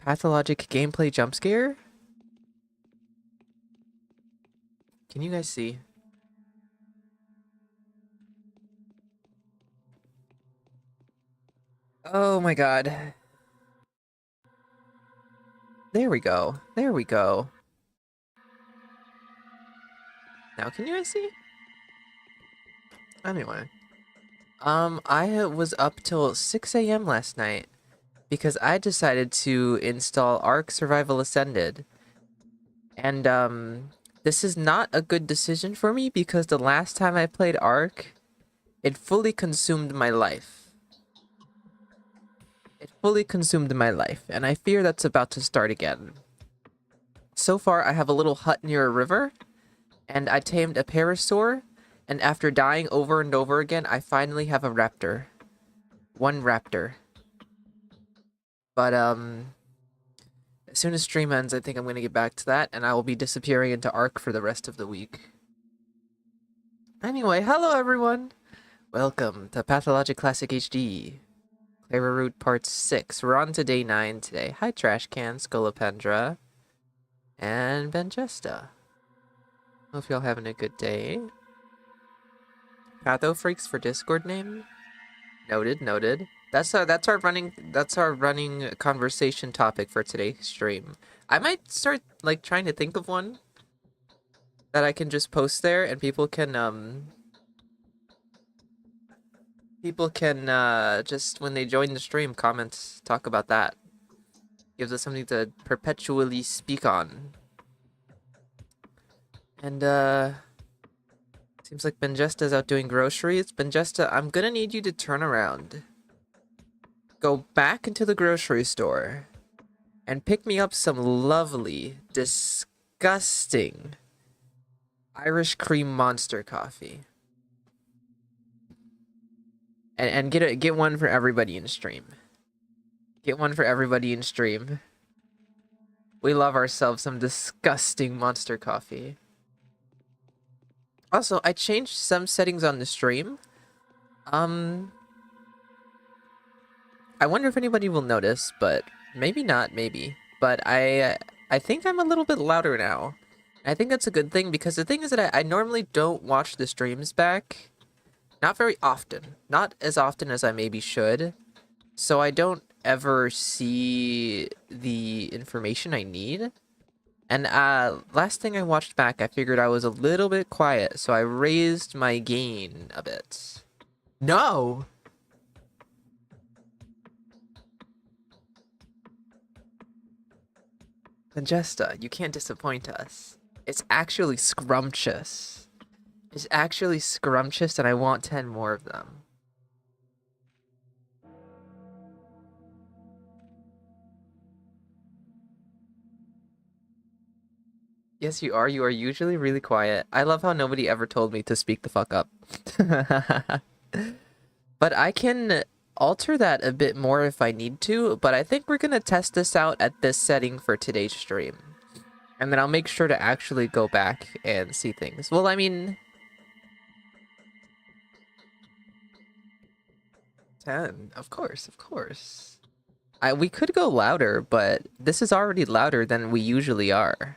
Pathologic gameplay jump scare? Can you guys see? Oh my god. There we go. There we go. Now can you guys see? Anyway. I was up till 6 a.m. last night because I decided to install Ark Survival Ascended. And this is not a good decision for me because the last time I played Ark, it fully consumed my life. It fully consumed my life, and I fear that's about to start again. So far, I have a little hut near a river, and I tamed a parasaur, and after dying over and over again, I finally have a raptor. One raptor. But, as soon as stream ends, I think I'm going to get back to that, and I will be disappearing into Ark for the rest of the week. Anyway, hello everyone! Welcome to Pathologic Classic HD. Clara Route Part 6. We're on to day 9 today. Hi, Trashcan, Scolopendra, and Benjesta. Hope y'all having a good day. Patho Freaks for Discord name? Noted, noted. That's our running conversation topic for today's stream. I might start like trying to think of one that I can just post there and people can just when they join the stream comment, talk about that. Gives us something to perpetually speak on. And seems like Benjesta's out doing groceries. Benjesta, I'm gonna need you to turn around. Go back into the grocery store and pick me up some lovely, disgusting Irish cream monster coffee. And get one for everybody in stream. Get one for everybody in stream. We love ourselves some disgusting monster coffee. Also, I changed some settings on the stream. I wonder if anybody will notice, but maybe not, maybe. But I think I'm a little bit louder now. I think that's a good thing because the thing is that I normally don't watch the streams back. Not very often. Not as often as I maybe should. So I don't ever see the information I need. And last thing I watched back, I figured I was a little bit quiet, so I raised my gain a bit. No! Conjesta, you can't disappoint us. It's actually scrumptious. It's actually scrumptious, and I want 10 more of them. Yes, you are. You are usually really quiet. I love how nobody ever told me to speak the fuck up. But I can alter that a bit more if I need to, but I think we're gonna test this out at this setting for today's stream. And then I'll make sure to actually go back and see things. Well, I mean... 10, of course, of course. We could go louder, but this is already louder than we usually are.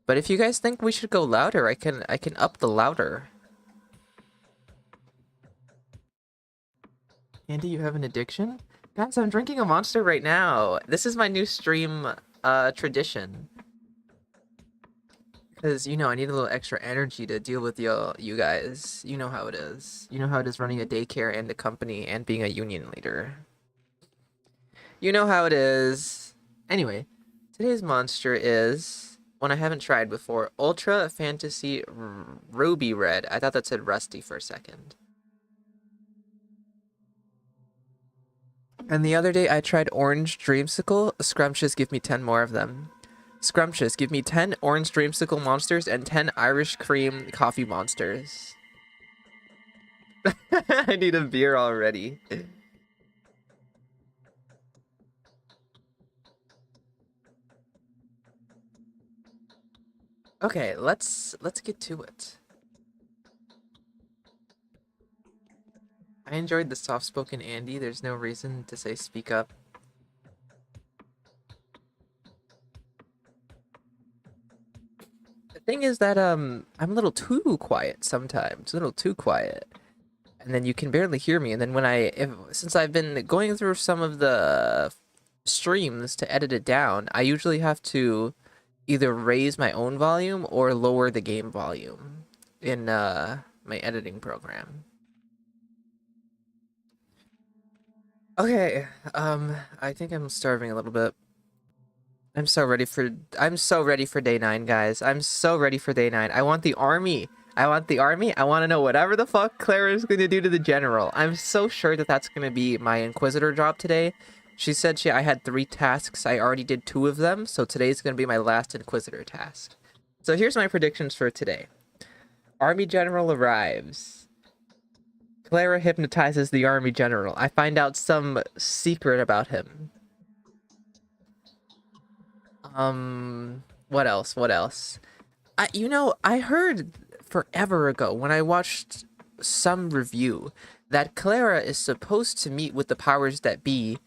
But if you guys think we should go louder, I can up the louder. Andy, you have an addiction? Guys, I'm drinking a Monster right now. This is my new stream tradition. Because, you know, I need a little extra energy to deal with you guys. You know how it is. You know how it is running a daycare and a company and being a union leader. You know how it is. Anyway, today's monster is one I haven't tried before. Ultra Fantasy Ruby Red. I thought that said Rusty for a second. And the other day I tried Orange Dreamsicle. Scrumptious, give me 10 more of them. Scrumptious, give me 10 Orange Dreamsicle monsters and 10 Irish Cream Coffee monsters. I need a beer already. Okay, let's get to it. I enjoyed the soft-spoken Andy. There's no reason to say speak up. The thing is that I'm a little too quiet sometimes, a little too quiet. And then you can barely hear me. And then since I've been going through some of the streams to edit it down, I usually have to either raise my own volume or lower the game volume in my editing program. Okay, I think I'm starving a little bit. I'm so ready for day 9, guys. I'm so ready for day 9. I want the army. I want the army. I want to know whatever the fuck Clara is going to do to the general. I'm so sure that that's going to be my Inquisitor job today. She said I had 3 tasks. I already did 2 of them, so today's going to be my last Inquisitor task. So here's my predictions for today. Army General arrives. Clara hypnotizes the Army General. I find out some secret about him. What else? What else? I heard forever ago when I watched some review that Clara is supposed to meet with the powers that be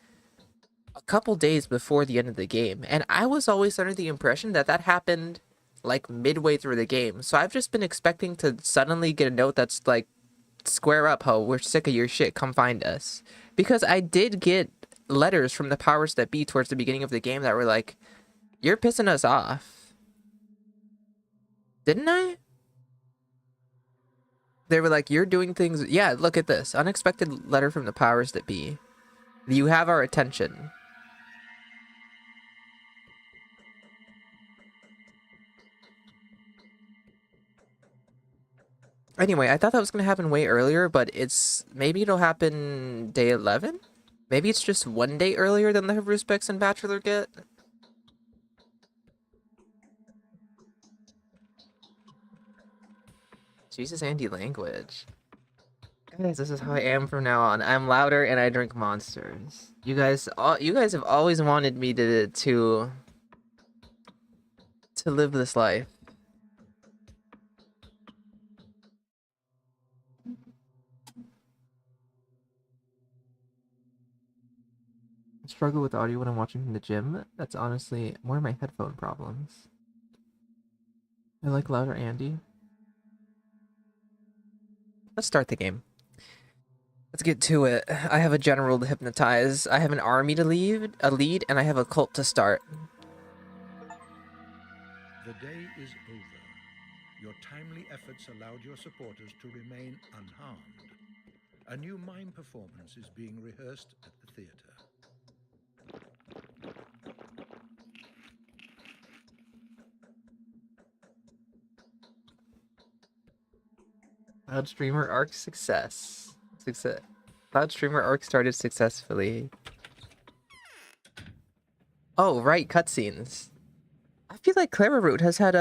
a couple days before the end of the game, and I was always under the impression that that happened like midway through the game. So I've just been expecting to suddenly get a note that's like, "Square up, ho, we're sick of your shit, come find us." Because I did get letters from the powers that be towards the beginning of the game that were like, "You're pissing us off." Didn't I? They were like, "You're doing things." Yeah, look at this. Unexpected letter from the powers that be. You have our attention. Anyway, I thought that was going to happen way earlier, but maybe it'll happen day 11? Maybe it's just one day earlier than the Haruspex and Bachelor get? Jesus, Andy language. Guys, this is how I am from now on. I'm louder and I drink monsters. You guys have always wanted me to live this life. I struggle with audio when I'm watching from the gym. That's honestly more my headphone problems. I like louder Andy. Let's start the game. Let's get to it. I have a general to hypnotize. I have an army to lead, and I have a cult to start. The day is over. Your timely efforts allowed your supporters to remain unharmed. A new mime performance is being rehearsed at the theater. Cloud Streamer Arc success. Cloud Streamer Arc started successfully. Oh, right, cutscenes. I feel like Clara Route has had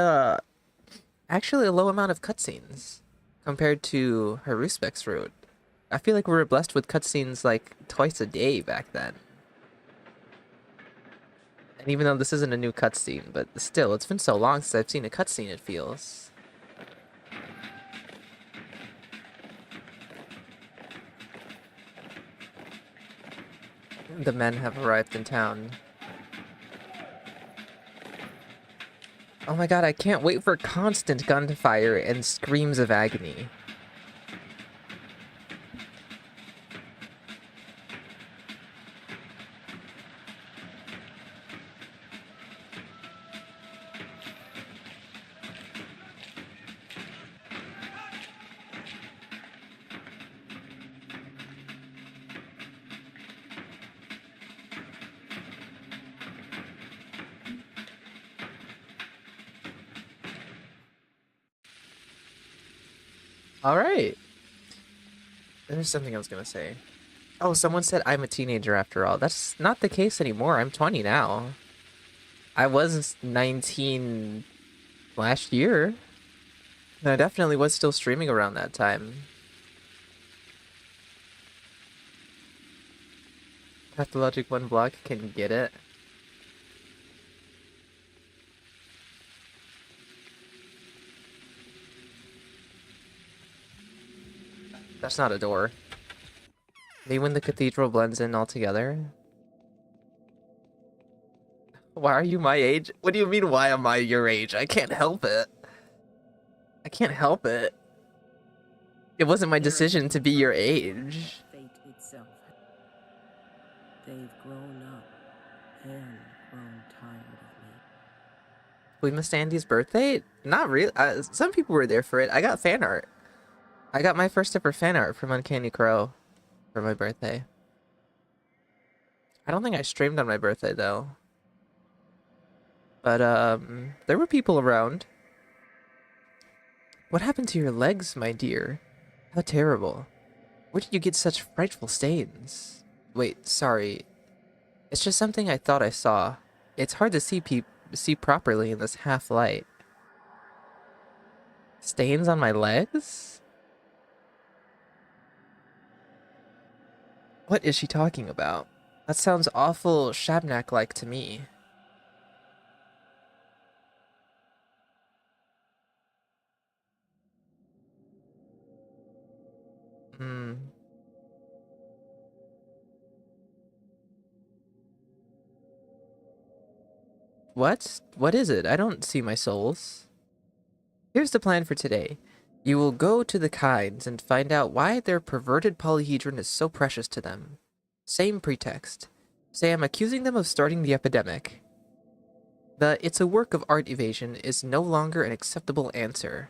actually a low amount of cutscenes compared to Haruspex Route. I feel like we were blessed with cutscenes like twice a day back then. And even though this isn't a new cutscene, but still, it's been so long since I've seen a cutscene, it feels. The men have arrived in town. Oh my god, I can't wait for constant gunfire and screams of agony. All right. There's something I was gonna say. Oh, someone said I'm a teenager after all. That's not the case anymore. I'm 20 now. I was 19 last year. And I definitely was still streaming around that time. Pathologic 1 block can get it. That's not a door. Maybe when the cathedral blends in all together. Why are you my age? What do you mean, why am I your age? I can't help it. I can't help it. It wasn't my decision to be your age. Fate itself. They've grown up and grown tired of me. We missed Andy's birthday? Not really. Some people were there for it. I got fan art. I got my first ever fan art from Uncanny Crow for my birthday. I don't think I streamed on my birthday though. But there were people around. What happened to your legs, my dear? How terrible. Where did you get such frightful stains? Wait, sorry. It's just something I thought I saw. It's hard to see properly in this half light. Stains on my legs? What is she talking about? That sounds awful Shabnak-like to me. Hmm. What? What is it? I don't see my souls. Here's the plan for today. You will go to the Kinds and find out why their perverted polyhedron is so precious to them. Same pretext. Say I'm accusing them of starting the epidemic. The "it's a work of art" evasion is no longer an acceptable answer.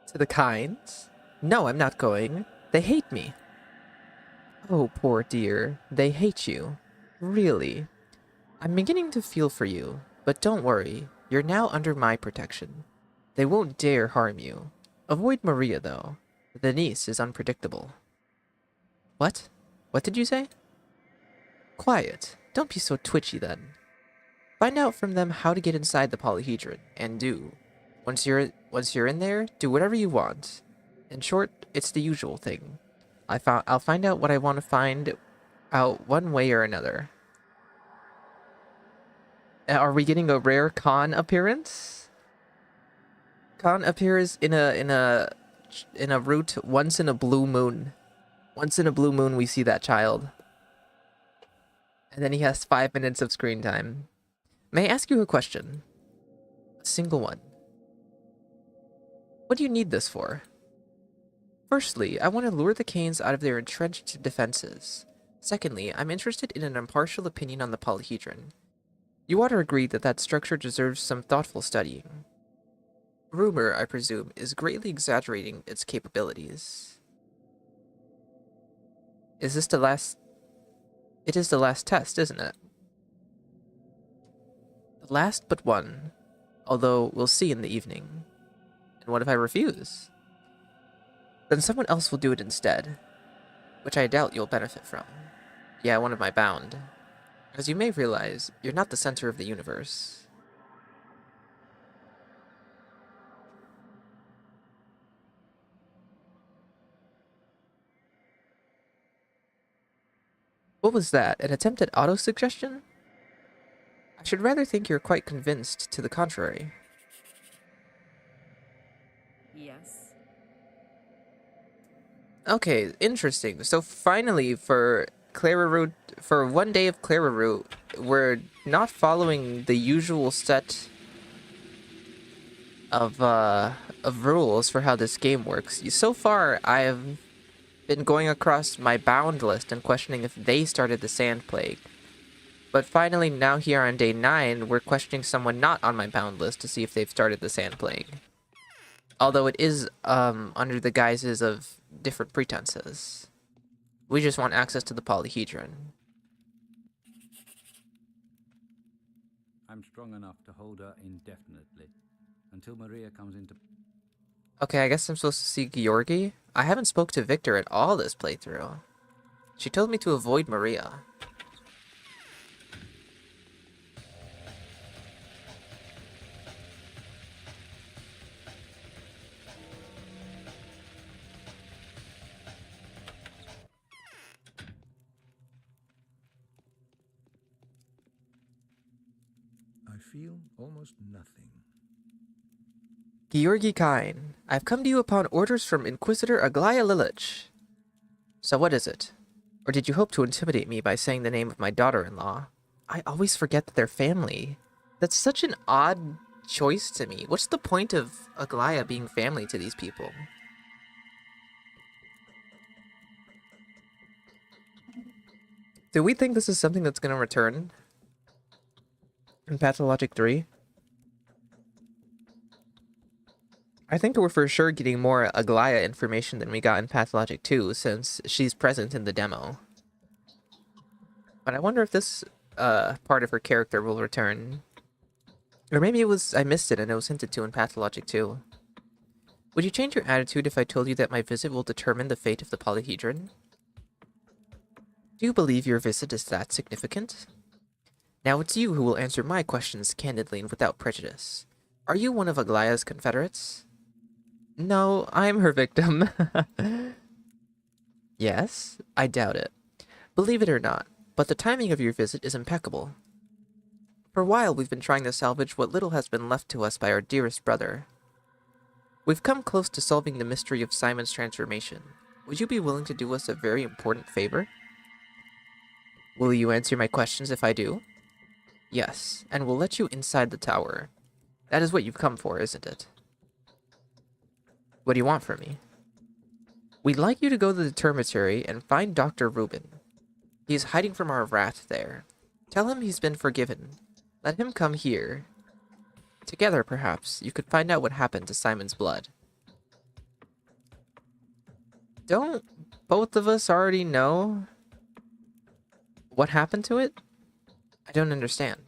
To the Kinds? No, I'm not going. They hate me. Oh, poor dear. They hate you. Really. I'm beginning to feel for you, but don't worry. You're now under my protection. They won't dare harm you. Avoid Maria, though. The niece is unpredictable. What? What did you say? Quiet. Don't be so twitchy, then. Find out from them how to get inside the polyhedron, and do. Once you're in there, do whatever you want. In short, it's the usual thing. I'll find out what I want to find out one way or another. Are we getting a rare Khan appearance? Khan appears in a route once in a blue moon. Once in a blue moon we see that child. And then he has 5 minutes of screen time. May I ask you a question? A single one. What do you need this for? Firstly, I want to lure the Canes out of their entrenched defenses. Secondly, I'm interested in an impartial opinion on the polyhedron. You ought to agree that that structure deserves some thoughtful studying. Rumor, I presume, is greatly exaggerating its capabilities. Is this the last... It is the last test, isn't it? The last but one. Although, we'll see in the evening. And what if I refuse? Then someone else will do it instead. Which I doubt you'll benefit from. Yeah, one of my bound. As you may realize, you're not the center of the universe. What was that? An attempt at auto-suggestion? I should rather think you're quite convinced to the contrary. Yes. Okay, interesting. So finally, for Clara Route, for one day of Clara Route, we're not following the usual set of rules for how this game works. So far, I've been going across my bound list and questioning if they started the Sand Plague. But finally, now here on day 9, we're questioning someone not on my bound list to see if they've started the Sand Plague. Although it is under the guises of different pretenses. We just want access to the polyhedron. I'm strong enough to hold her indefinitely, until Maria comes into... Okay, I guess I'm supposed to see Georgi? I haven't spoke to Victor at all this playthrough. She told me to avoid Maria. I feel almost nothing. Georgi Kine, I've come to you upon orders from Inquisitor Aglaya Lilich. So what is it? Or did you hope to intimidate me by saying the name of my daughter-in-law? I always forget that they're family. That's such an odd choice to me. What's the point of Aglaya being family to these people? Do we think this is something that's going to return in Pathologic 3? I think we're for sure getting more Aglaya information than we got in Pathologic 2, since she's present in the demo. But I wonder if this part of her character will return. Or maybe I missed it and it was hinted to in Pathologic 2. Would you change your attitude if I told you that my visit will determine the fate of the polyhedron? Do you believe your visit is that significant? Now it's you who will answer my questions candidly and without prejudice. Are you one of Aglaya's confederates? No, I'm her victim. Yes? I doubt it. Believe it or not, but the timing of your visit is impeccable. For a while we've been trying to salvage what little has been left to us by our dearest brother. We've come close to solving the mystery of Simon's transformation. Would you be willing to do us a very important favor? Will you answer my questions if I do? Yes, and we'll let you inside the tower. That is what you've come for, isn't it? What do you want from me? We'd like you to go to the Termitary and find Dr. Rubin. He is hiding from our wrath there. Tell him he's been forgiven. Let him come here. Together, perhaps, you could find out what happened to Simon's blood. Don't both of us already know what happened to it? I don't understand.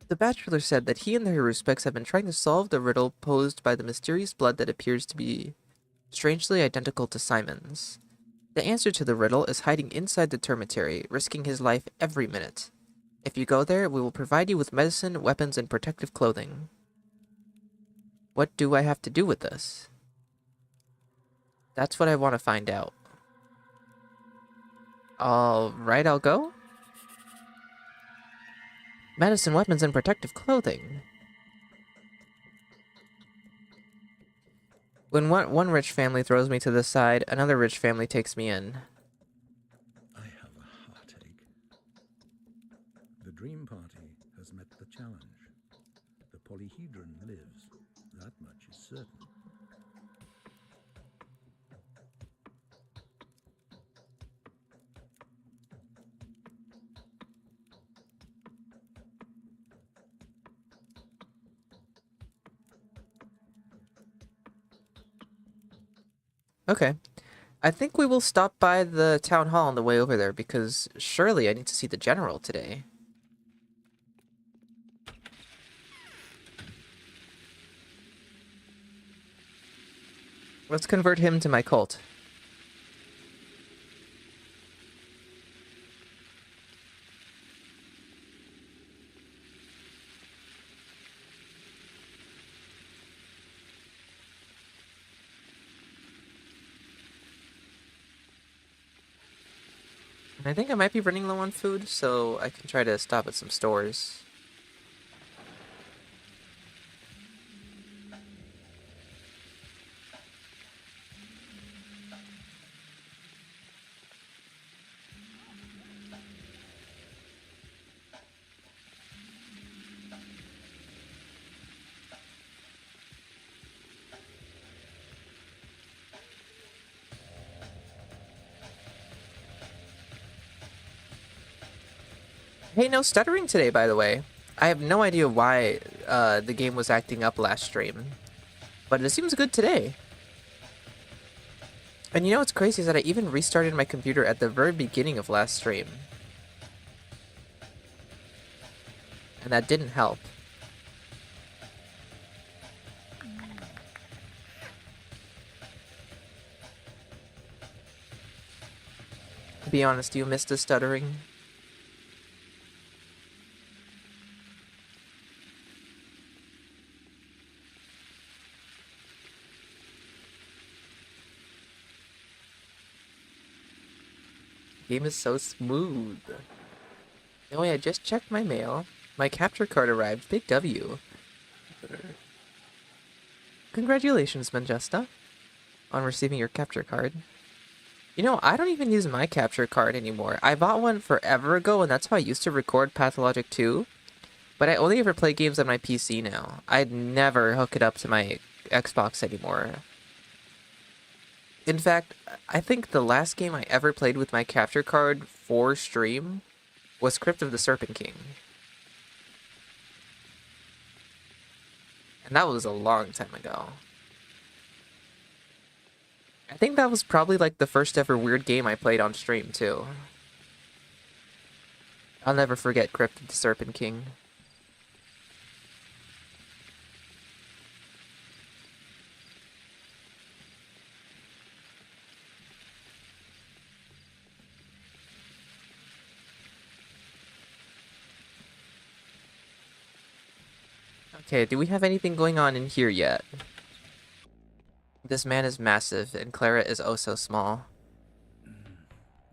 The Bachelor said that he and the Haruspex have been trying to solve the riddle posed by the mysterious blood that appears to be strangely identical to Simon's. The answer to the riddle is hiding inside the Termitary, risking his life every minute. If you go there, we will provide you with medicine, weapons, and protective clothing. What do I have to do with this? That's what I want to find out. Alright, I'll go. Medicine, weapons, and protective clothing. When one rich family throws me to the side, another rich family takes me in. I have a heartache. The Dream Party has met the challenge. The polyhedron lives. That much is certain. Okay. I think we will stop by the town hall on the way over there because surely I need to see the general today. Let's convert him to my cult. I think I might be running low on food, so I can try to stop at some stores. Hey, no stuttering today, by the way. I have no idea why the game was acting up last stream, but it seems good today. And you know what's crazy is that I even restarted my computer at the very beginning of last stream. And that didn't help. To be honest, you missed the stuttering. Game is so smooth. Oh yeah, I just checked my mail. My capture card arrived. Big W. Congratulations, Manjesta, on receiving your capture card. You know, I don't even use my capture card anymore. I bought one forever ago, and that's how I used to record Pathologic 2. But I only ever play games on my PC now. I'd never hook it up to my Xbox anymore. In fact, I think the last game I ever played with my capture card for stream was Crypt of the Serpent King. And that was a long time ago. I think that was probably like the first ever weird game I played on stream too. I'll never forget Crypt of the Serpent King. Okay, do we have anything going on in here yet? This man is massive, and Clara is oh so small.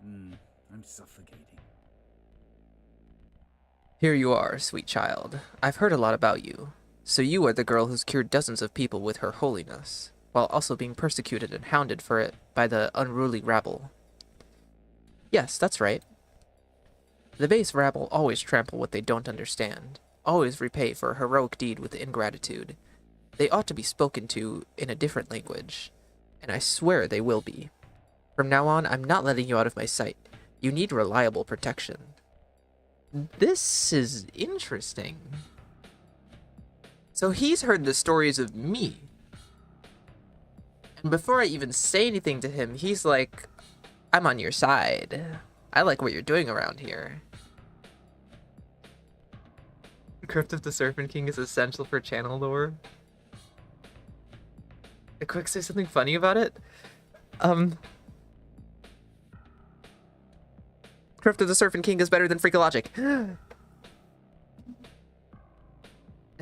I'm suffocating. Here you are, sweet child. I've heard a lot about you. So you are the girl who's cured dozens of people with her holiness, while also being persecuted and hounded for it by the unruly rabble. Yes, that's right. The base rabble always trample what they don't understand, always repay for a heroic deed with ingratitude. They ought to be spoken to in a different language, and I swear they will be. From now on, I'm not letting you out of my sight. You need reliable protection. This is interesting. So he's heard the stories of me. And before I even say anything to him, he's like, I'm on your side. I like what you're doing around here. Crypt of the Serpent King is essential for channel lore. A quick say something funny about it. Crypt of the Serpent King is better than Freakologic. No,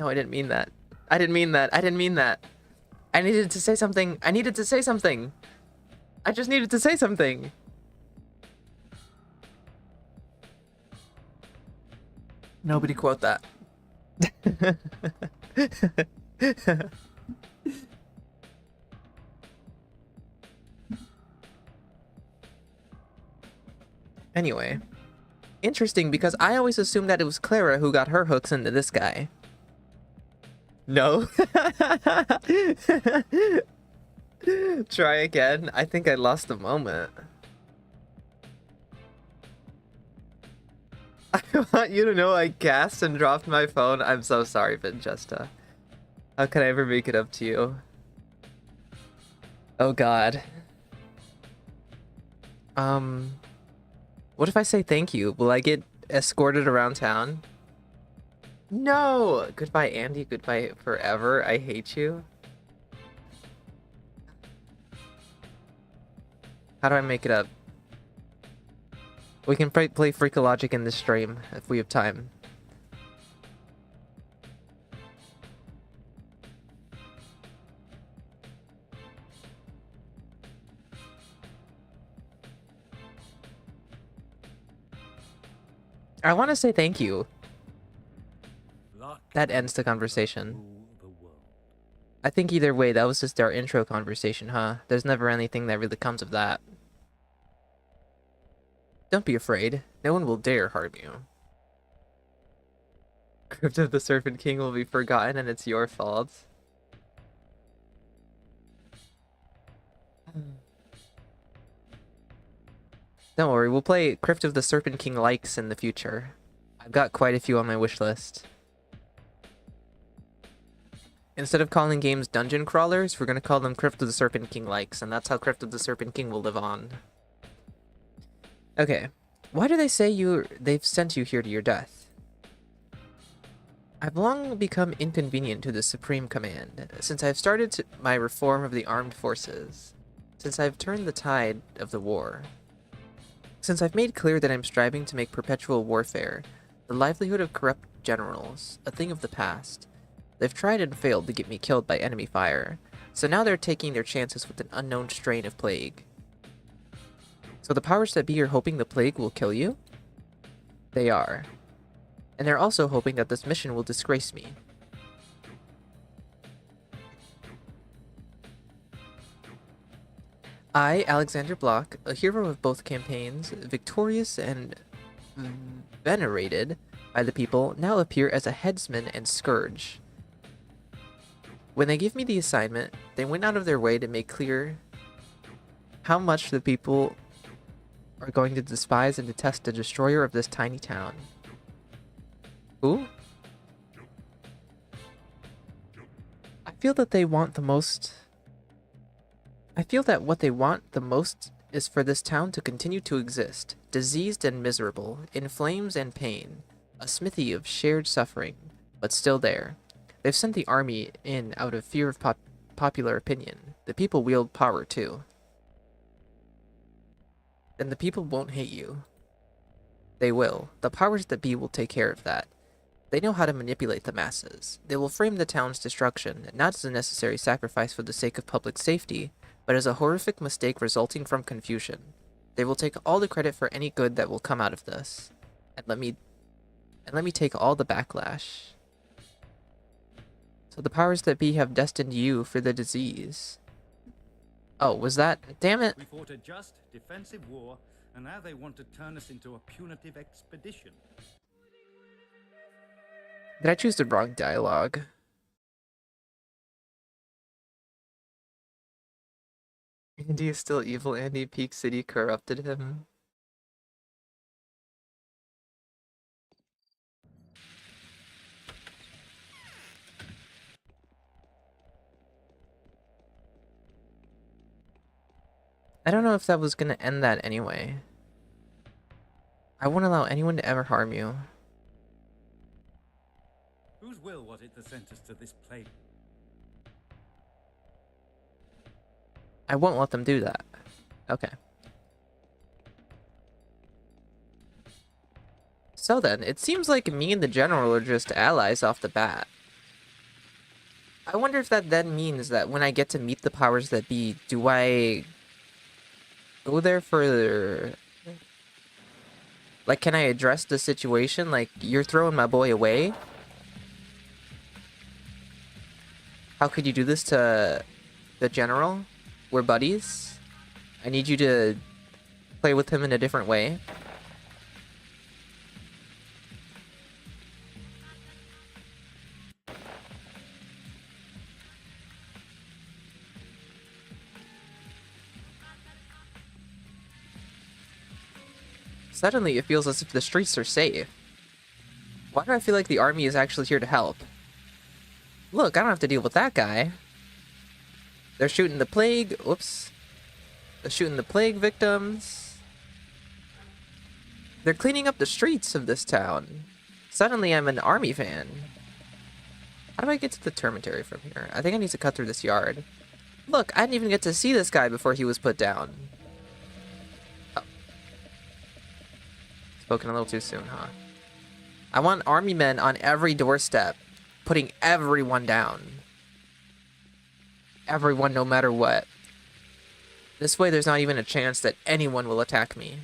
I didn't mean that. I didn't mean that. I didn't mean that. I needed to say something. I needed to say something. I just needed to say something. Nobody quote that. Anyway, interesting because I always assumed that it was Clara who got her hooks into this guy. No? Try again? I think I lost the moment. I want you to know I gasped and dropped my phone. I'm so sorry, Vinchesta. How can I ever make it up to you? Oh god. What if I say thank you? Will I get escorted around town? No! Goodbye, Andy. Goodbye forever. I hate you. How do I make it up? We can play Freakologic in this stream if we have time. I want to say thank you. That ends the conversation. I think either way, that was just our intro conversation, huh? There's never anything that really comes of that. Don't be afraid. No one will dare harm you. Crypt of the Serpent King will be forgotten and it's your fault. Don't worry, we'll play Crypt of the Serpent King likes in the future. I've got quite a few on my wish list. Instead of calling games dungeon crawlers, we're gonna call them Crypt of the Serpent King likes, and that's how Crypt of the Serpent King will live on. Okay, why do they say they've sent you here to your death? I've long become inconvenient to the Supreme Command, since I've started my reform of the armed forces, since I've turned the tide of the war. Since I've made clear that I'm striving to make perpetual warfare, the livelihood of corrupt generals, a thing of the past. They've tried and failed to get me killed by enemy fire, so now they're taking their chances with an unknown strain of plague. So the powers that be are hoping the plague will kill you? They are. And they're also hoping that this mission will disgrace me. I, Alexander Block, a hero of both campaigns, victorious and venerated by the people, now appear as a headsman and scourge. When they gave me the assignment, they went out of their way to make clear how much the people are going to despise and detest the destroyer of this tiny town. Who? I feel that they want the most... I feel that what they want the most is for this town to continue to exist, diseased and miserable, in flames and pain, a smithy of shared suffering, but still there. They've sent the army in out of fear of popular opinion. The people wield power too. Then the people won't hate you. They will. The powers that be will take care of that. They know how to manipulate the masses. They will frame the town's destruction, not as a necessary sacrifice for the sake of public safety, but as a horrific mistake resulting from confusion. They will take all the credit for any good that will come out of this. And let me take all the backlash. So the powers that be have destined you for the disease. Oh, was that... Damn it! We fought a just, defensive war, and now they want to turn us into a punitive expedition. Did I choose the wrong dialogue? Andy is still evil. Andy, Peak City corrupted him. I don't know if that was gonna end that anyway. I won't allow anyone to ever harm you. Whose will was it that sent us to this place? I won't let them do that. Okay. So then, it seems like me and the general are just allies off the bat. I wonder if that then means that when I get to meet the powers that be, do I go there for... Like, can I address the situation? Like, you're throwing my boy away? How could you do this to the general? We're buddies. I need you to play with him in a different way. Suddenly, it feels as if the streets are safe. Why do I feel like the army is actually here to help? Look, I don't have to deal with that guy. They're shooting the plague. Whoops. They're shooting the plague victims. They're cleaning up the streets of this town. Suddenly, I'm an army fan. How do I get to the termitary from here? I think I need to cut through this yard. Look, I didn't even get to see this guy before he was put down. Oh. Spoken a little too soon, huh? I want army men on every doorstep, putting everyone down. Everyone, no matter what. This way, there's not even a chance that anyone will attack me.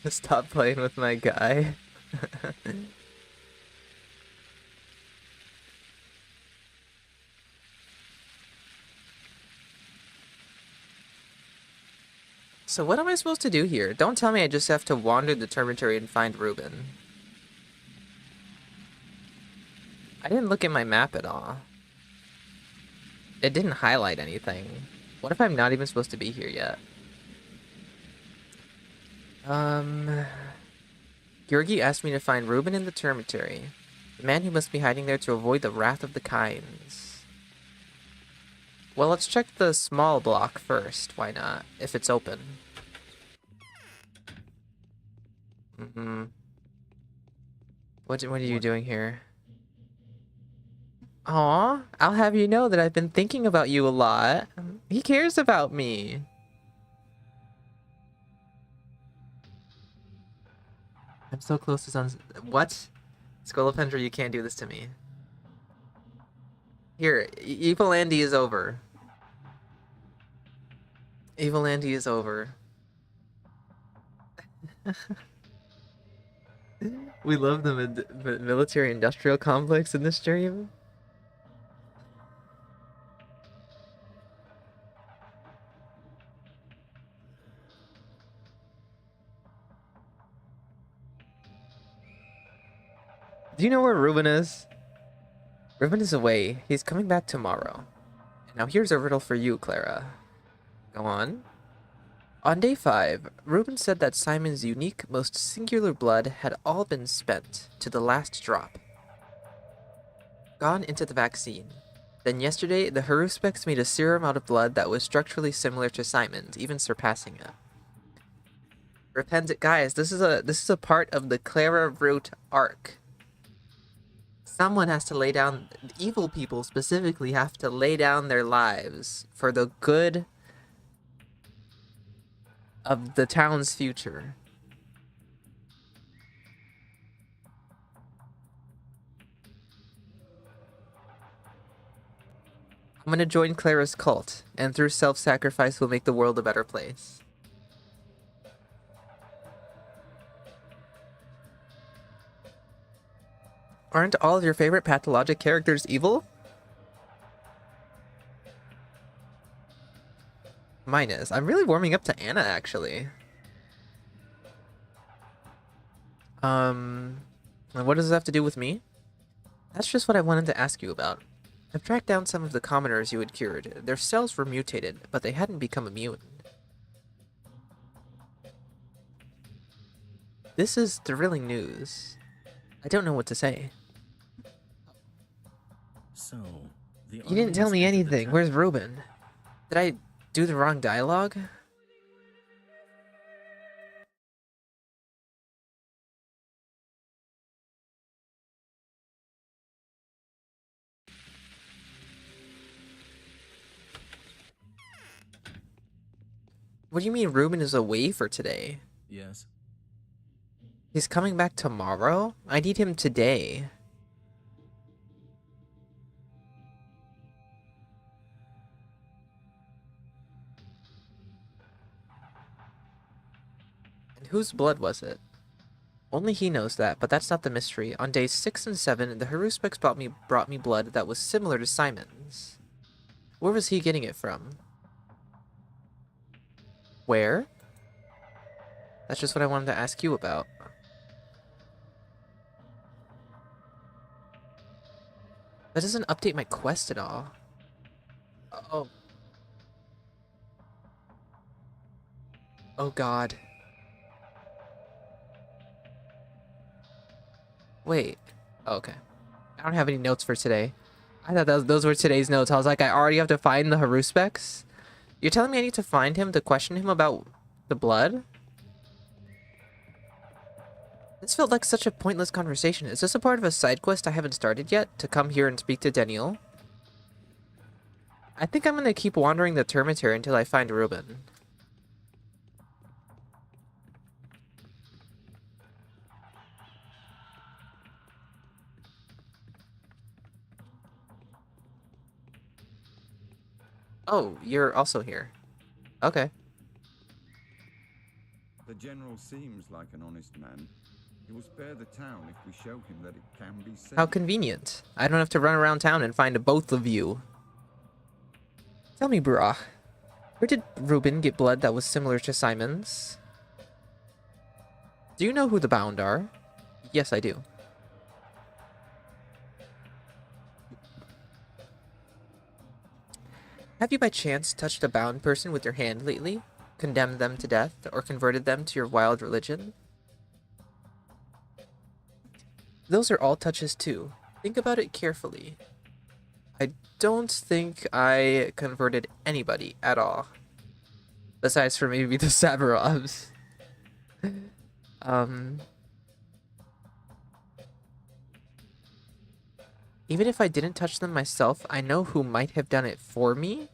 Stop playing with my guy. So what am I supposed to do here? Don't tell me I just have to wander the termitary and find Ruben. I didn't look at my map at all. It didn't highlight anything. What if I'm not even supposed to be here yet? Georgi asked me to find Ruben in the termitary, the man who must be hiding there to avoid the wrath of the Kynes. Well, let's check the small block first. Why not? If it's open. What are you doing here? Aw, I'll have you know that I've been thinking about you a lot. He cares about me. I'm so close to suns. What? Skull of Pendra, you can't do this to me. Here, Evil Andy is over. Evil Andy is over. We love the military-industrial complex in this stream. Do you know where Ruben is? Ruben is away. He's coming back tomorrow. Now here's a riddle for you, Clara. Go on. On day 5, Ruben said that Simon's unique, most singular blood had all been spent, to the last drop. Gone into the vaccine. Then yesterday, the Haruspex made a serum out of blood that was structurally similar to Simon's, even surpassing it. Repent, guys, this is a part of the Clara Route arc. Someone has to lay down, evil people specifically have to lay down their lives for the good of the town's future. I'm gonna join Clara's cult, and through self-sacrifice we'll make the world a better place. Aren't all of your favorite pathologic characters evil? Mine is. I'm really warming up to Anna, actually. What does this have to do with me? That's just what I wanted to ask you about. I've tracked down some of the commoners you had cured. Their cells were mutated, but they hadn't become immune. This is thrilling news. I don't know what to say. So, You didn't tell me anything. Where's Ruben? Did I do the wrong dialogue? What do you mean Ruben is away for today? Yes. He's coming back tomorrow? I need him today. And whose blood was it? Only he knows that, but that's not the mystery. On days 6 and 7, the Haruspex brought me blood that was similar to Simon's. Where was he getting it from? Where? That's just what I wanted to ask you about. That doesn't update my quest at all. Oh. Oh god. Wait. Oh, okay. I don't have any notes for today. I thought those were today's notes. I was like, I already have to find the Haruspex? You're telling me I need to find him to question him about the blood? This felt like such a pointless conversation. Is this a part of a side quest I haven't started yet? To come here and speak to Daniel? I think I'm gonna keep wandering the Termitary until I find Ruben. Oh, you're also here. Okay. The general seems like an honest man. He will spare the town if we show him that it can be saved. How convenient. I don't have to run around town and find both of you. Tell me, brah. Where did Ruben get blood that was similar to Simon's? Do you know who the Bound are? Yes, I do. Have you by chance touched a bound person with your hand lately? Condemned them to death, or converted them to your wild religion? Those are all touches too. Think about it carefully. I don't think I converted anybody at all. Besides for maybe the Sabarovs. Even if I didn't touch them myself, I know who might have done it for me.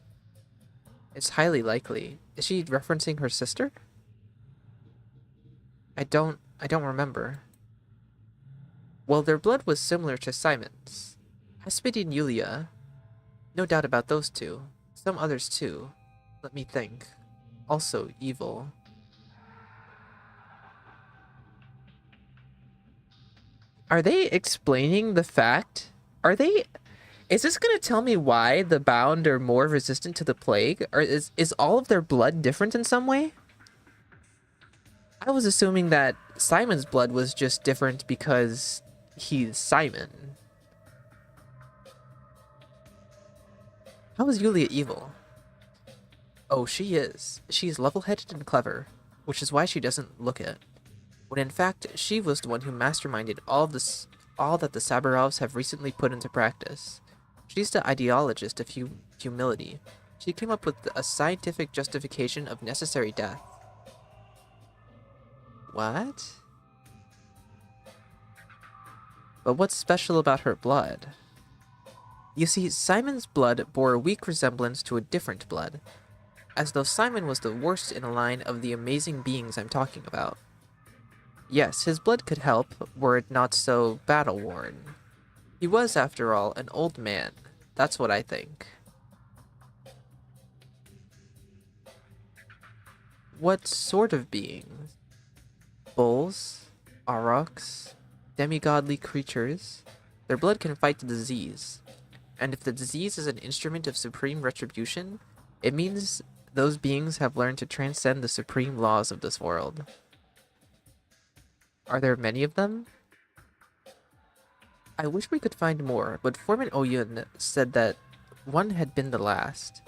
It's highly likely. Is she referencing her sister? I don't remember. Well, their blood was similar to Simon's. Hesped and Yulia. No doubt about those two. Some others too. Let me think. Also evil. Are they explaining the fact? Are they... Is this going to tell me why the Bound are more resistant to the plague? Or is all of their blood different in some way? I was assuming that Simon's blood was just different because he's Simon. How is Yulia evil? Oh, she is. She's level-headed and clever, which is why she doesn't look it. When in fact, she was the one who masterminded all that the Sabarovs have recently put into practice. She's the ideologist of humility. She came up with a scientific justification of necessary death. What? But what's special about her blood? You see, Simon's blood bore a weak resemblance to a different blood, as though Simon was the worst in a line of the amazing beings I'm talking about. Yes, his blood could help, were it not so battle-worn. He was, after all, an old man. That's what I think. What sort of beings? Bulls? Aurochs? Demigodly creatures? Their blood can fight the disease. And if the disease is an instrument of supreme retribution, it means those beings have learned to transcend the supreme laws of this world. Are there many of them? I wish we could find more, but Foreman Oyun said that one had been the last.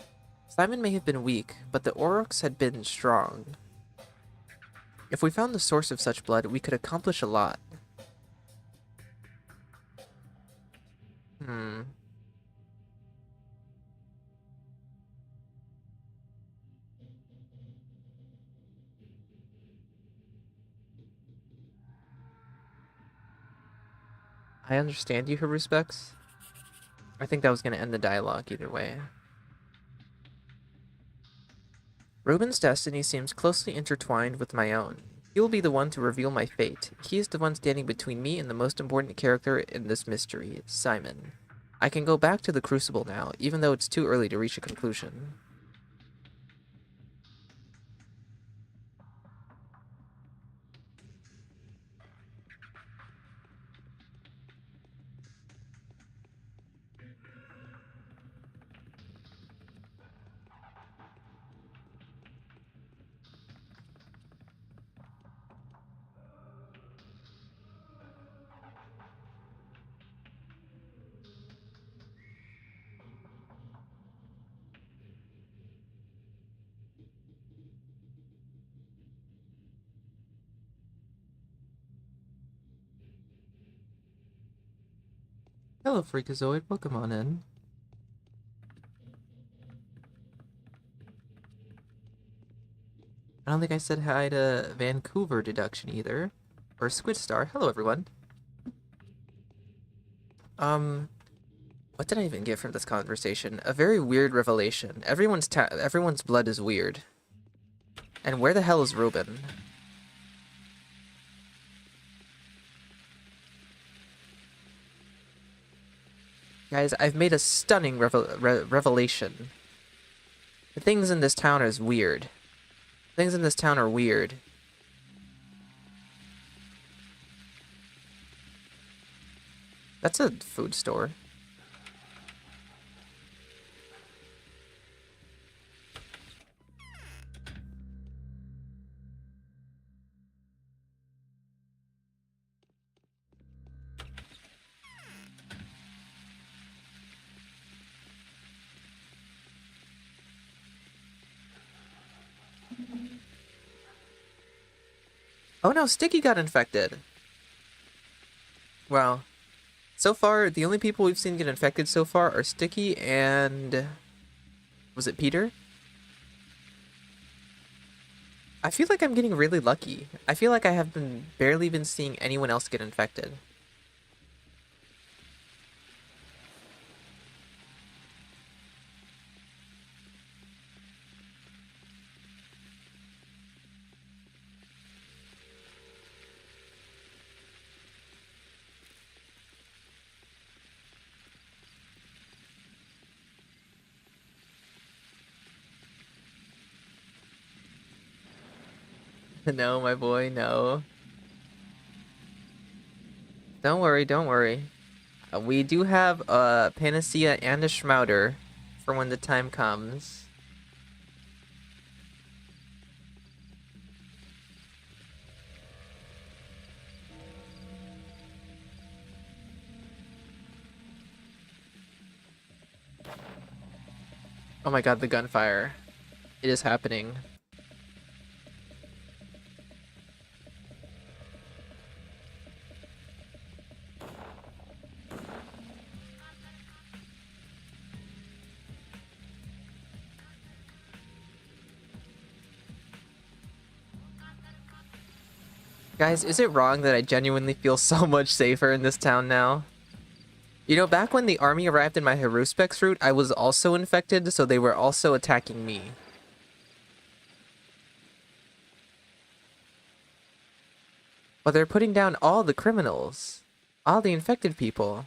Simon may have been weak, but the Aurochs had been strong. If we found the source of such blood, we could accomplish a lot. I understand you, Haruspex. I think that was going to end the dialogue either way. Reuben's destiny seems closely intertwined with my own. He will be the one to reveal my fate. He is the one standing between me and the most important character in this mystery, Simon. I can go back to the Crucible now, even though it's too early to reach a conclusion. Hello, Freakazoid. Welcome on in. I don't think I said hi to Vancouver Deduction either. Or Squidstar. Hello, everyone. What did I even get from this conversation? A very weird revelation. Everyone's blood is weird. And where the hell is Reuben? Guys, I've made a stunning revelation. The things in this town is weird. Things in this town are weird. That's a food store. Oh no, Sticky got infected. Wow. So far, the only people we've seen get infected so far are Sticky and... Was it Peter? I feel like I'm getting really lucky. I feel like I have barely been seeing anyone else get infected. No, my boy, no. Don't worry, don't worry. We do have a Panacea and a Schmouder for when the time comes. Oh my god, the gunfire. It is happening. Guys, is it wrong that I genuinely feel so much safer in this town now? You know, back when the army arrived in my Haruspex route, I was also infected, so they were also attacking me. But they're putting down all the criminals. All the infected people.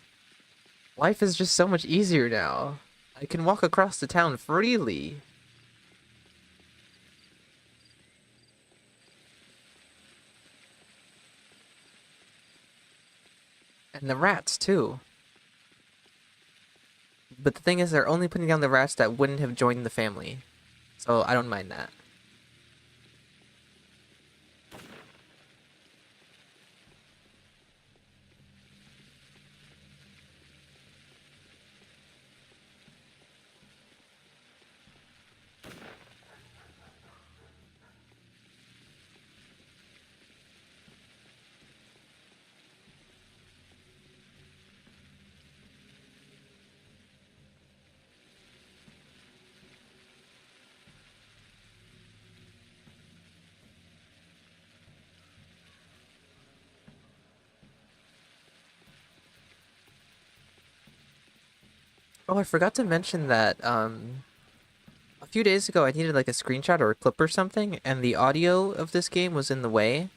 Life is just so much easier now. I can walk across the town freely. And the rats, too. But the thing is, they're only putting down the rats that wouldn't have joined the family. So I don't mind that. Oh, I forgot to mention that, a few days ago I needed like a screenshot or a clip or something, and the audio of this game was in the way.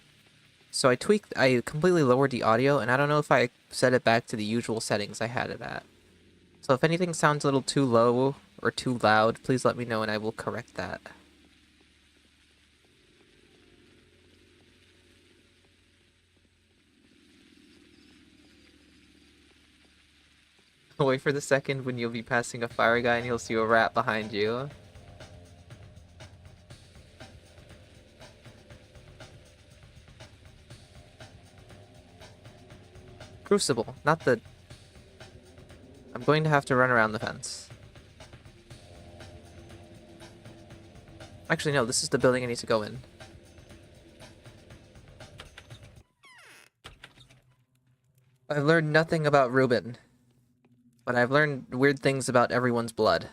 So I completely lowered the audio, and I don't know if I set it back to the usual settings I had it at. So if anything sounds a little too low or too loud, please let me know and I will correct that. Wait for the second when you'll be passing a fire guy and you'll see a rat behind you. Crucible, not the... I'm going to have to run around the fence. Actually, no, this is the building I need to go in. I've learned nothing about Reuben, but I've learned weird things about everyone's blood.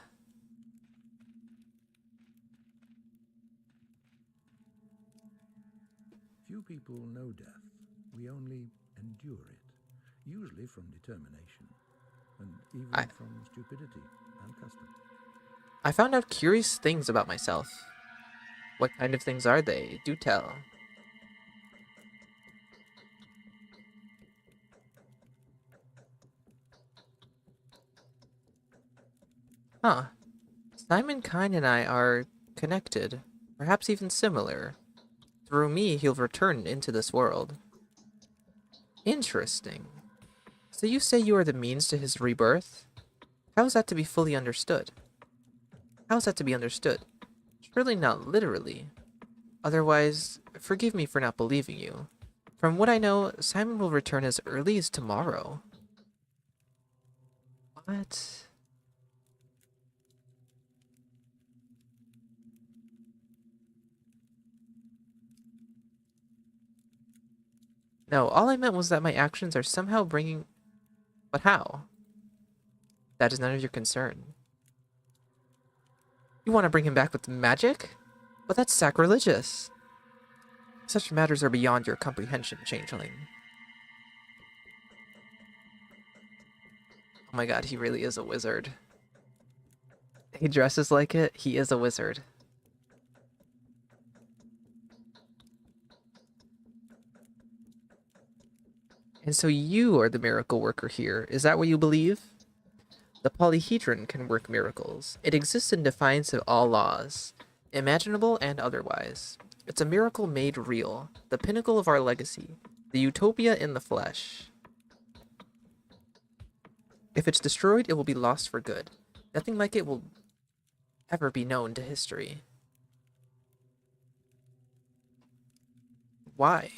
Few people know death. We only endure it, usually from determination, and even from stupidity and custom. I found out curious things about myself. What kind of things are they? Do tell. Huh. Simon Kine and I are connected, perhaps even similar. Through me, he'll return into this world. Interesting. So you say you are the means to his rebirth? How is that to be fully understood? How is that to be understood? Surely not literally. Otherwise, forgive me for not believing you. From what I know, Simon will return as early as tomorrow. What? No, all I meant was that my actions are somehow bringing... But how? That is none of your concern. You want to bring him back with magic? But that's sacrilegious. Such matters are beyond your comprehension, Changeling. Oh my god, he really is a wizard. He dresses like it, he is a wizard. And so you are the miracle worker here, is that what you believe? The polyhedron can work miracles. It exists in defiance of all laws, imaginable and otherwise. It's a miracle made real, the pinnacle of our legacy, the utopia in the flesh. If it's destroyed, it will be lost for good. Nothing like it will ever be known to history. Why?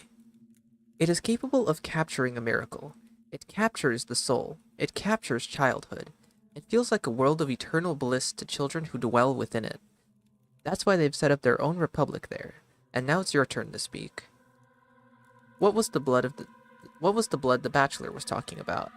It is capable of capturing a miracle. It captures the soul. It captures childhood. It feels like a world of eternal bliss to children who dwell within it. That's why they've set up their own republic there. And now it's your turn to speak. What was the blood the Bachelor was talking about?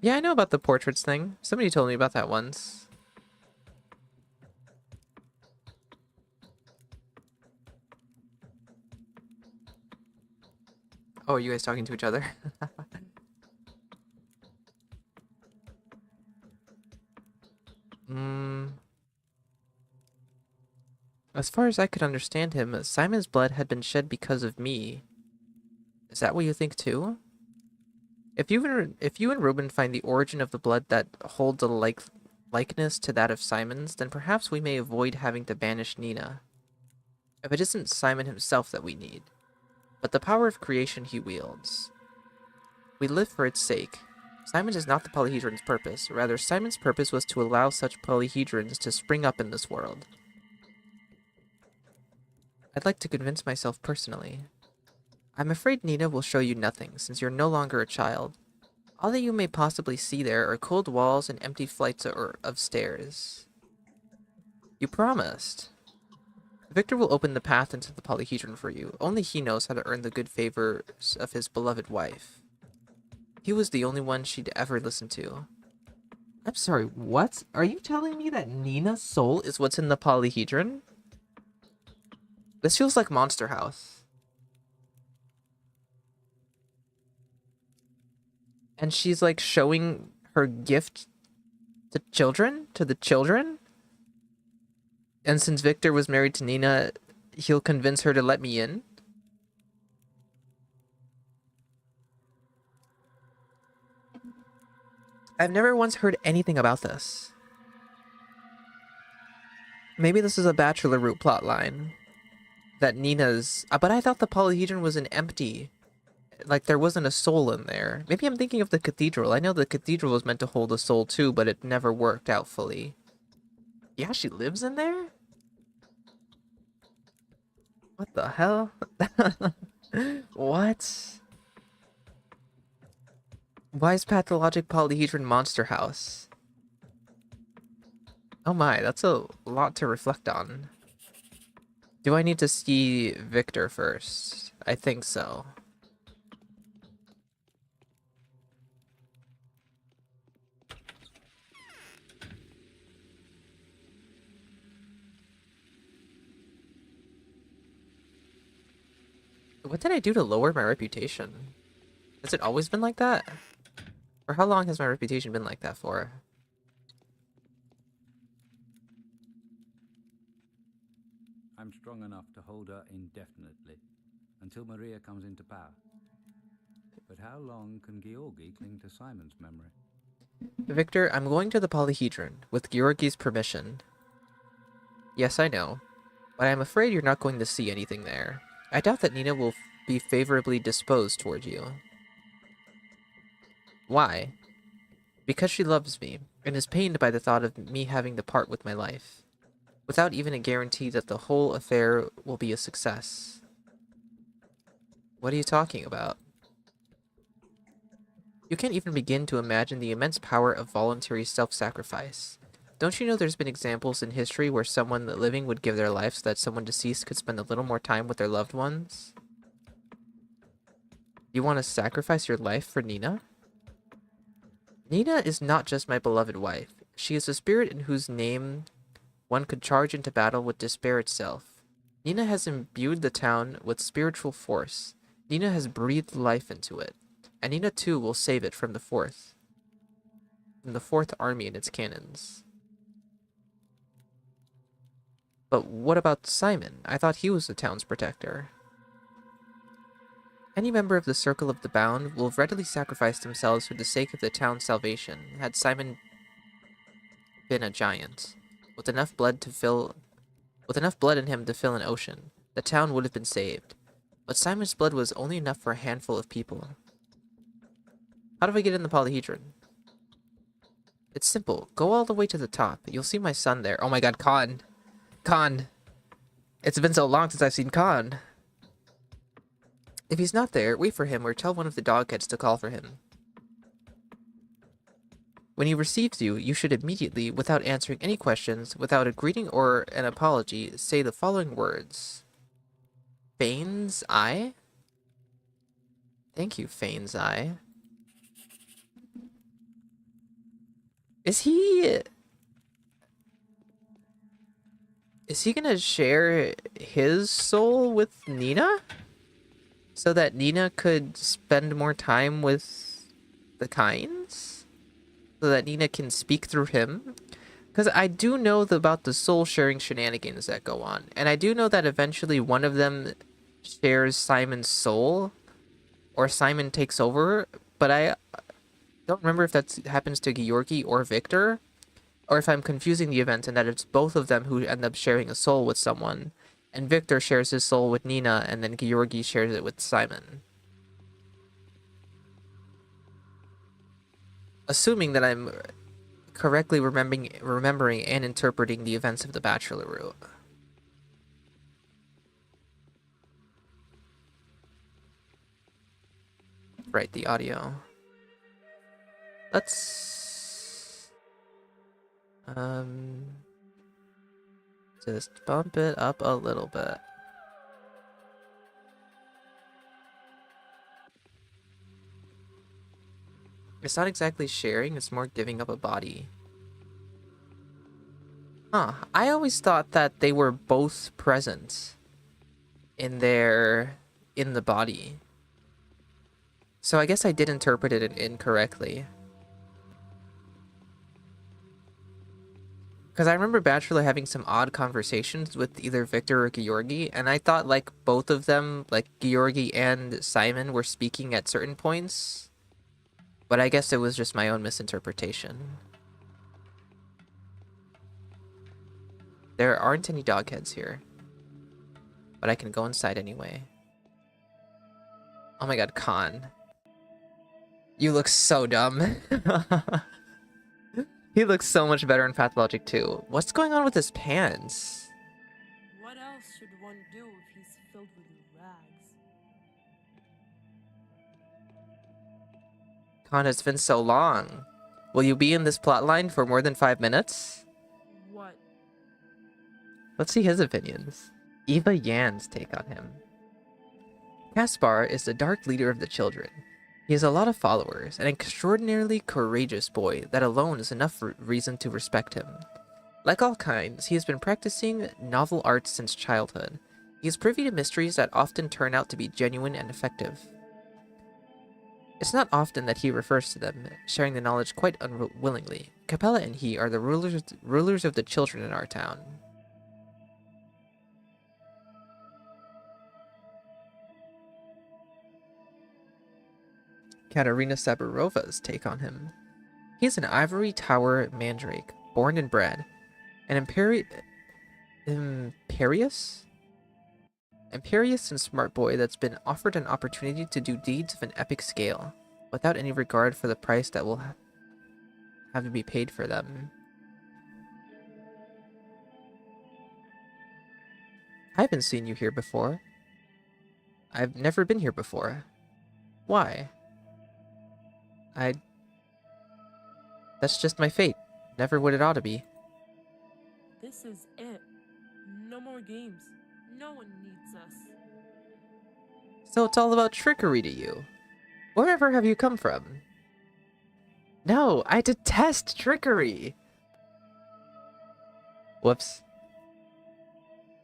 Yeah, I know about the portraits thing. Somebody told me about that once. Oh, are you guys talking to each other? As far as I could understand him, Simon's blood had been shed because of me. Is that what you think too? If you and Ruben find the origin of the blood that holds a likeness to that of Simon's, then perhaps we may avoid having to banish Nina. If it isn't Simon himself that we need, but the power of creation he wields. We live for its sake. Simon is not the polyhedron's purpose. Rather, Simon's purpose was to allow such polyhedrons to spring up in this world. I'd like to convince myself personally. I'm afraid Nina will show you nothing, since you're no longer a child. All that you may possibly see there are cold walls and empty flights of stairs. You promised. Victor will open the path into the polyhedron for you. Only he knows how to earn the good favors of his beloved wife. He was the only one she'd ever listen to. I'm sorry, what? Are you telling me that Nina's soul is what's in the polyhedron? This feels like Monster House. And she's like showing her gift to children? To the children? And since Victor was married to Nina, he'll convince her to let me in? I've never once heard anything about this. Maybe this is a Bachelor Route plotline. That Nina's... But I thought the polyhedron was an empty... Like, there wasn't a soul in there. Maybe I'm thinking of the cathedral. I know the cathedral was meant to hold a soul too, but it never worked out fully. Yeah, she lives in there? What the hell? What? Why is Pathologic Polyhedron Monster House? Oh my, that's a lot to reflect on. Do I need to see Victor first? I think so. What did I do to lower my reputation? Has it always been like that? Or how long has my reputation been like that for? I'm strong enough to hold her indefinitely, until Maria comes into power. But how long can Georgi cling to Simon's memory? Victor, I'm going to the polyhedron, with Georgi's permission. Yes, I know, but I'm afraid you're not going to see anything there. I doubt that Nina will be favorably disposed toward you. Why? Because she loves me, and is pained by the thought of me having to part with my life, without even a guarantee that the whole affair will be a success. What are you talking about? You can't even begin to imagine the immense power of voluntary self-sacrifice. Don't you know there's been examples in history where someone living would give their life so that someone deceased could spend a little more time with their loved ones? You want to sacrifice your life for Nina? Nina is not just my beloved wife. She is a spirit in whose name one could charge into battle with despair itself. Nina has imbued the town with spiritual force. Nina has breathed life into it. And Nina too will save it from the Fourth Army and its cannons. But what about Simon? I thought he was the town's protector. Any member of the Circle of the Bound will have readily sacrificed themselves for the sake of the town's salvation, had Simon been a giant. With enough blood in him to fill an ocean, the town would have been saved. But Simon's blood was only enough for a handful of people. How do I get in the polyhedron? It's simple. Go all the way to the top. You'll see my son there. Oh my god, Khan. Khan. It's been so long since I've seen Khan. If he's not there, wait for him or tell one of the dogheads to call for him. When he receives you, you should immediately, without answering any questions, without a greeting or an apology, say the following words. Fane's Eye? Thank you, Fane's Eye. Is he gonna share his soul with Nina? So that Nina could spend more time with the Kinds? So that Nina can speak through him? Because I do know about the soul sharing shenanigans that go on. And I do know that eventually one of them shares Simon's soul. Or Simon takes over. But I don't remember if that happens to Georgi or Victor. Or if I'm confusing the events and that it's both of them who end up sharing a soul with someone. And Victor shares his soul with Nina, and then Georgi shares it with Simon. Assuming that I'm correctly remembering and interpreting the events of the Bachelor Route. Right, the audio. Let's... just bump it up a little bit. It's not exactly sharing, it's more giving up a body. Huh, I always thought that they were both present in the body. So I guess I did interpret it incorrectly. Because I remember Bachelor having some odd conversations with either Victor or Georgi, and I thought like both of them, like Georgi and Simon, were speaking at certain points. But I guess it was just my own misinterpretation. There aren't any dogheads here. But I can go inside anyway. Oh my god, Khan. You look so dumb. He looks so much better in Pathologic 2. What's going on with his pants? What else should one do if he's filled with rags? Khan, it's been so long. Will you be in this plotline for more than 5 minutes? What? Let's see his opinions. Eva Yan's take on him. Caspar is the dark leader of the children. He has a lot of followers, an extraordinarily courageous boy that alone is enough reason to respect him. Like all kinds, he has been practicing novel arts since childhood. He is privy to mysteries that often turn out to be genuine and effective. It's not often that he refers to them, sharing the knowledge quite unwillingly. Capella and he are the rulers of the children in our town. Katerina Sabarova's take on him. He is an ivory tower mandrake, born and bred. An imperious and smart boy that's been offered an opportunity to do deeds of an epic scale, without any regard for the price that will have to be paid for them. I haven't seen you here before. I've never been here before. Why? That's just my fate. Never what it ought to be. This is it. No more games. No one needs us. So it's all about trickery to you. Wherever have you come from? No, I detest trickery! Whoops.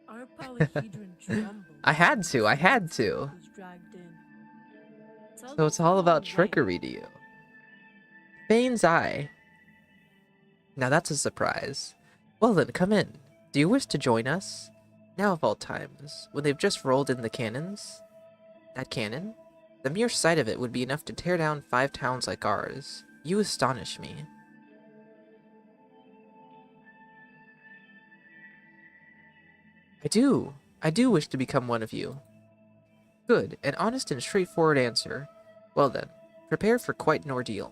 Our polyhedron trembled. I had to. Was dragged in. So it's all about trickery to you. Fane's Eye. Now that's a surprise. Well then, come in. Do you wish to join us? Now of all times, when they've just rolled in the cannons? That cannon? The mere sight of it would be enough to tear down 5 towns like ours. You astonish me. I do wish to become one of you. Good, an honest and straightforward answer. Well then, prepare for quite an ordeal.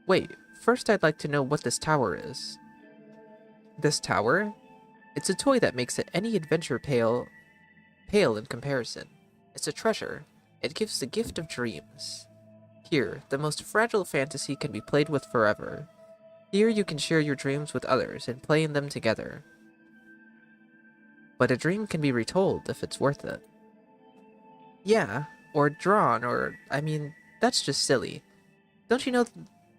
Wait, first I'd like to know what this tower is. This tower? It's a toy that makes any adventure pale in comparison. It's a treasure. It gives the gift of dreams. Here, the most fragile fantasy can be played with forever. Here you can share your dreams with others and play in them together. But a dream can be retold if it's worth it. Yeah, or drawn, or, I mean, that's just silly. Don't you know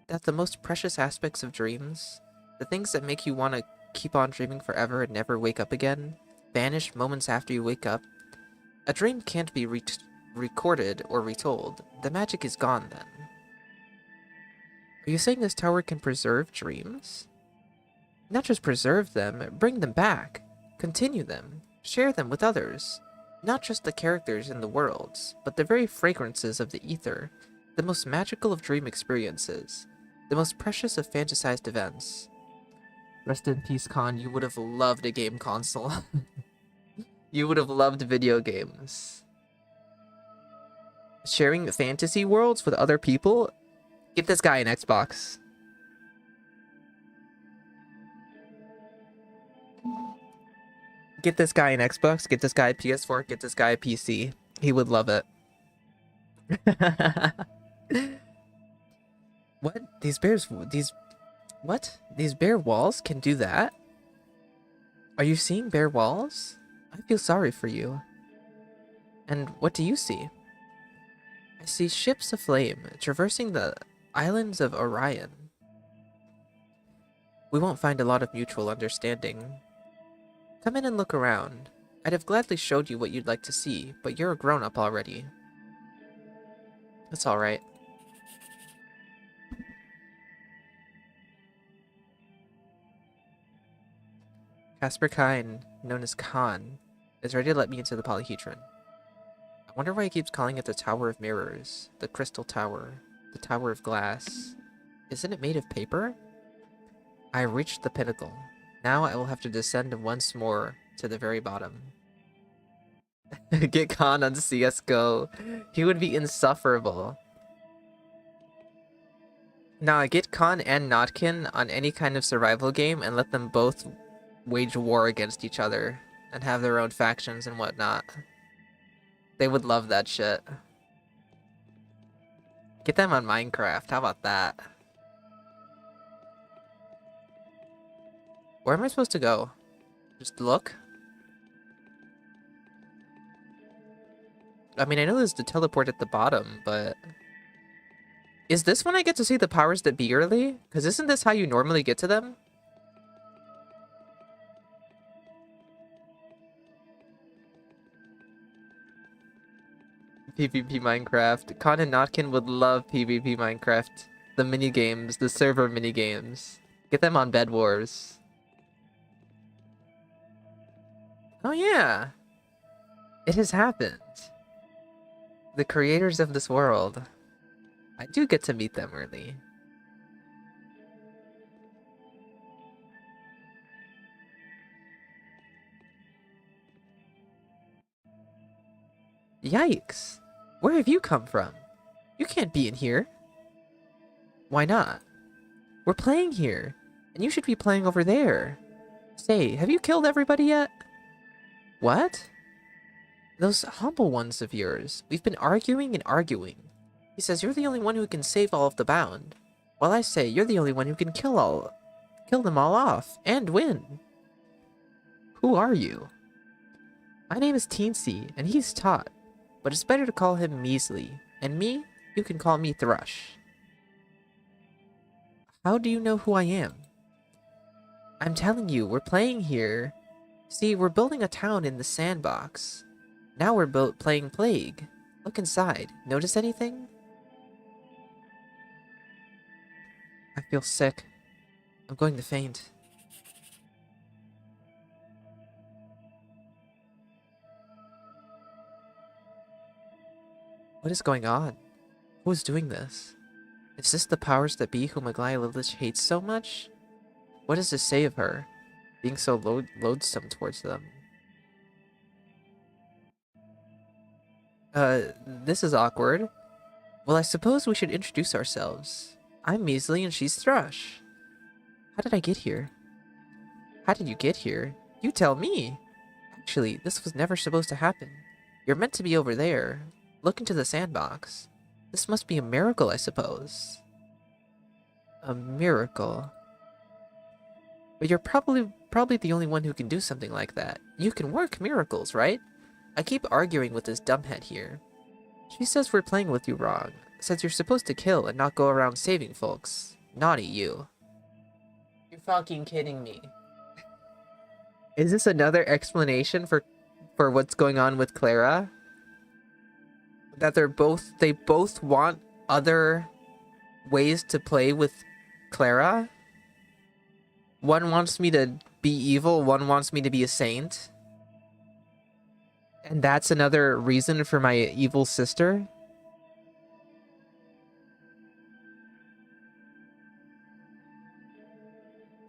that the most precious aspects of dreams, the things that make you want to keep on dreaming forever and never wake up again, vanish moments after you wake up? A dream can't be recorded or retold. The magic is gone then. Are you saying this tower can preserve dreams? Not just preserve them, bring them back. Continue them. Share them with others. Not just the characters in the worlds, but the very fragrances of the ether, the most magical of dream experiences, the most precious of fantasized events. Rest in peace, Khan. You would have loved a game console. You would have loved video games. Sharing fantasy worlds with other people? Get this guy an Xbox. Get this guy an Xbox, get this guy a PS4, get this guy a PC. He would love it. What? What? These bare walls can do that? Are you seeing bare walls? I feel sorry for you. And what do you see? I see ships aflame, traversing the islands of Orion. We won't find a lot of mutual understanding. Come in and look around. I'd have gladly showed you what you'd like to see, but you're a grown-up already. That's alright. Casper Kine, known as Khan, is ready to let me into the polyhedron. I wonder why he keeps calling it the Tower of Mirrors, the Crystal Tower, the Tower of Glass. Isn't it made of paper? I reached the pinnacle. Now I will have to descend once more to the very bottom. Get Khan on CSGO. He would be insufferable. Nah, get Khan and Notkin on any kind of survival game and let them both wage war against each other and have their own factions and whatnot. They would love that shit. Get them on Minecraft. How about that? Where am I supposed to go? Just look? I mean, I know there's the teleport at the bottom, but... Is this when I get to see the powers that be early? Because isn't this how you normally get to them? PvP Minecraft. Khan and Notkin would love PvP Minecraft. The minigames, the server minigames. Get them on Bed Wars. Oh yeah! It has happened. The creators of this world. I do get to meet them early. Yikes! Where have you come from? You can't be in here. Why not? We're playing here, and you should be playing over there. Say, have you killed everybody yet? What? Those humble ones of yours. We've been arguing and arguing. He says you're the only one who can save all of the bound. While I say you're the only one who can kill them all off, and win. Who are you? My name is Teensy, and he's Tot. But it's better to call him Measly. And me, you can call me Thrush. How do you know who I am? I'm telling you, we're playing here. See, we're building a town in the sandbox. Now we're playing Plague. Look inside. Notice anything? I feel sick. I'm going to faint. What is going on? Who is doing this? Is this the powers that be whom Aglaya Lilich hates so much? What does this say of her, being so loathsome towards them? This is awkward. Well, I suppose we should introduce ourselves. I'm Measley and she's Thrush. How did I get here? How did you get here? You tell me! Actually, this was never supposed to happen. You're meant to be over there. Look into the sandbox. This must be a miracle, I suppose. A miracle. But you're probably the only one who can do something like that. You can work miracles, right? I keep arguing with this dumbhead here. She says we're playing with you wrong. Says you're supposed to kill and not go around saving folks. Naughty you. You're fucking kidding me. Is this another explanation for what's going on with Clara? That they both want other ways to play with Clara? One wants me to be evil, one wants me to be a saint. And that's another reason for my evil sister?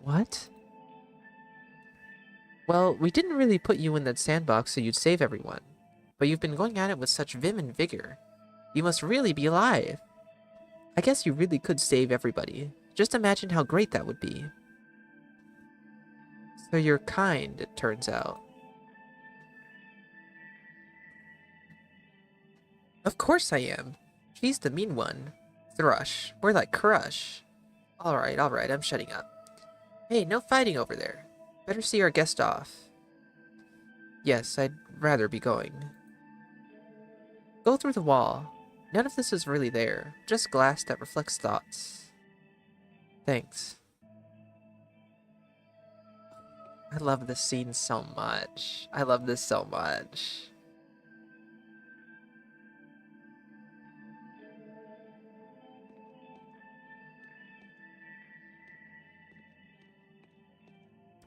What? Well, we didn't really put you in that sandbox so you'd save everyone. But you've been going at it with such vim and vigor. You must really be alive. I guess you really could save everybody. Just imagine how great that would be. So you're kind, it turns out. Of course I am. She's the mean one. Thrush. More like Crush. Alright, I'm shutting up. Hey, no fighting over there. Better see our guest off. Yes, I'd rather be going. Go through the wall. None of this is really there. Just glass that reflects thoughts. Thanks. I love this scene so much. I love this so much.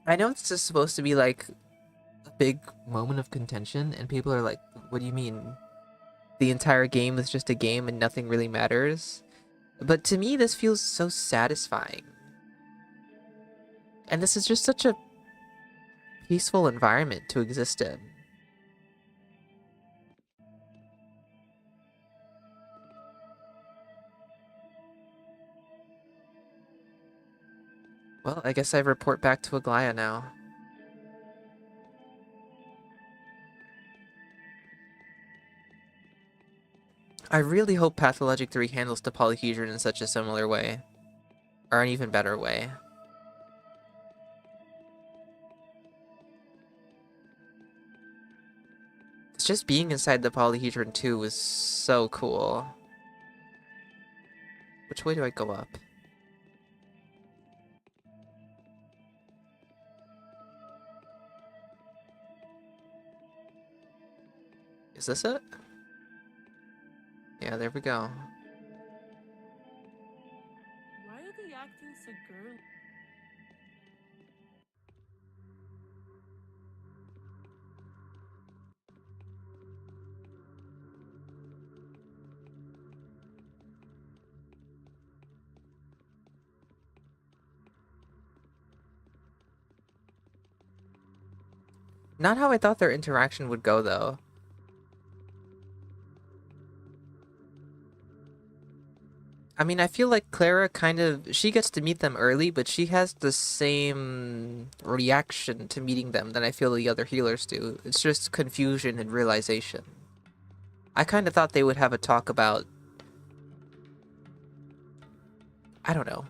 I know this is supposed to be like a big moment of contention, and people are like, what do you mean? The entire game is just a game and nothing really matters? But to me, this feels so satisfying. And this is just such a peaceful environment to exist in. Well, I guess I report back to Aglaya now. I really hope Pathologic 3 handles the polyhedron in such a similar way. Or an even better way. It's just being inside the polyhedron too was so cool. Which way do I go up? Is this it? Yeah, there we go. Why are they acting so girly? Not how I thought their interaction would go, though. I mean, I feel like Clara she gets to meet them early, but she has the same reaction to meeting them than I feel the other healers do. It's just confusion and realization. I kind of thought they would have a talk about... I don't know.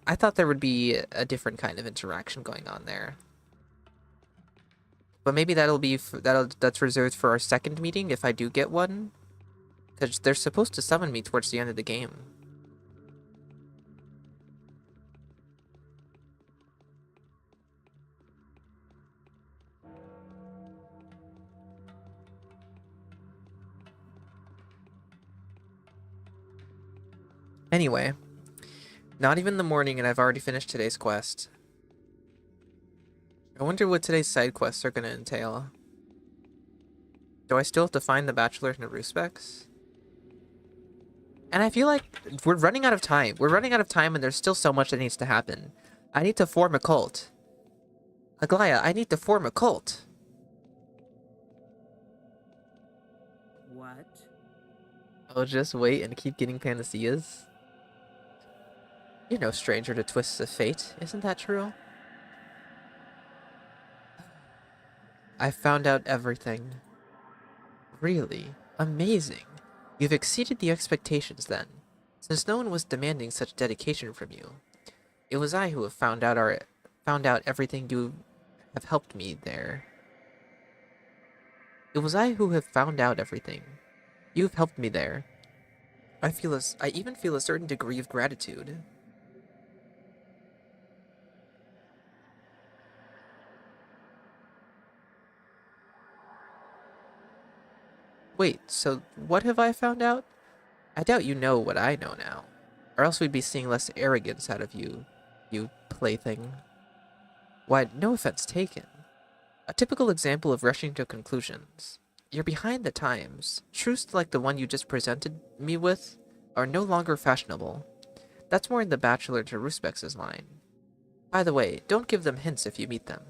I thought there would be a different kind of interaction going on there. But maybe that's reserved for our second meeting if I do get one. Because they're supposed to summon me towards the end of the game. Anyway, not even the morning and I've already finished today's quest. I wonder what today's side quests are going to entail. Do I still have to find the Bachelor in Haruspex? And I feel like we're running out of time. We're running out of time and there's still so much that needs to happen. I need to form a cult. Aglaya, I need to form a cult. What? I'll just wait and keep getting panaceas. You're no stranger to twists of fate, isn't that true? I found out everything. Really? Amazing. You've exceeded the expectations then, since no one was demanding such dedication from you. It was I who have found out everything you have helped me there. It was I who have found out everything. You've helped me there. I even feel a certain degree of gratitude. Wait, so what have I found out? I doubt you know what I know now. Or else we'd be seeing less arrogance out of you, you plaything. Why, no offense taken. A typical example of rushing to conclusions. You're behind the times. Truths like the one you just presented me with are no longer fashionable. That's more in the Bachelor to Haruspex's line. By the way, don't give them hints if you meet them.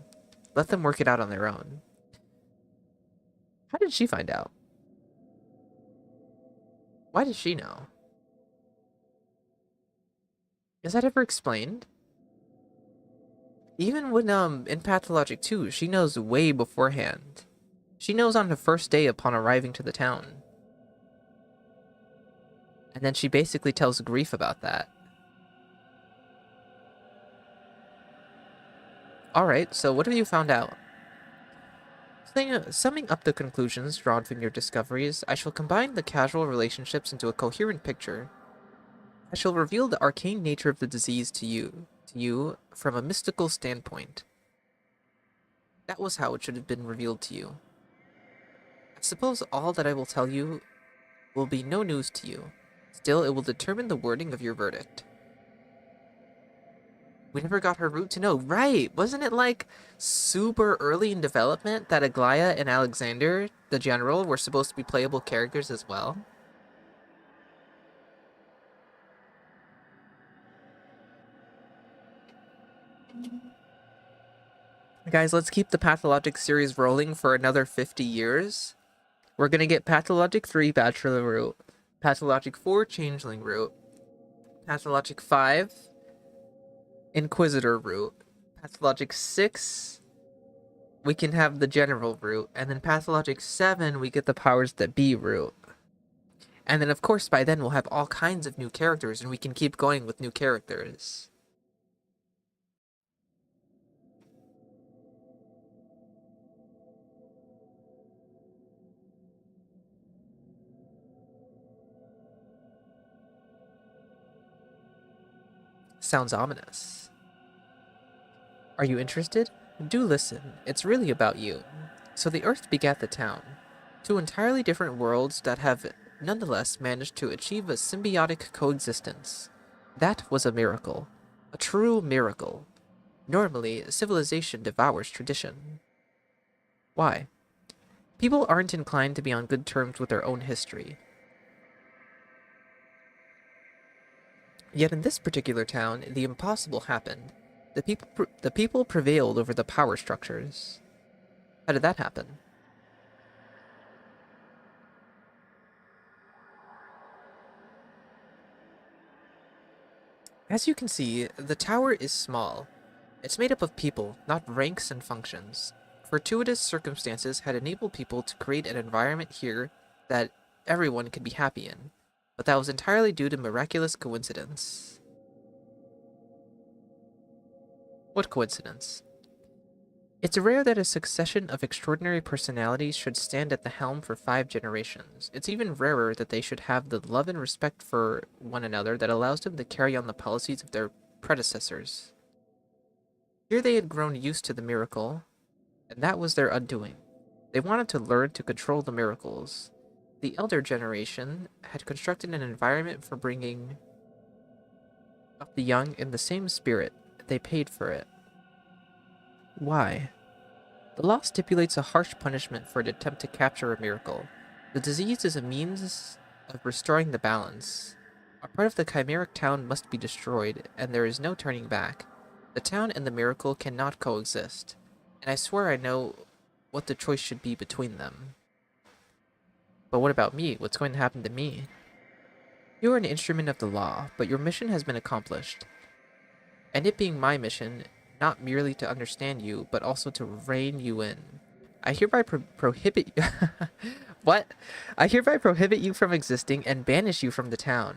Let them work it out on their own. How did she find out? Why does she know? Is that ever explained? Even when in Pathologic 2, she knows way beforehand. She knows on the first day upon arriving to the town. And then she basically tells Grief about that. Alright, so what have you found out? Summing up the conclusions drawn from your discoveries, I shall combine the casual relationships into a coherent picture. I shall reveal the arcane nature of the disease to you from a mystical standpoint. That was how it should have been revealed to you. I suppose all that I will tell you will be no news to you. Still, it will determine the wording of your verdict. We never got her route to know. Right! Wasn't it like super early in development that Aglaya and Alexander, the general, were supposed to be playable characters as well? Guys, let's keep the Pathologic series rolling for another 50 years. We're gonna get Pathologic 3 Bachelor Route, Pathologic 4 Changeling Route, Pathologic 5 Inquisitor Route, Pathologic 6 we can have the General Route, and then Pathologic 7 we get the Powers That Be route. And then of course by then we'll have all kinds of new characters and we can keep going with new characters. Sounds ominous. Are you interested? Do listen. It's really about you. So the Earth begat the town. Two entirely different worlds that have nonetheless managed to achieve a symbiotic coexistence. That was a miracle. A true miracle. Normally, civilization devours tradition. Why? People aren't inclined to be on good terms with their own history. Yet in this particular town, the impossible happened. The people prevailed over the power structures. How did that happen? As you can see, the tower is small. It's made up of people, not ranks and functions. Fortuitous circumstances had enabled people to create an environment here that everyone could be happy in, but that was entirely due to miraculous coincidence. What coincidence? It's rare that a succession of extraordinary personalities should stand at the helm for 5 generations. It's even rarer that they should have the love and respect for one another that allows them to carry on the policies of their predecessors. Here they had grown used to the miracle, and that was their undoing. They wanted to learn to control the miracles. The elder generation had constructed an environment for bringing up the young in the same spirit. They paid for it. Why? The law stipulates a harsh punishment for an attempt to capture a miracle. The disease is a means of restoring the balance. A part of the chimeric town must be destroyed, and there is no turning back. The town and the miracle cannot coexist, and I swear I know what the choice should be between them. But what about me? What's going to happen to me? You are an instrument of the law, but your mission has been accomplished. And it being my mission, not merely to understand you, but also to rein you in. I hereby prohibit what? I hereby prohibit you from existing and banish you from the town.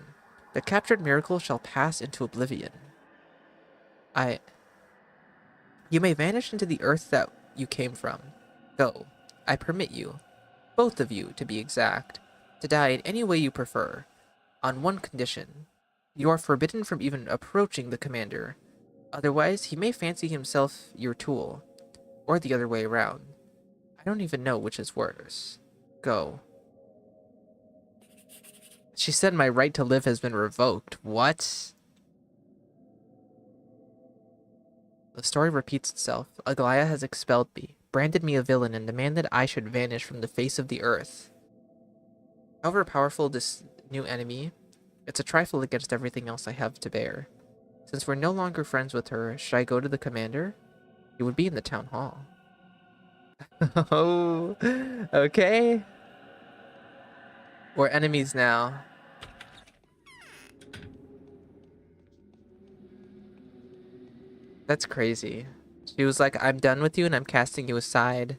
The captured miracle shall pass into oblivion. You may vanish into the earth that you came from. Go. I permit you, both of you to be exact, to die in any way you prefer, on one condition. You are forbidden from even approaching the commander. Otherwise, he may fancy himself your tool, or the other way around. I don't even know which is worse. Go. She said my right to live has been revoked. What? The story repeats itself. Aglaia has expelled me, branded me a villain, and demanded I should vanish from the face of the earth. However powerful this new enemy, it's a trifle against everything else I have to bear. Since we're no longer friends with her, should I go to the commander? He would be in the town hall. Oh, okay. We're enemies now. That's crazy. She was like, I'm done with you and I'm casting you aside.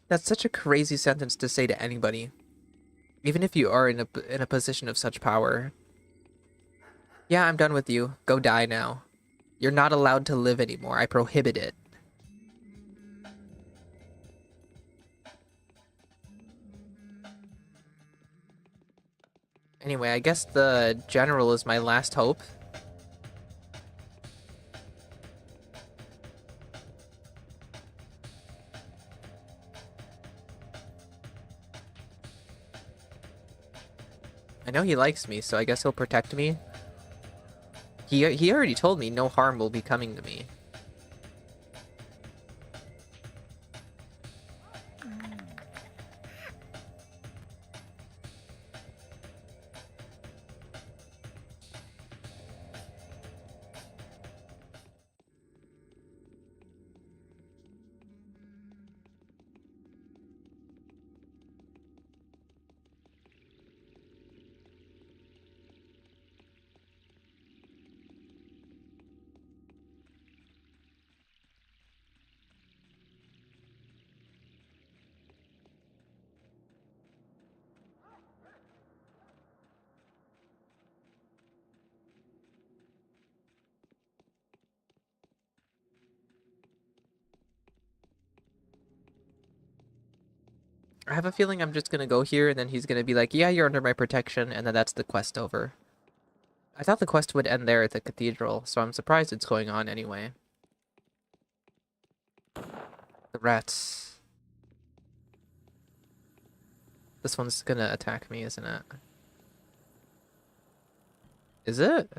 That's such a crazy sentence to say to anybody. Even if you are in a position of such power. Yeah, I'm done with you. Go die now. You're not allowed to live anymore. I prohibit it. Anyway, I guess the general is my last hope. I know he likes me, so I guess he'll protect me. He already told me no harm will be coming to me. I have a feeling I'm just gonna go here and then he's gonna be like, yeah, you're under my protection, and then that's the quest over. I thought the quest would end there at the cathedral, so I'm surprised it's going on anyway. The rats. This one's gonna attack me, isn't it? Is it?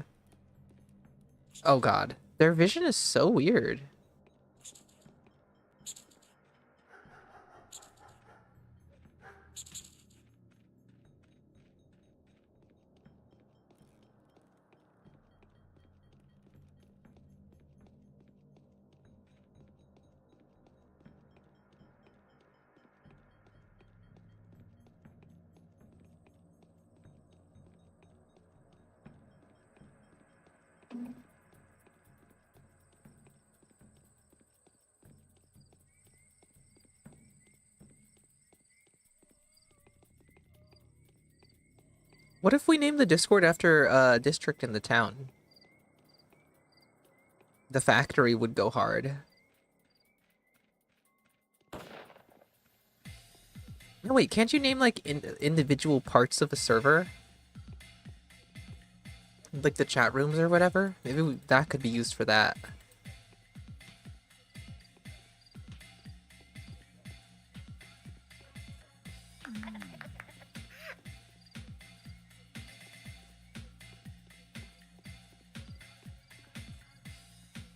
Oh god. Their vision is so weird. What if we name the Discord after a district in the town? The factory would go hard. No, wait, can't you name like individual parts of a server? Like the chat rooms or whatever? Maybe that could be used for that.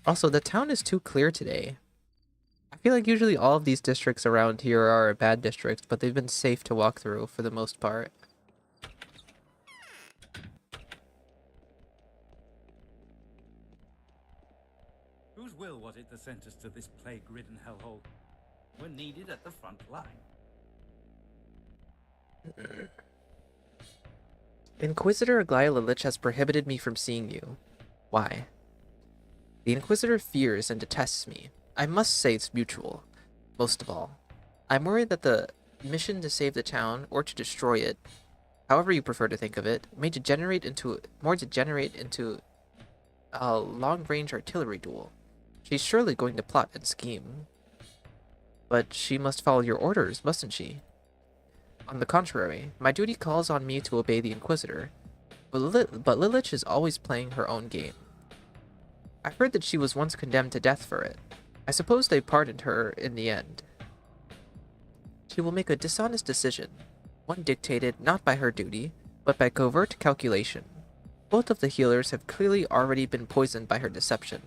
Also, the town is too clear today. I feel like usually all of these districts around here are bad districts, but they've been safe to walk through for the most part. Whose will was it that sent us to this plague-ridden hellhole? We're needed at the front line. Inquisitor Aglaia Lilich has prohibited me from seeing you. Why? The Inquisitor fears and detests me. I must say it's mutual. Most of all, I'm worried that the mission to save the town, or to destroy it, however you prefer to think of it, may degenerate into a long-range artillery duel. She's surely going to plot and scheme. But she must follow your orders, mustn't she? On the contrary, my duty calls on me to obey the Inquisitor, but Lilich is always playing her own game. I've heard that she was once condemned to death for it. I suppose they pardoned her in the end. She will make a dishonest decision, one dictated not by her duty, but by covert calculation. Both of the healers have clearly already been poisoned by her deception.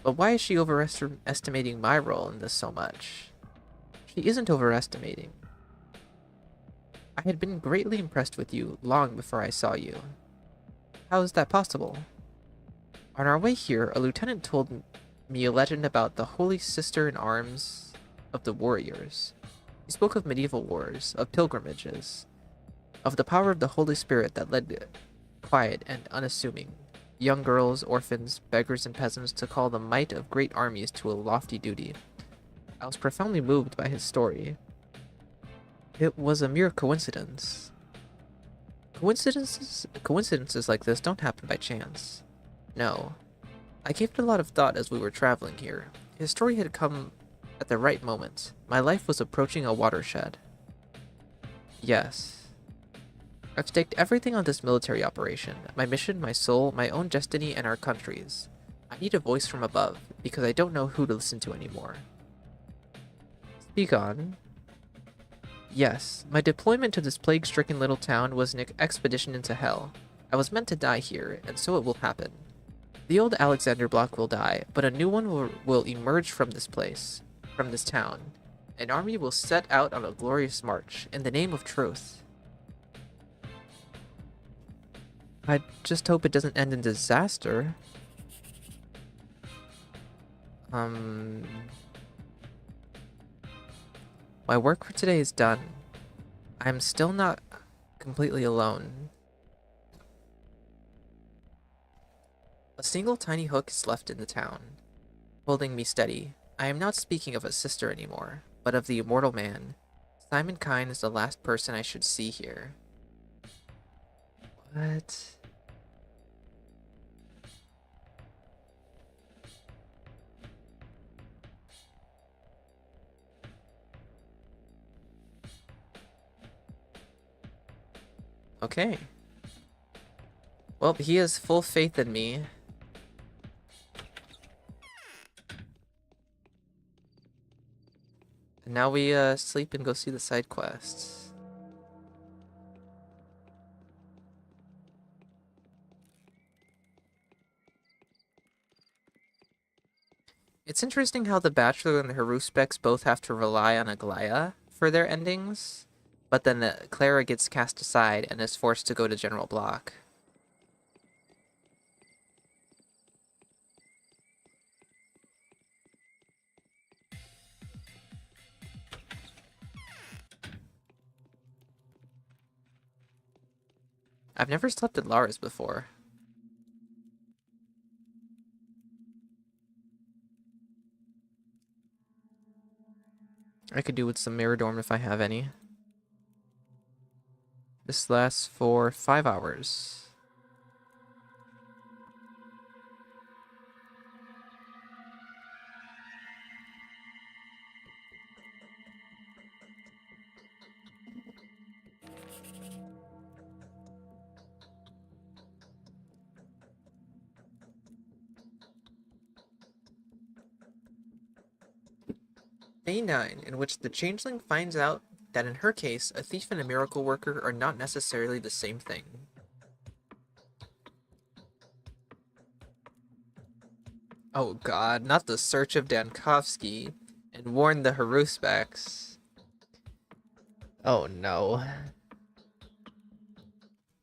But why is she overestimating my role in this so much? She isn't overestimating. I had been greatly impressed with you long before I saw you. How is that possible? On our way here, a lieutenant told me a legend about the Holy Sister-in-Arms of the warriors. He spoke of medieval wars, of pilgrimages, of the power of the Holy Spirit that led quiet and unassuming young girls, orphans, beggars, and peasants to call the might of great armies to a lofty duty. I was profoundly moved by his story. It was a mere coincidence. Coincidences like this don't happen by chance. No. I gave it a lot of thought as we were traveling here. His story had come at the right moment. My life was approaching a watershed. Yes. I've staked everything on this military operation. My mission, my soul, my own destiny, and our country's. I need a voice from above, because I don't know who to listen to anymore. Speak on. Yes, my deployment to this plague-stricken little town was an expedition into hell. I was meant to die here, and so it will happen. The old Alexander block will die, but a new one will emerge from this place, from this town. An army will set out on a glorious march, in the name of truth. I just hope it doesn't end in disaster. My work for today is done. I'm still not completely alone. A single tiny hook is left in the town, holding me steady. I am not speaking of a sister anymore, but of the immortal man. Simon Kine is the last person I should see here. What? Okay. Well, he has full faith in me. And now we sleep and go see the side quests. It's interesting how the Bachelor and the Haruspex both have to rely on Aglaia for their endings, but then Clara gets cast aside and is forced to go to General Block. I've never slept at Lara's before. I could do with some Miradorm if I have any. This lasts for 5 hours. Day 9, in which the Changeling finds out that in her case, a thief and a miracle worker are not necessarily the same thing. Oh god, not the search of Dankovsky and warn the Haruspex. Oh no.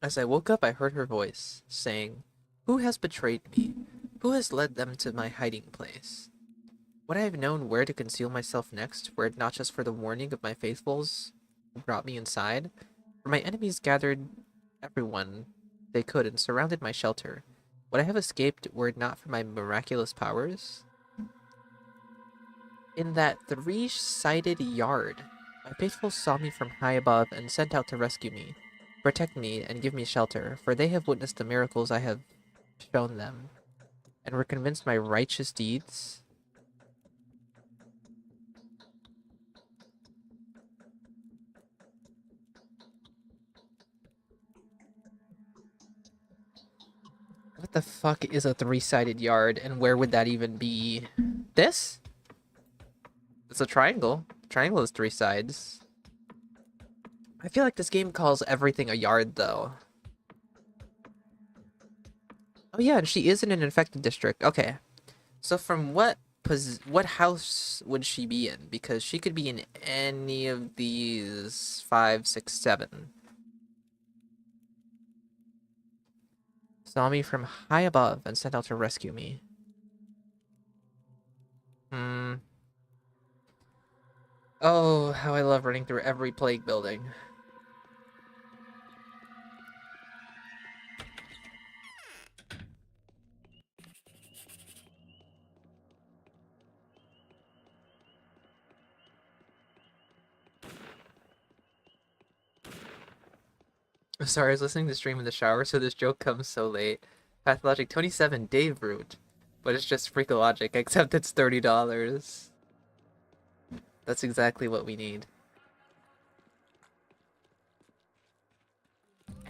As I woke up, I heard her voice, saying, "Who has betrayed me? Who has led them to my hiding place? Would I have known where to conceal myself next, were it not just for the warning of my faithfuls who brought me inside? For my enemies gathered everyone they could and surrounded my shelter. Would I have escaped were it not for my miraculous powers? In that three-sided yard, my faithfuls saw me from high above and sent out to rescue me, protect me, and give me shelter, for they have witnessed the miracles I have shown them, and were convinced my righteous deeds." What the fuck is a three-sided yard, and where would that even be? This? It's a triangle. Triangle is three sides. I feel like this game calls everything a yard, though. Oh yeah, and she is in an infected district. Okay. So from what house would she be in? Because she could be in any of these 5, 6, 7. Saw me from high above and sent out to rescue me. Hmm. Oh, how I love running through every plague building. Sorry, I was listening to stream in the shower, so this joke comes so late. Pathologic 27 Dave Route. But it's just Freakologic, except it's $30. That's exactly what we need.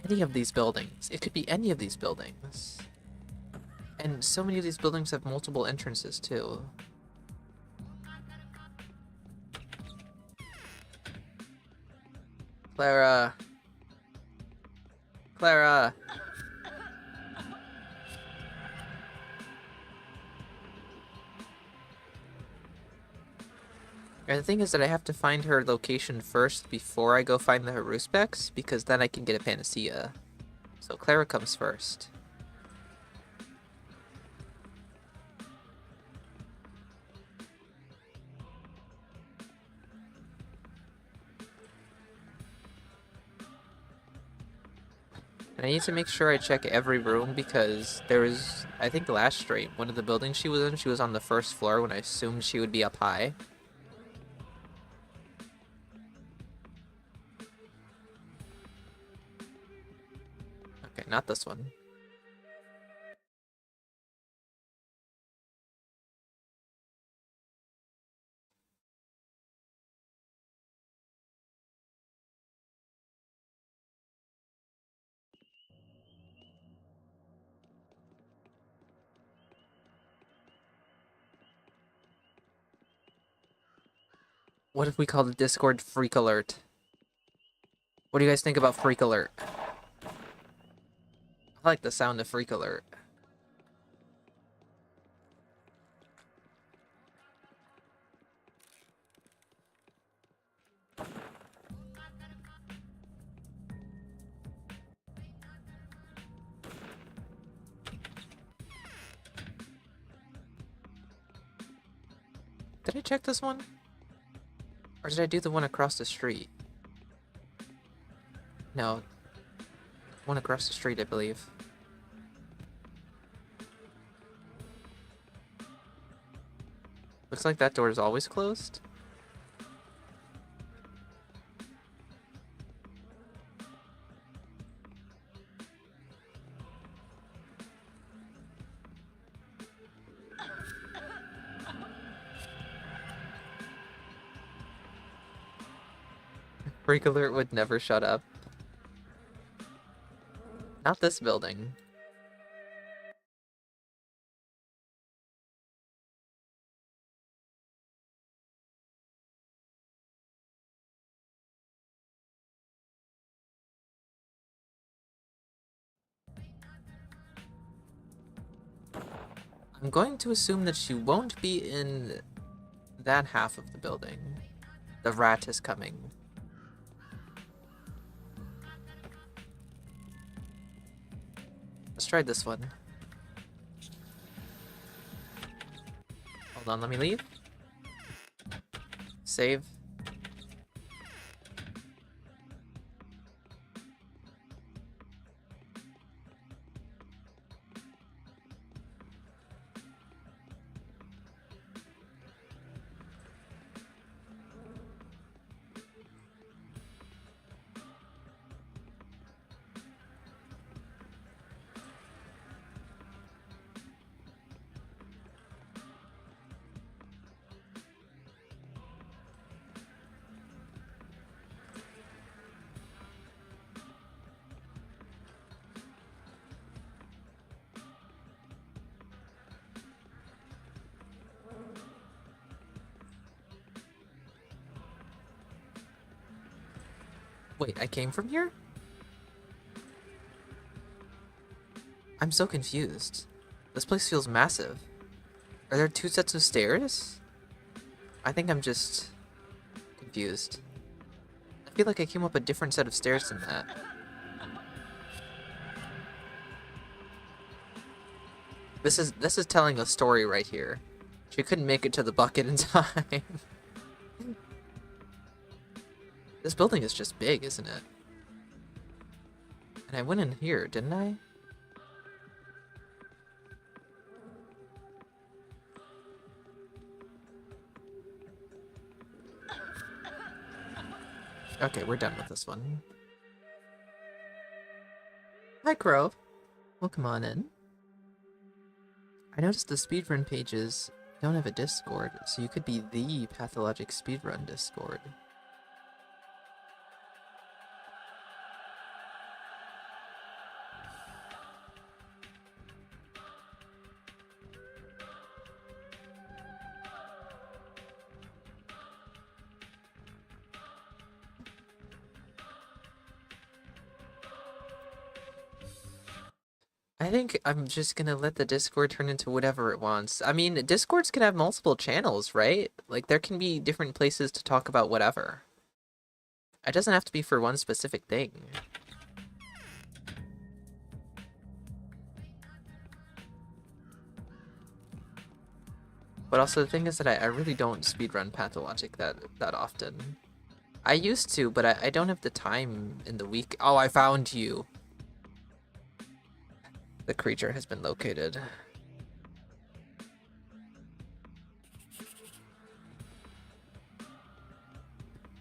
Any of these buildings. It could be any of these buildings. And so many of these buildings have multiple entrances, too. Clara. Clara. And the thing is that I have to find her location first before I go find the Haruspex, because then I can get a panacea. So Clara comes first. And I need to make sure I check every room because there was, I think last stream, one of the buildings she was on the first floor when I assumed she would be up high. Okay, not this one. What if we call the Discord Freak Alert? What do you guys think about Freak Alert? I like the sound of Freak Alert. Did I check this one? Or did I do the one across the street? No. One across the street, I believe. Looks like that door is always closed. Freak Alert would never shut up. Not this building. I'm going to assume that she won't be in that half of the building. The rat is coming. Let's try this one. Hold on, let me leave. Save. Wait, I came from here? I'm so confused. This place feels massive. Are there 2 sets of stairs? I think I'm just confused. I feel like I came up a different set of stairs than that. This is telling a story right here. She couldn't make it to the bucket in time. This building is just big, isn't it? And I went in here, didn't I? Okay, we're done with this one. Hi, Crow. Welcome on in. I noticed the speedrun pages don't have a Discord, so you could be the Pathologic Speedrun Discord. I think I'm just gonna let the Discord turn into whatever it wants. I mean, Discords can have multiple channels, right? Like, there can be different places to talk about whatever. It doesn't have to be for one specific thing. But also, the thing is that I really don't speedrun Pathologic that often. I used to, but I don't have the time in the week. Oh, I found you! The creature has been located.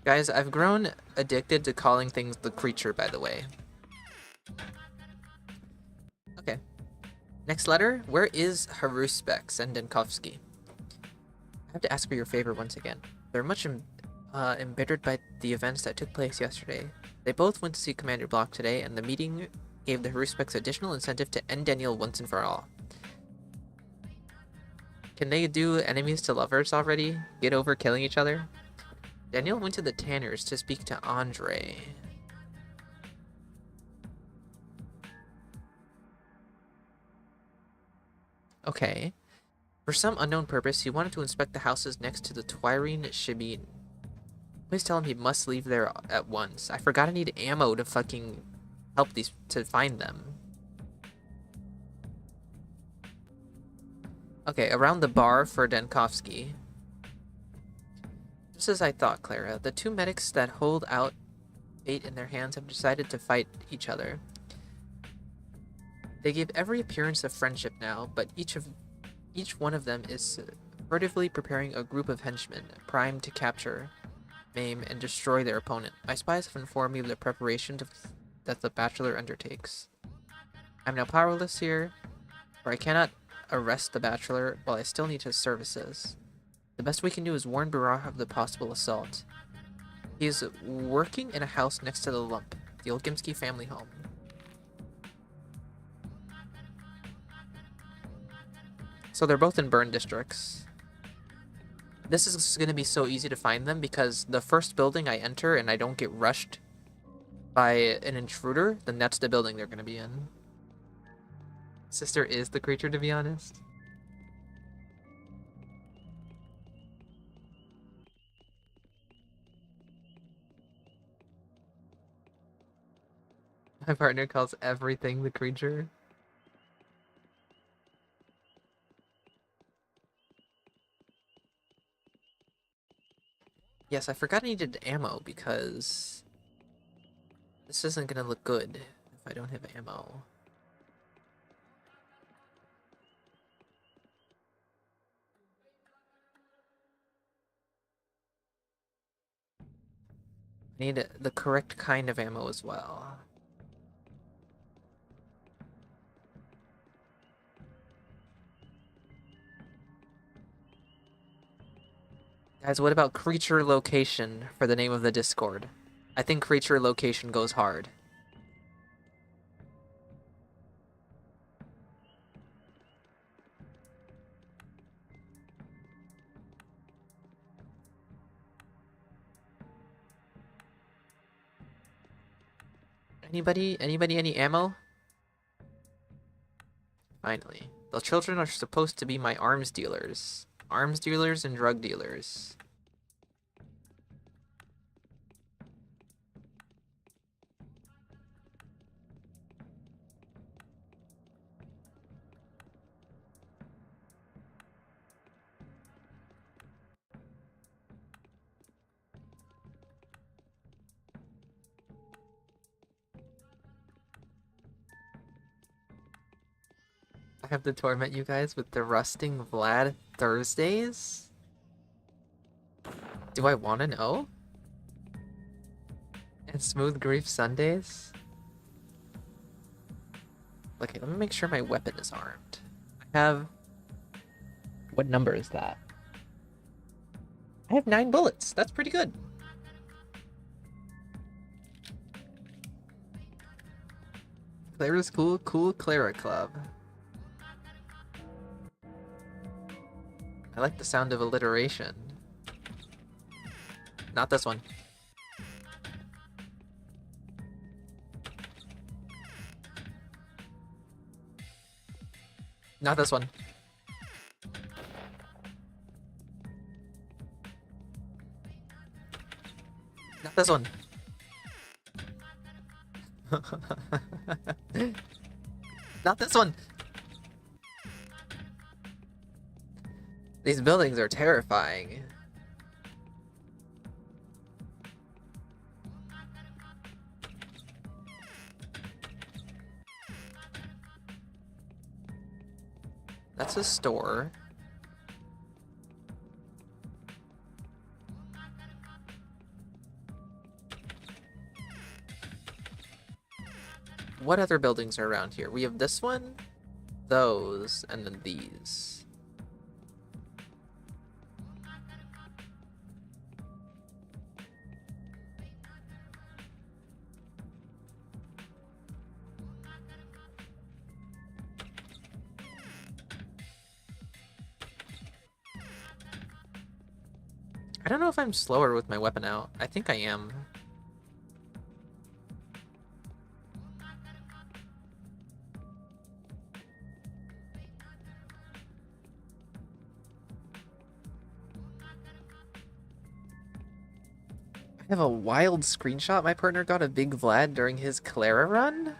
Guys, I've grown addicted to calling things the creature, by the way. Okay. Next letter. Where is Haruspex and Denkovsky? I have to ask for your favor once again. They're much embittered by the events that took place yesterday. They both went to see Commander Block today, and the meeting gave the Haruspex additional incentive to end Daniel once and for all. Can they do enemies to lovers already? Get over killing each other? Daniel went to the Tanners to speak to Andre. Okay. For some unknown purpose, he wanted to inspect the houses next to the Twirine Shibin. Please tell him he must leave there at once. I forgot I need ammo to fucking help these to find them. Okay, around the bar for Denkovsky. Just as I thought, Clara. The 2 medics that hold out bait in their hands have decided to fight each other. They give every appearance of friendship now, but each one of them is furtively preparing a group of henchmen, primed to capture, maim, and destroy their opponent. My spies have informed me of the preparation that the Bachelor undertakes. I'm now powerless here, for I cannot arrest the Bachelor while I still need his services. The best we can do is warn Barah of the possible assault. He is working in a house next to the Lump, the Olgimsky family home. So they're both in burn districts. This is going to be so easy to find them because the first building I enter and I don't get rushed by an intruder, then that's the building they're going to be in. Sister is the creature, to be honest. My partner calls everything the creature. Yes, I forgot I needed ammo because this isn't gonna look good if I don't have ammo. I need the correct kind of ammo as well. Guys, what about creature location for the name of the Discord? I think creature location goes hard. Anybody? Anybody any ammo? Finally. The children are supposed to be my arms dealers. Arms dealers and drug dealers. I have to torment you guys with the Rusting Vlad Thursdays? Do I want to know? And Smooth Grief Sundays? Okay, let me make sure my weapon is armed. I have... What number is that? I have 9 bullets. That's pretty good. Clara's cool, cool Clara Club. I like the sound of alliteration. Not this one. Not this one. Not this one. Not this one. These buildings are terrifying. That's a store. What other buildings are around here? We have this one, those, and then these. I don't know if I'm slower with my weapon out. I think I am. I have a wild screenshot. My partner got a big Vlad during his Clara run?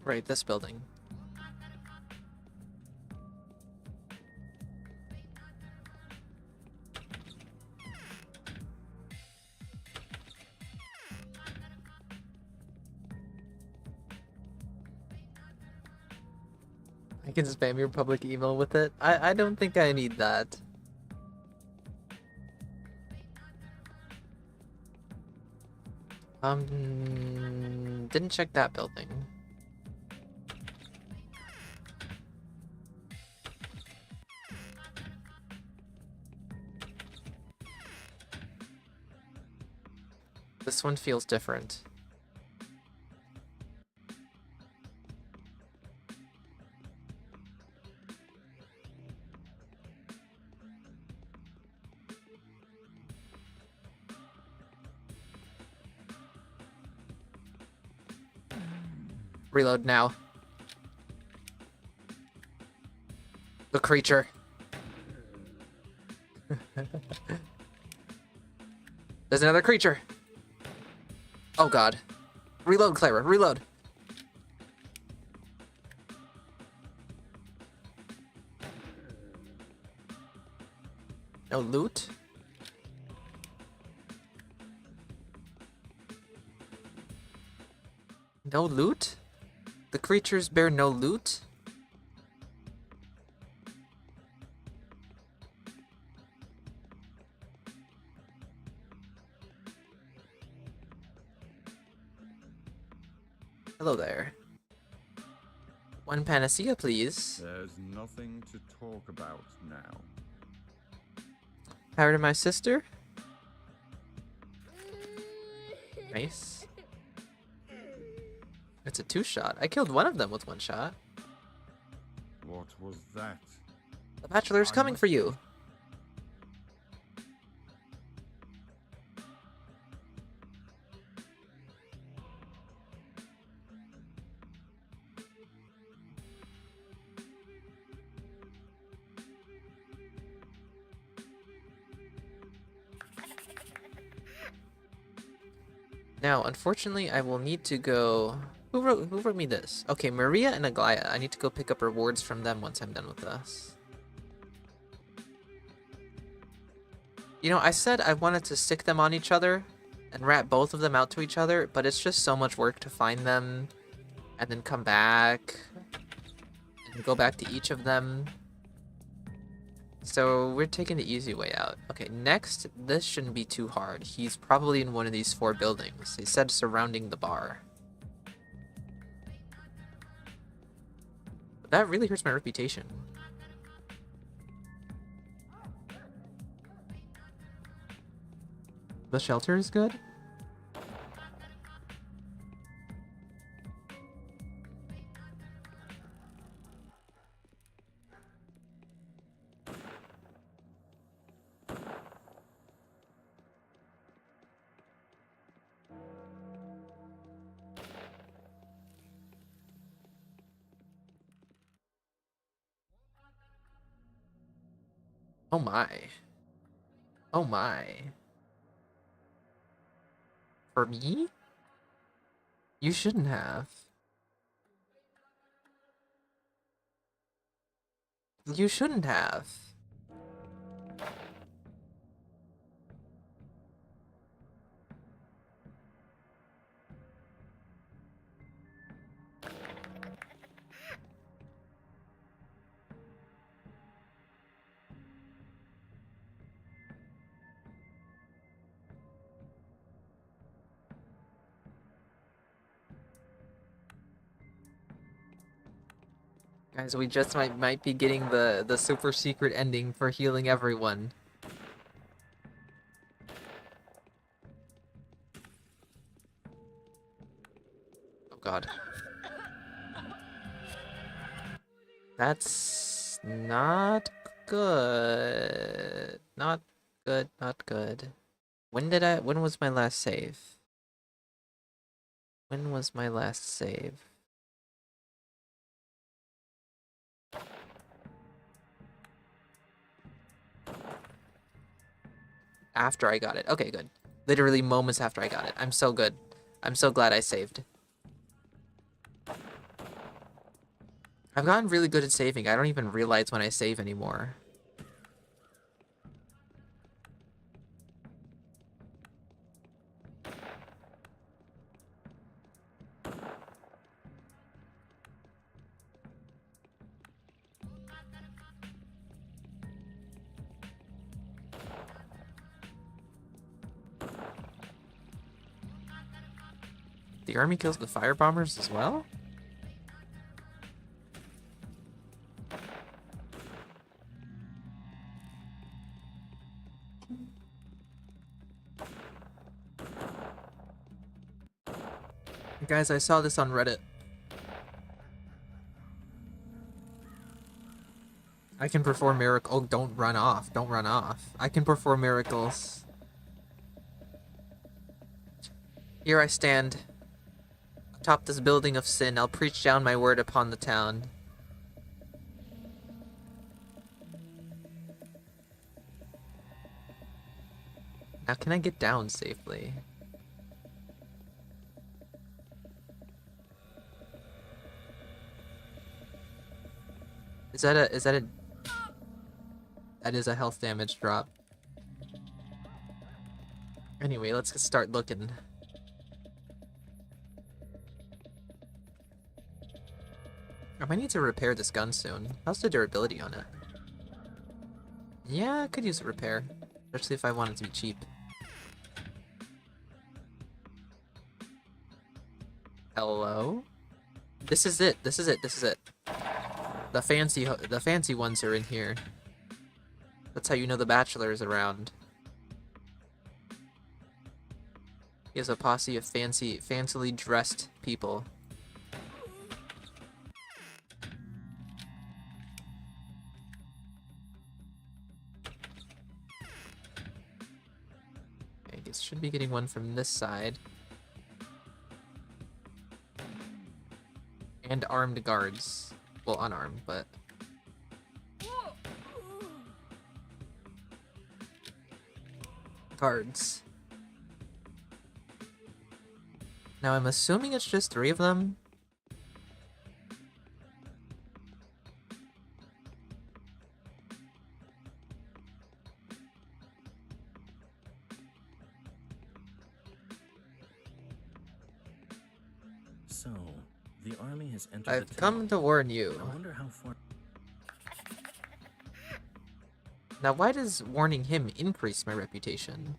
Right, this building. I can spam your public email with it. I don't think I need that. Didn't check that building. This one feels different. Reload now. The creature. There's another creature. Oh god. Reload, Clara, reload. No loot? No loot? The creatures bear no loot? Hello there. One panacea, please. There's nothing to talk about now. Power to my sister. Nice. It's a 2-shot. I killed one of them with 1 shot. What was that? The Bachelor's coming for you. Now, unfortunately, I will need to go... Who wrote me this? Okay, Maria and Aglaya. I need to go pick up rewards from them once I'm done with this. You know, I said I wanted to stick them on each other and rat both of them out to each other, but it's just so much work to find them and then come back and go back to each of them. So we're taking the easy way out. Okay, next, this shouldn't be too hard. He's probably in one of these 4 buildings. They said surrounding the bar. But that really hurts my reputation. The shelter is good? Oh my. Oh my. For me? You shouldn't have. You shouldn't have. Guys, we just might be getting the super secret ending for healing everyone. Oh god. That's not good. Not good, not good. When was my last save? When was my last save? After I got it. Okay, good. Literally moments after I got it. I'm so good. I'm so glad I saved. I've gotten really good at saving. I don't even realize when I save anymore. The army kills the fire bombers as well? Guys, I saw this on Reddit. I can perform miracles. Oh, don't run off. Don't run off. I can perform miracles. Here I stand, atop this building of sin. I'll preach down my word upon the town. Now, can I get down safely? Is that a that is a health damage drop. Anyway, let's start looking. I might need to repair this gun soon. How's the durability on it? Yeah, I could use a repair. Especially if I want it to be cheap. Hello? This is it. This is it. This is it. The fancy ones are in here. That's how you know the Bachelor is around. He has a posse of fancily dressed people. Okay, I guess should be getting one from this side. And armed guards. Well, unarmed, but... guards. Now, I'm assuming it's just 3 of them. So, the army has entered I've the come town. to warn you. I wonder how far... Now, why does warning him increase my reputation?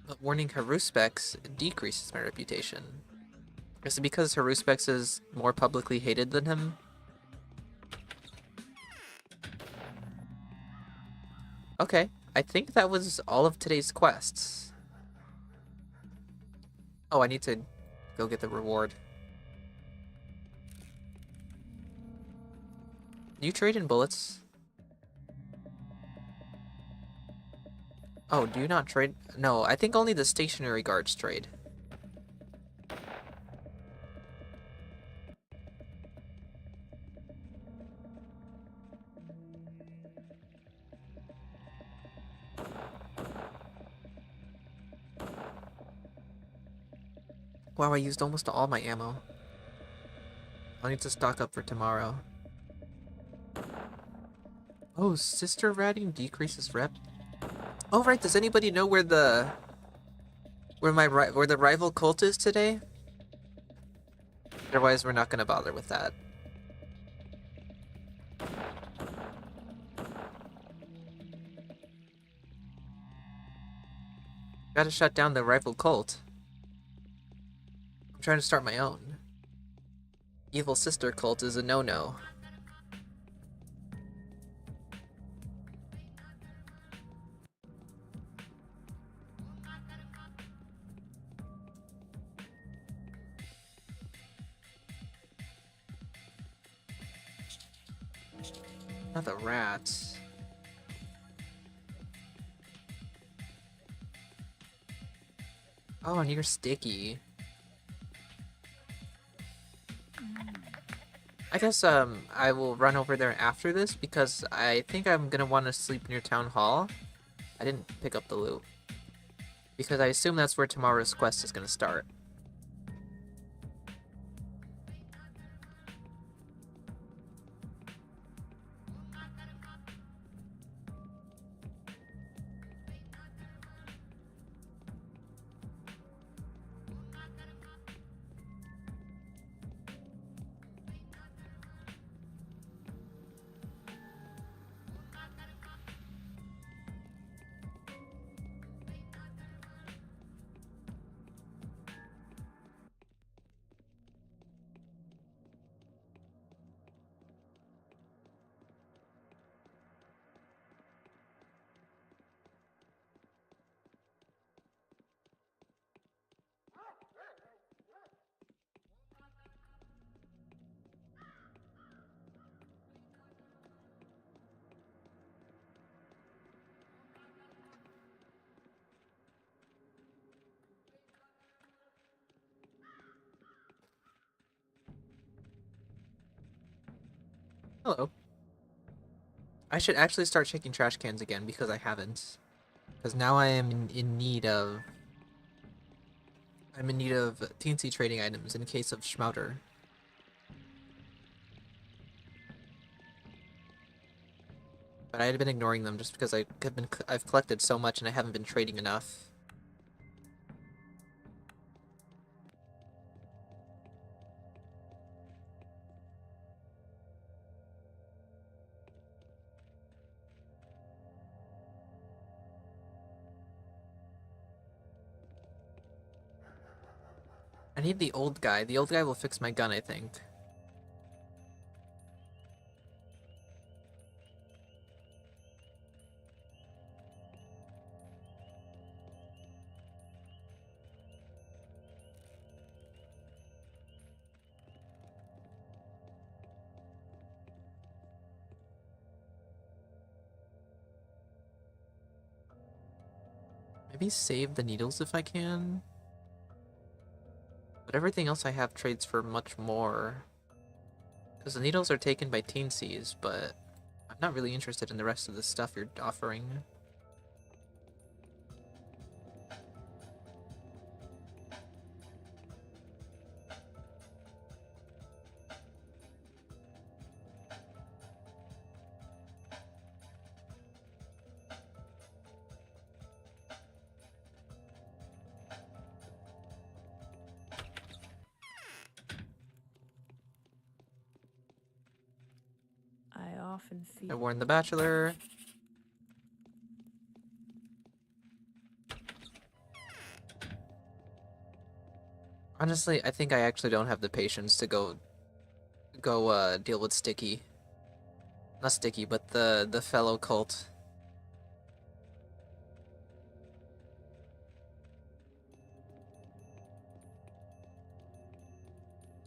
But warning Haruspex decreases my reputation. Is it because Haruspex is more publicly hated than him? Okay, I think that was all of today's quests. Oh, I need to go get the reward. Do you trade in bullets? Oh, do you not trade? No, I think only the stationary guards trade. Wow, I used almost all my ammo. I'll need to stock up for tomorrow. Oh, sister ratting decreases rep. Oh right, does anybody know where the rival cult is today? Otherwise, we're not gonna bother with that. Gotta shut down the rival cult. I'm trying to start my own. Evil sister cult is a no-no. Not the rats. Oh, and you're sticky. I guess I will run over there after this because I think I'm gonna want to sleep near Town Hall. I didn't pick up the loot. Because I assume that's where tomorrow's quest is gonna start. Hello. I should actually start checking trash cans again because I haven't. Because now I am in need of... I'm in need of teensy trading items in case of Schmouter. But I had been ignoring them just because I've collected so much and I haven't been trading enough. I need the old guy. The old guy will fix my gun, I think. Maybe save the needles if I can. But everything else I have trades for much more. Because the needles are taken by teensies, but I'm not really interested in the rest of the stuff you're offering. I often I feel. warned the Bachelor. Honestly, I think I actually don't have the patience to go deal with Sticky. Not Sticky, but the fellow cult.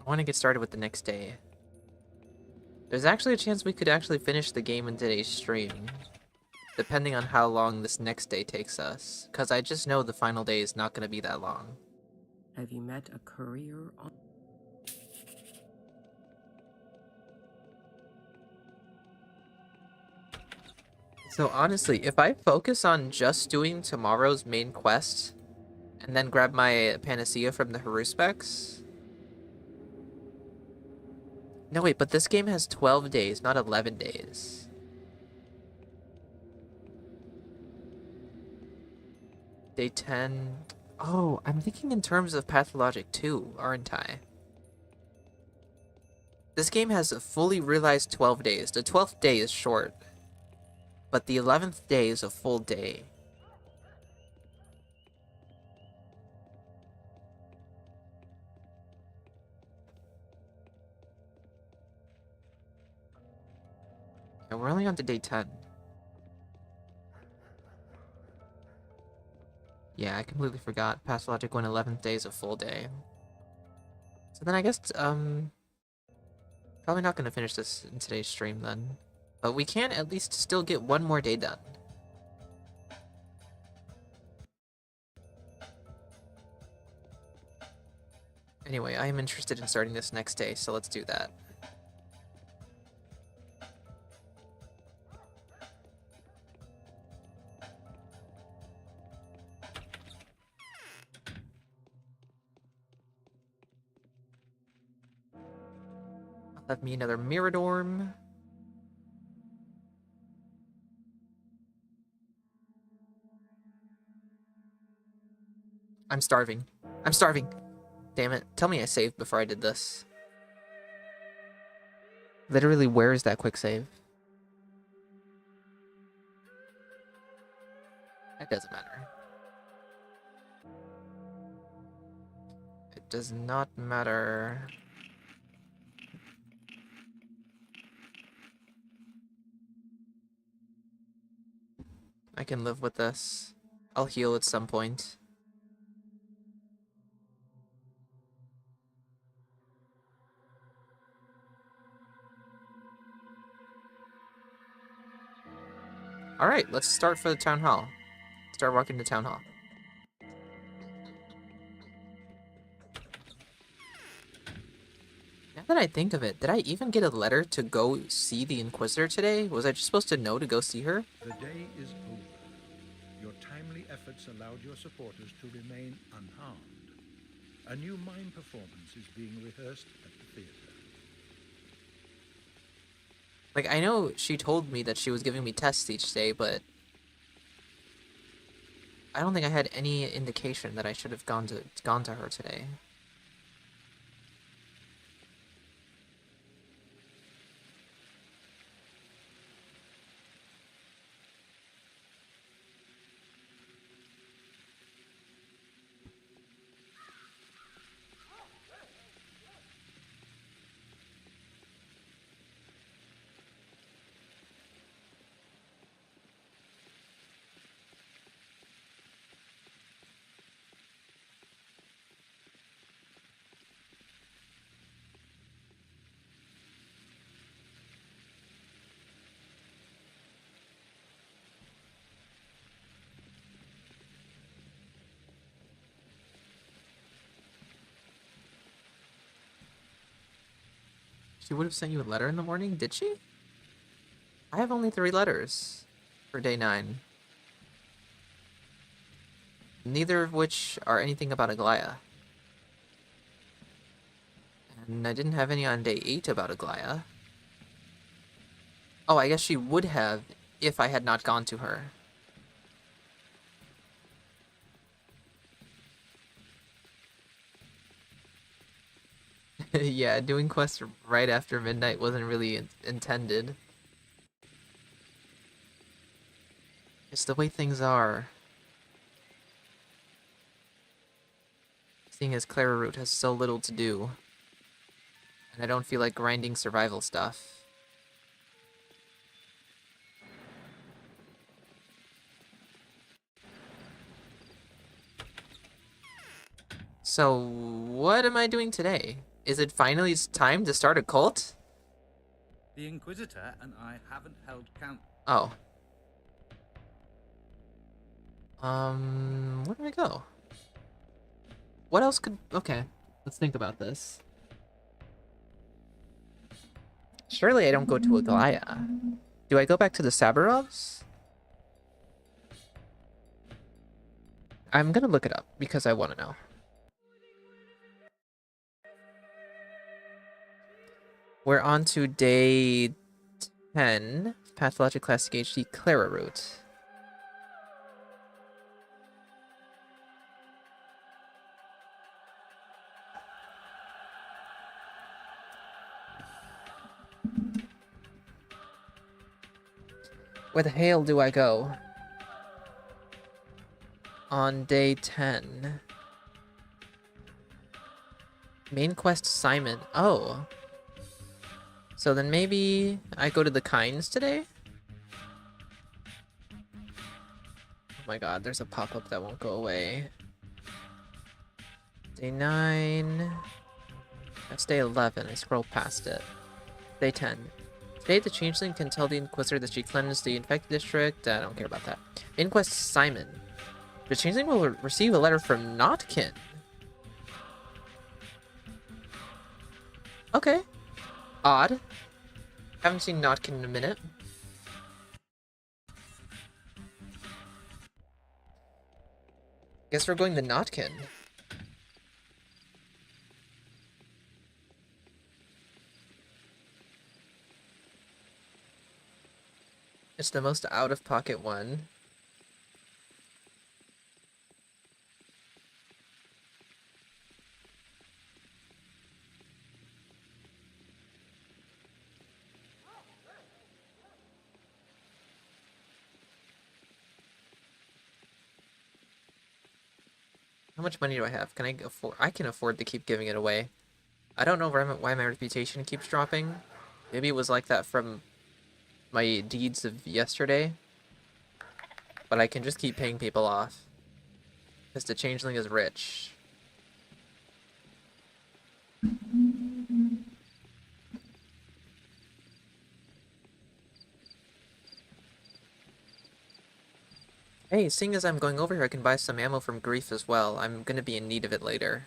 I want to get started with the next day. There's actually a chance we could actually finish the game in today's stream, depending on how long this next day takes us, because I just know the final day is not going to be that long. Have you met a courier on? So honestly, if I focus on just doing tomorrow's main quest, and then grab my panacea from the Haruspex... No wait, but this game has 12 days, not 11 days. Day 10... Oh, I'm thinking in terms of Pathologic too, aren't I? This game has a fully realized 12 days. The 12th day is short, but the 11th day is a full day. And we're only on to day 10. Yeah, I completely forgot. Pathologic 1 11th day is a full day. So then I guess, probably not going to finish this in today's stream then. But we can at least still get one more day done. Anyway, I am interested in starting this next day, so let's do that. Let me another Miradorm. I'm starving. I'm starving. Damn it. Tell me I saved before I did this. Literally, where is that quick save? It doesn't matter. It does not matter. I can live with this. I'll heal at some point. Alright, let's start for the town hall. Start walking to town hall. Yeah. Now that I think of it, did I even get a letter to go see the Inquisitor today? Was I just supposed to know to go see her? The day is over. Your timely efforts allowed your supporters to remain unharmed. A new mime performance is being rehearsed at the theater. Like, I know she told me that she was giving me tests each day, but I don't think I had any indication that I should have gone to her today. She would have sent you a letter in the morning, did she? I have only 3 letters for day 9. Neither of which are anything about Aglaya. And I didn't have any on day 8 about Aglaya. Oh, I guess she would have if I had not gone to her. Yeah, doing quests right after midnight wasn't really intended. It's the way things are. Seeing as Clara Route has so little to do. And I don't feel like grinding survival stuff. So, what am I doing today? Is it finally time to start a cult? The Inquisitor and I haven't held count. Oh. Where do I go? What else could... Okay, let's think about this. Surely I don't go to Aglaya. Do I go back to the Sabarovs? I'm gonna look it up because I want to know. We're on to day 10, Pathologic Classic HD Clara Route. Where the hell do I go? On day 10. Main quest assignment. Oh. So then maybe I go to the Kynes today? Oh my god, there's a pop-up that won't go away. Day 9. That's day 11. I scroll past it. Day 10. Today, the Changeling can tell the Inquisitor that she cleansed the infected district. I don't care about that. Main quest assignment. The Changeling will receive a letter from Notkin. Okay. Odd. Haven't seen Notkin in a minute. Guess we're going to Notkin. It's the most out-of-pocket one. How much money do I have? Can I afford? I can afford to keep giving it away. I don't know why my reputation keeps dropping. Maybe it was like that from my deeds of yesterday. But I can just keep paying people off. Because the Changeling is rich. Hey, seeing as I'm going over here, I can buy some ammo from Grief as well. I'm gonna be in need of it later.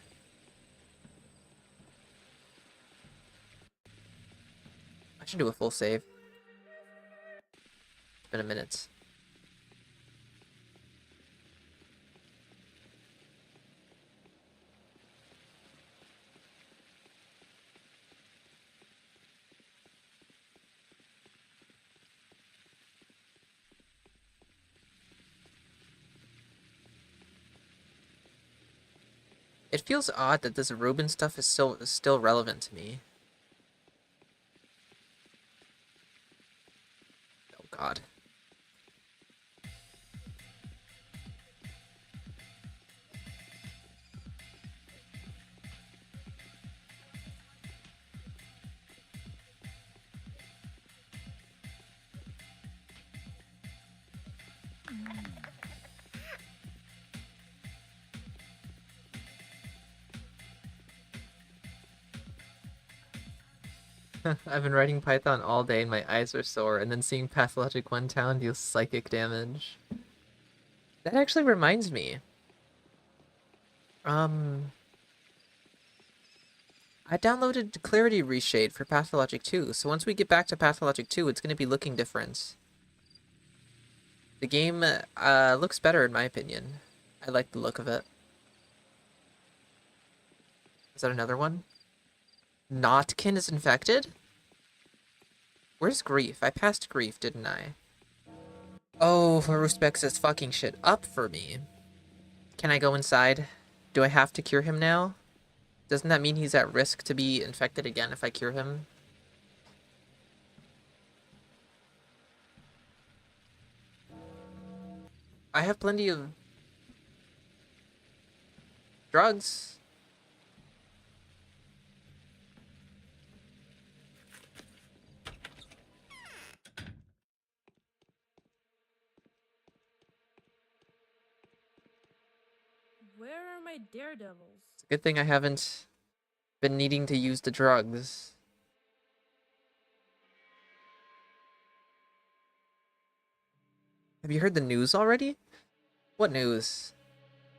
I should do a full save. It's been a minute. It feels odd that this Reuben stuff is still relevant to me. Oh god. I've been writing Python all day and my eyes are sore, and then seeing Pathologic 1 Town deal psychic damage. That actually reminds me. I downloaded Clarity Reshade for Pathologic 2, so once we get back to Pathologic 2, it's going to be looking different. The game looks better in my opinion. I like the look of it. Is that another one? Notkin is infected? Where's Grief? I passed Grief, didn't I? Oh, Haruspex is fucking shit up for me. Can I go inside? Do I have to cure him now? Doesn't that mean he's at risk to be infected again if I cure him? I have plenty of drugs. Where are my daredevils? It's a good thing I haven't been needing to use the drugs. Have you heard the news already? What news?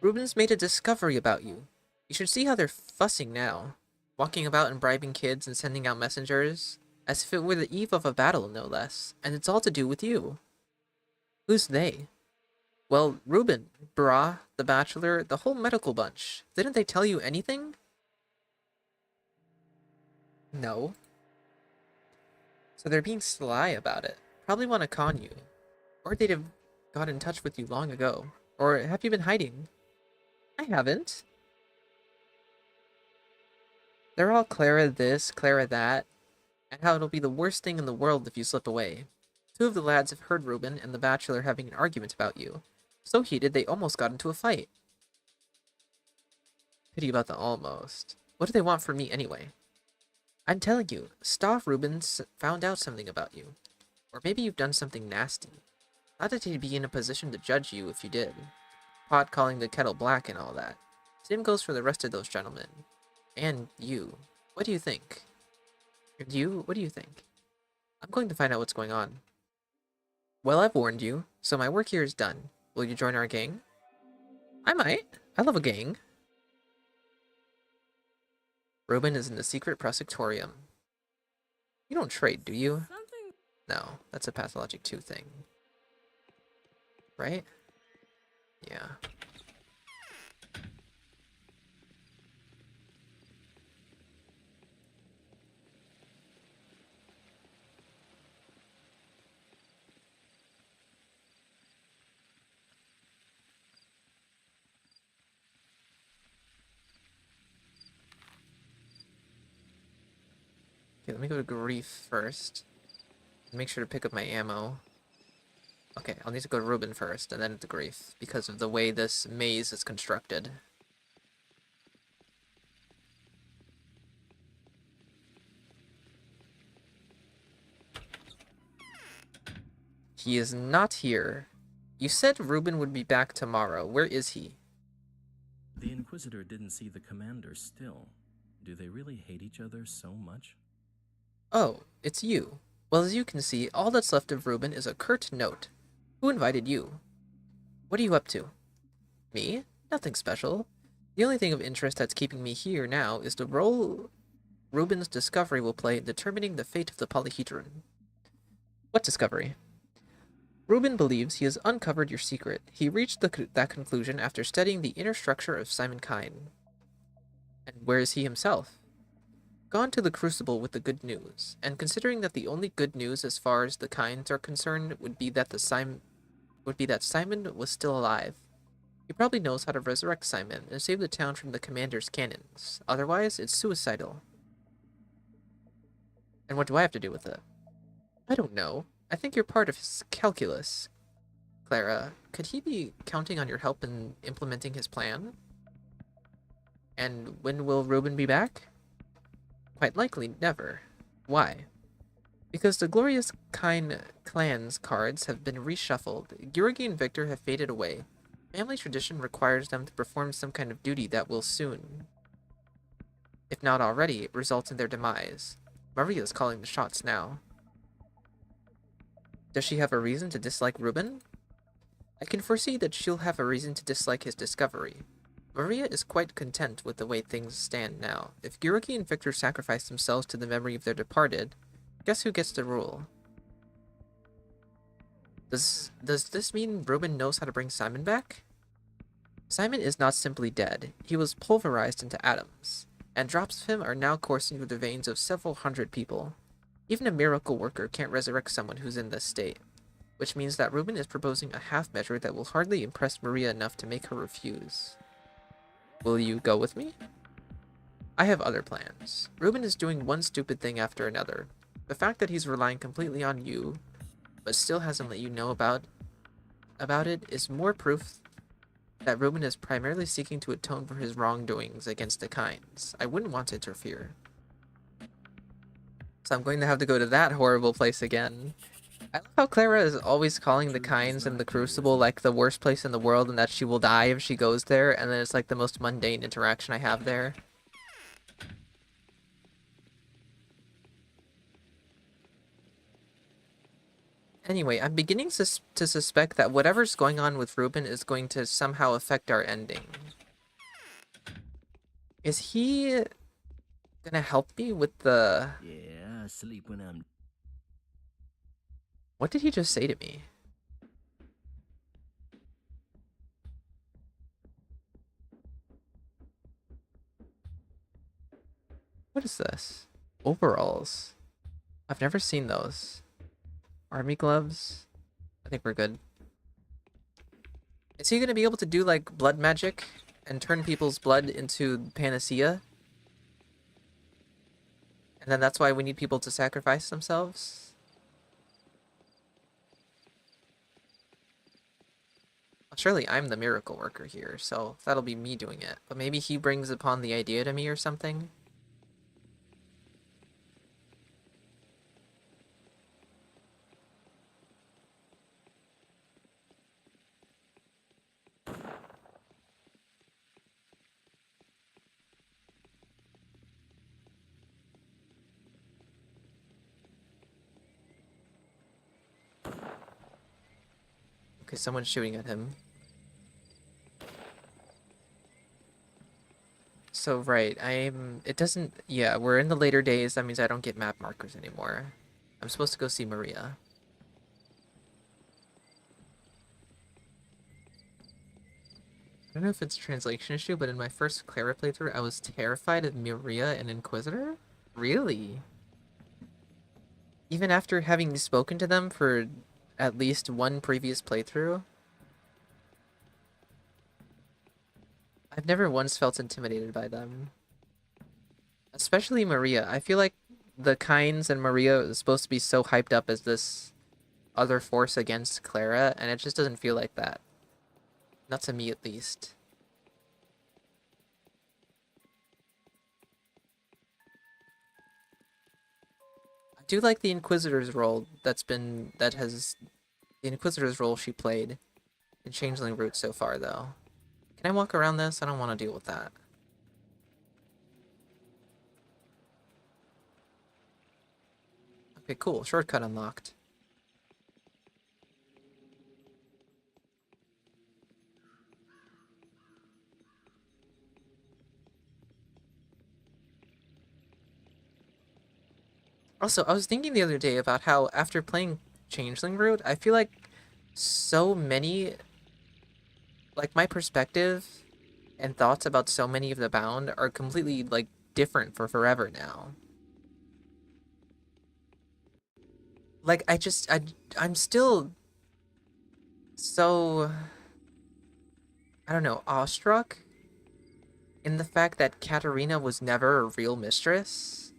Ruben's made a discovery about you. You should see how they're fussing now. Walking about and bribing kids and sending out messengers. As if it were the eve of a battle, no less. And it's all to do with you. Who's they? Well, Ruben, Bra, the Bachelor, the whole medical bunch. Didn't they tell you anything? No. So they're being sly about it. Probably want to con you. Or they'd have got in touch with you long ago. Or have you been hiding? I haven't. They're all Clara this, Clara that, and how it'll be the worst thing in the world if you slip away. Two of the lads have heard Ruben and the Bachelor having an argument about you. So heated they almost got into a fight. Pity about the almost. What do they want from me anyway? I'm telling you, Staff Rubens found out something about you. Or maybe you've done something nasty. Not that he'd be in a position to judge you if you did. Pot calling the kettle black and all that. Same goes for the rest of those gentlemen. And you. What do you think? And you, what do you think? I'm going to find out what's going on. Well, I've warned you, so my work here is done. Will you join our gang? I might. I love a gang. Ruben is in the secret prosectorium. You don't trade, do you? Something. No, that's a Pathologic 2 thing. Right? Yeah. Okay, let me go to Grief first. Make sure to pick up my ammo. Okay, I'll need to go to Ruben first, and then to Grief, because of the way this maze is constructed. He is not here. You said Ruben would be back tomorrow. Where is he? The Inquisitor didn't see the commander still. Do they really hate each other so much? Oh, it's you. Well, as you can see, all that's left of Ruben is a curt note. Who invited you? What are you up to? Me? Nothing special. The only thing of interest that's keeping me here now is to roll Reuben's discovery will play in determining the fate of the polyhedron. What discovery? Reuben believes he has uncovered your secret. He reached that conclusion after studying the inner structure of Simon Kine. And where is he himself? Gone to the Crucible with the good news, and considering that the only good news as far as the Kines are concerned would be that Simon was still alive. He probably knows how to resurrect Simon and save the town from the commander's cannons. Otherwise, it's suicidal. And what do I have to do with it? I don't know. I think you're part of his calculus. Clara, could he be counting on your help in implementing his plan? And when will Reuben be back? Quite likely never. Why? Because the glorious Clan's cards have been reshuffled. Georgi and Victor have faded away. Family tradition requires them to perform some kind of duty that will soon, if not already, result in their demise. Maria's calling the shots now. Does she have a reason to dislike Reuben? I can foresee that she'll have a reason to dislike his discovery. Maria is quite content with the way things stand now. If Georgi and Victor sacrifice themselves to the memory of their departed, guess who gets to rule? Does this mean Reuben knows how to bring Simon back? Simon is not simply dead. He was pulverized into atoms, and drops of him are now coursing through the veins of several hundred people. Even a miracle worker can't resurrect someone who's in this state, which means that Reuben is proposing a half measure that will hardly impress Maria enough to make her refuse. Will you go with me? I have other plans. Reuben is doing one stupid thing after another. The fact that he's relying completely on you, but still hasn't let you know about it, is more proof that Reuben is primarily seeking to atone for his wrongdoings against the Kines. I wouldn't want to interfere. So I'm going to have to go to that horrible place again. I love how Clara is always calling the Kines and the Crucible like the worst place in the world and that she will die if she goes there, and then it's like the most mundane interaction I have there. Anyway, I'm beginning to suspect that whatever's going on with Reuben is going to somehow affect our ending. Is he gonna help me with the... Yeah, I sleep when I'm... What did he just say to me? What is this? Overalls. I've never seen those. Army gloves. I think we're good. Is he gonna be able to do like blood magic and turn people's blood into panacea? And then that's why we need people to sacrifice themselves? Well, surely I'm the miracle worker here, so that'll be me doing it. But maybe he brings upon the idea to me or something? Okay, someone's shooting at him. So, right, it doesn't, yeah, we're in the later days, that means I don't get map markers anymore. I'm supposed to go see Maria. I don't know if it's a translation issue, but in my first Clara playthrough, I was terrified of Maria and Inquisitor? Really? Even after having spoken to them for at least one previous playthrough? I've never once felt intimidated by them. Especially Maria. I feel like the Kynes and Maria is supposed to be so hyped up as this other force against Clara, and it just doesn't feel like that. Not to me, at least. I do like the Inquisitor's role the Inquisitor's role she played in Changeling Route so far, though. Can I walk around this? I don't want to deal with that. Okay, cool. Shortcut unlocked. Also, I was thinking the other day about how after playing Changeling Route, I feel like so many, like my perspective and thoughts about so many of the Bound are completely like different for forever now. Like I'm still so, I don't know, awestruck in the fact that Katarina was never a real mistress,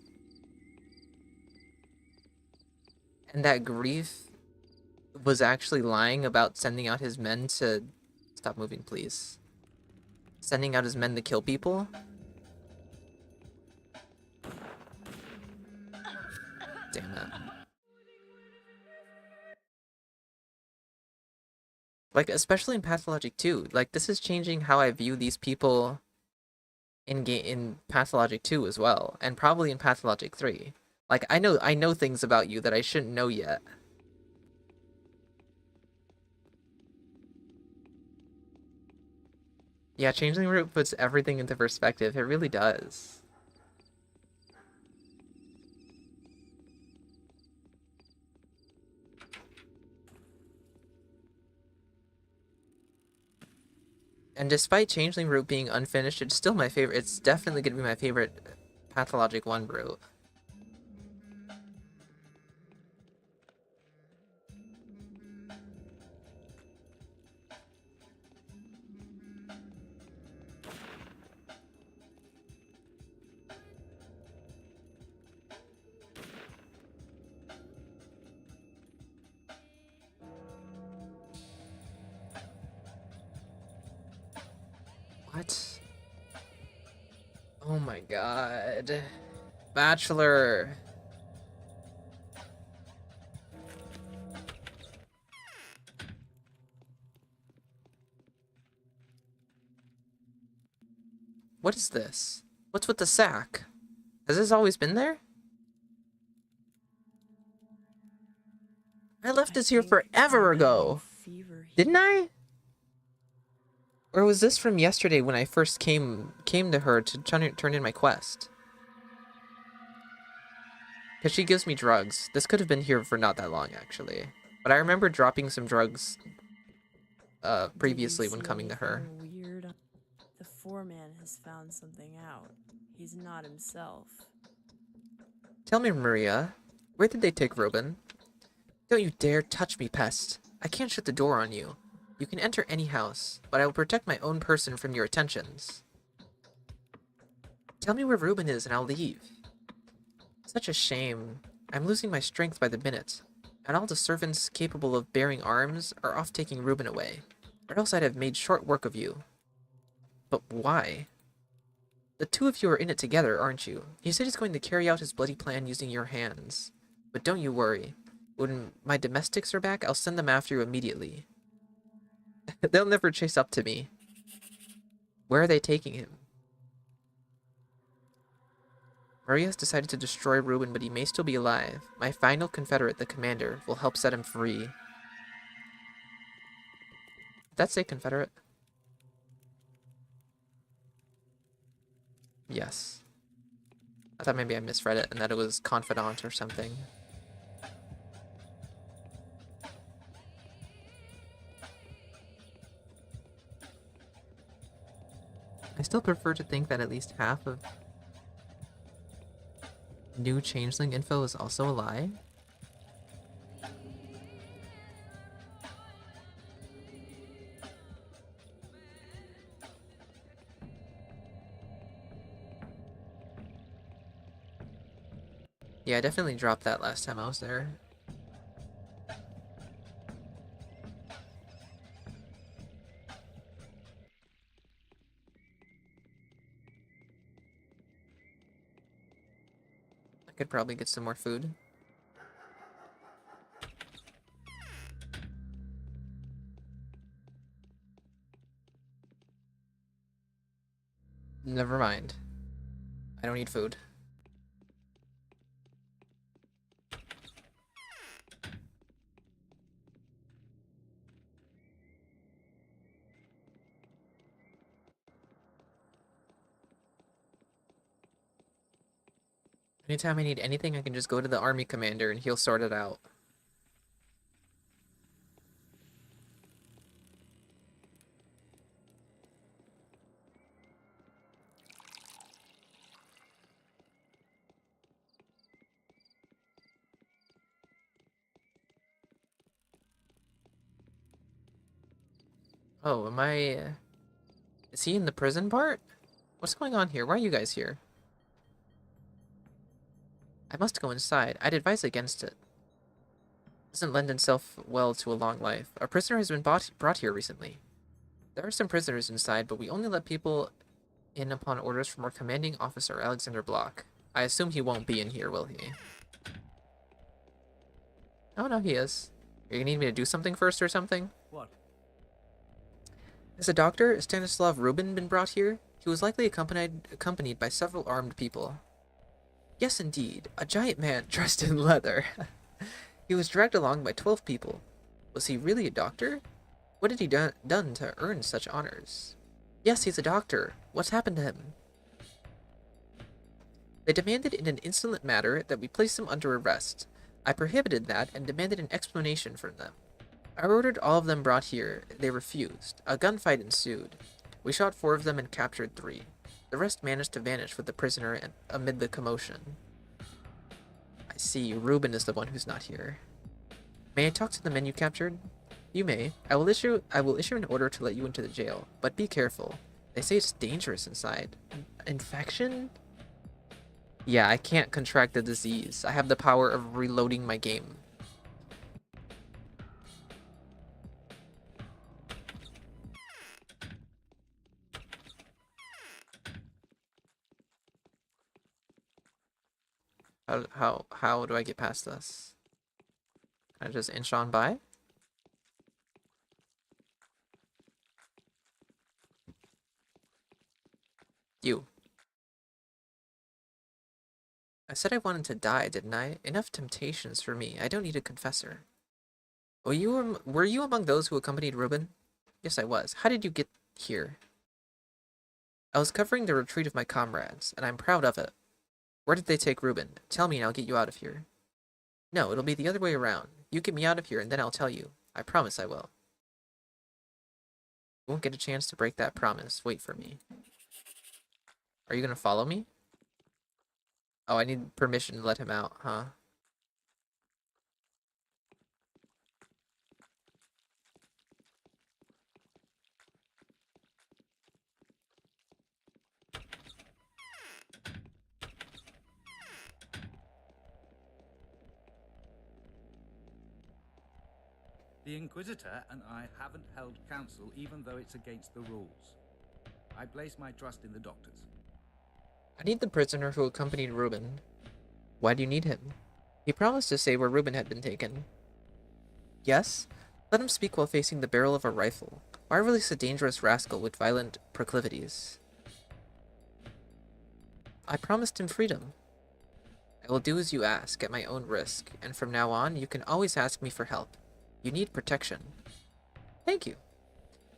and that Grief was actually lying about sending out his men to... Stop moving, please. Sending out his men to kill people? Damn it. Like, especially in Pathologic 2. Like, this is changing how I view these people in Pathologic 2 as well, and probably in Pathologic 3. Like, I know things about you that I shouldn't know yet. Yeah, Changeling Route puts everything into perspective. It really does. And despite Changeling Route being unfinished, it's still my favorite. It's definitely going to be my favorite Pathologic 1 route. What? Oh my god. Bachelor. What is this? What's with the sack? Has this always been there? I left this here forever ago. Didn't I? Or was this from yesterday when I first came to her to turn in my quest? Because she gives me drugs. This could have been here for not that long, actually. But I remember dropping some drugs previously when coming to her. Weird. The foreman has found something out. He's not himself. Tell me, Maria, where did they take Robin? Don't you dare touch me, pest. I can't shut the door on you. You can enter any house, but I will protect my own person from your attentions. Tell me where Reuben is and I'll leave. Such a shame. I'm losing my strength by the minute, and all the servants capable of bearing arms are off taking Reuben away, or else I'd have made short work of you. But why? The two of you are in it together, aren't you? He said he's going to carry out his bloody plan using your hands. But don't you worry. When my domestics are back, I'll send them after you immediately. They'll never chase up to me. Where are they taking him? Maria has decided to destroy Reuben, but he may still be alive. My final confederate, the commander, will help set him free. Did that say confederate? Yes. I thought maybe I misread it and that it was confidant or something. I still prefer to think that at least half of new Changeling info is also a lie. Yeah, I definitely dropped that last time I was there. I could probably get some more food. Never mind. I don't need food. I Anytime I need anything, I can just go to the army commander and he'll sort it out. Oh, am I... Is he in the prison part? What's going on here? Why are you guys here? I must go inside. I'd advise against it. Doesn't lend itself well to a long life. A prisoner has been brought here recently. There are some prisoners inside, but we only let people in upon orders from our commanding officer, Alexander Block. I assume he won't be in here, will he? Oh, no, he is. You need me to do something first or something? What? Has a doctor, Stanislav Rubin, been brought here? He was likely accompanied by several armed people. Yes, indeed. A giant man dressed in leather. He was dragged along by 12 people. Was he really a doctor? What had he done to earn such honors? Yes, he's a doctor. What's happened to him? They demanded in an insolent manner that we place him under arrest. I prohibited that and demanded an explanation from them. I ordered all of them brought here. They refused. A gunfight ensued. We shot 4 of them and captured 3. The rest managed to vanish with the prisoner amid the commotion. I see. Reuben is the one who's not here. May I talk to the men you captured? You may. I will issue an order to let you into the jail, but be careful. They say it's dangerous inside. Infection? Yeah, I can't contract the disease. I have the power of reloading my game. How do I get past this? Can I just inch on by? You. I said I wanted to die, didn't I? Enough temptations for me. I don't need a confessor. Were you among those who accompanied Reuben? Yes, I was. How did you get here? I was covering the retreat of my comrades, and I'm proud of it. Where did they take Reuben? Tell me and I'll get you out of here. No, it'll be the other way around. You get me out of here and then I'll tell you. I promise I will. You won't get a chance to break that promise. Wait for me. Are you gonna follow me? Oh, I need permission to let him out, huh? The Inquisitor and I haven't held council even though it's against the rules. I place my trust in the doctors. I need the prisoner who accompanied Reuben. Why do you need him? He promised to say where Reuben had been taken. Yes? Let him speak while facing the barrel of a rifle. Why release a dangerous rascal with violent proclivities? I promised him freedom. I will do as you ask, at my own risk, and from now on, you can always ask me for help. You need protection. Thank you.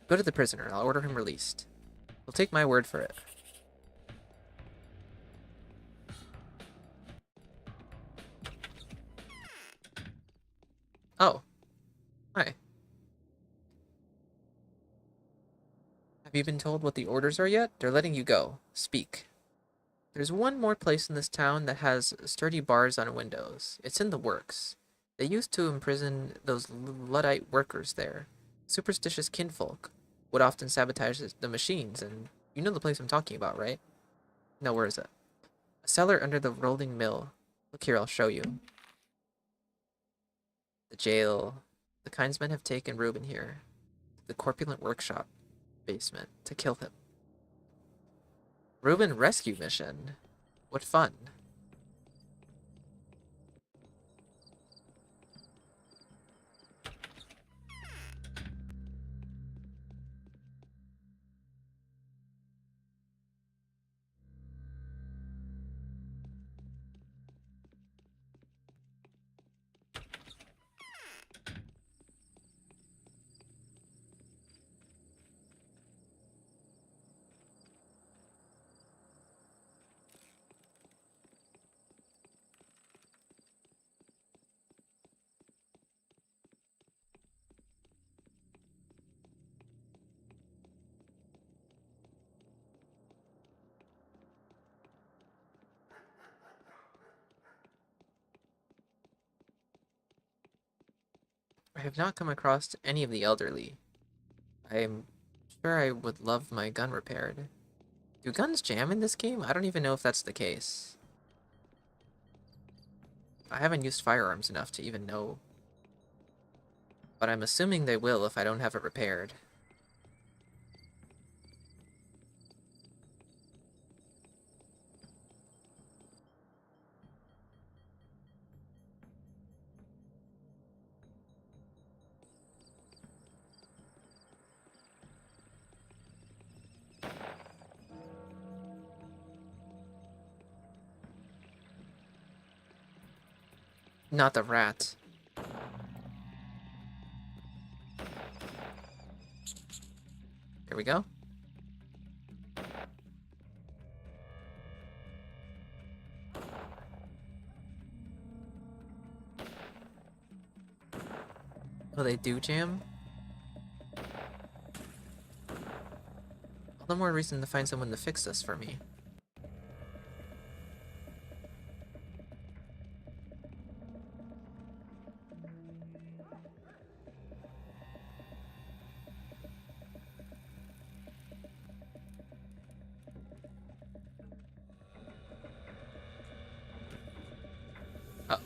Go to the prisoner. I'll order him released. You'll take my word for it. Oh. Hi. Have you been told what the orders are yet? They're letting you go. Speak. There's one more place in this town that has sturdy bars on windows. It's in the works. They used to imprison those Luddite workers there. Superstitious kinfolk would often sabotage the machines, and you know the place I'm talking about, right? No, where is it? A cellar under the rolling mill. Look here, I'll show you. The jail. The Kindsmen have taken Reuben here. The corpulent workshop basement to kill him. Reuben rescue mission. What fun. I have not come across any of the elderly. I'm sure I would love my gun repaired. Do guns jam in this game? I don't even know if that's the case. I haven't used firearms enough to even know. But I'm assuming they will if I don't have it repaired. Not the rat. Here we go. Oh, they do jam? All the more reason to find someone to fix this for me. Oh,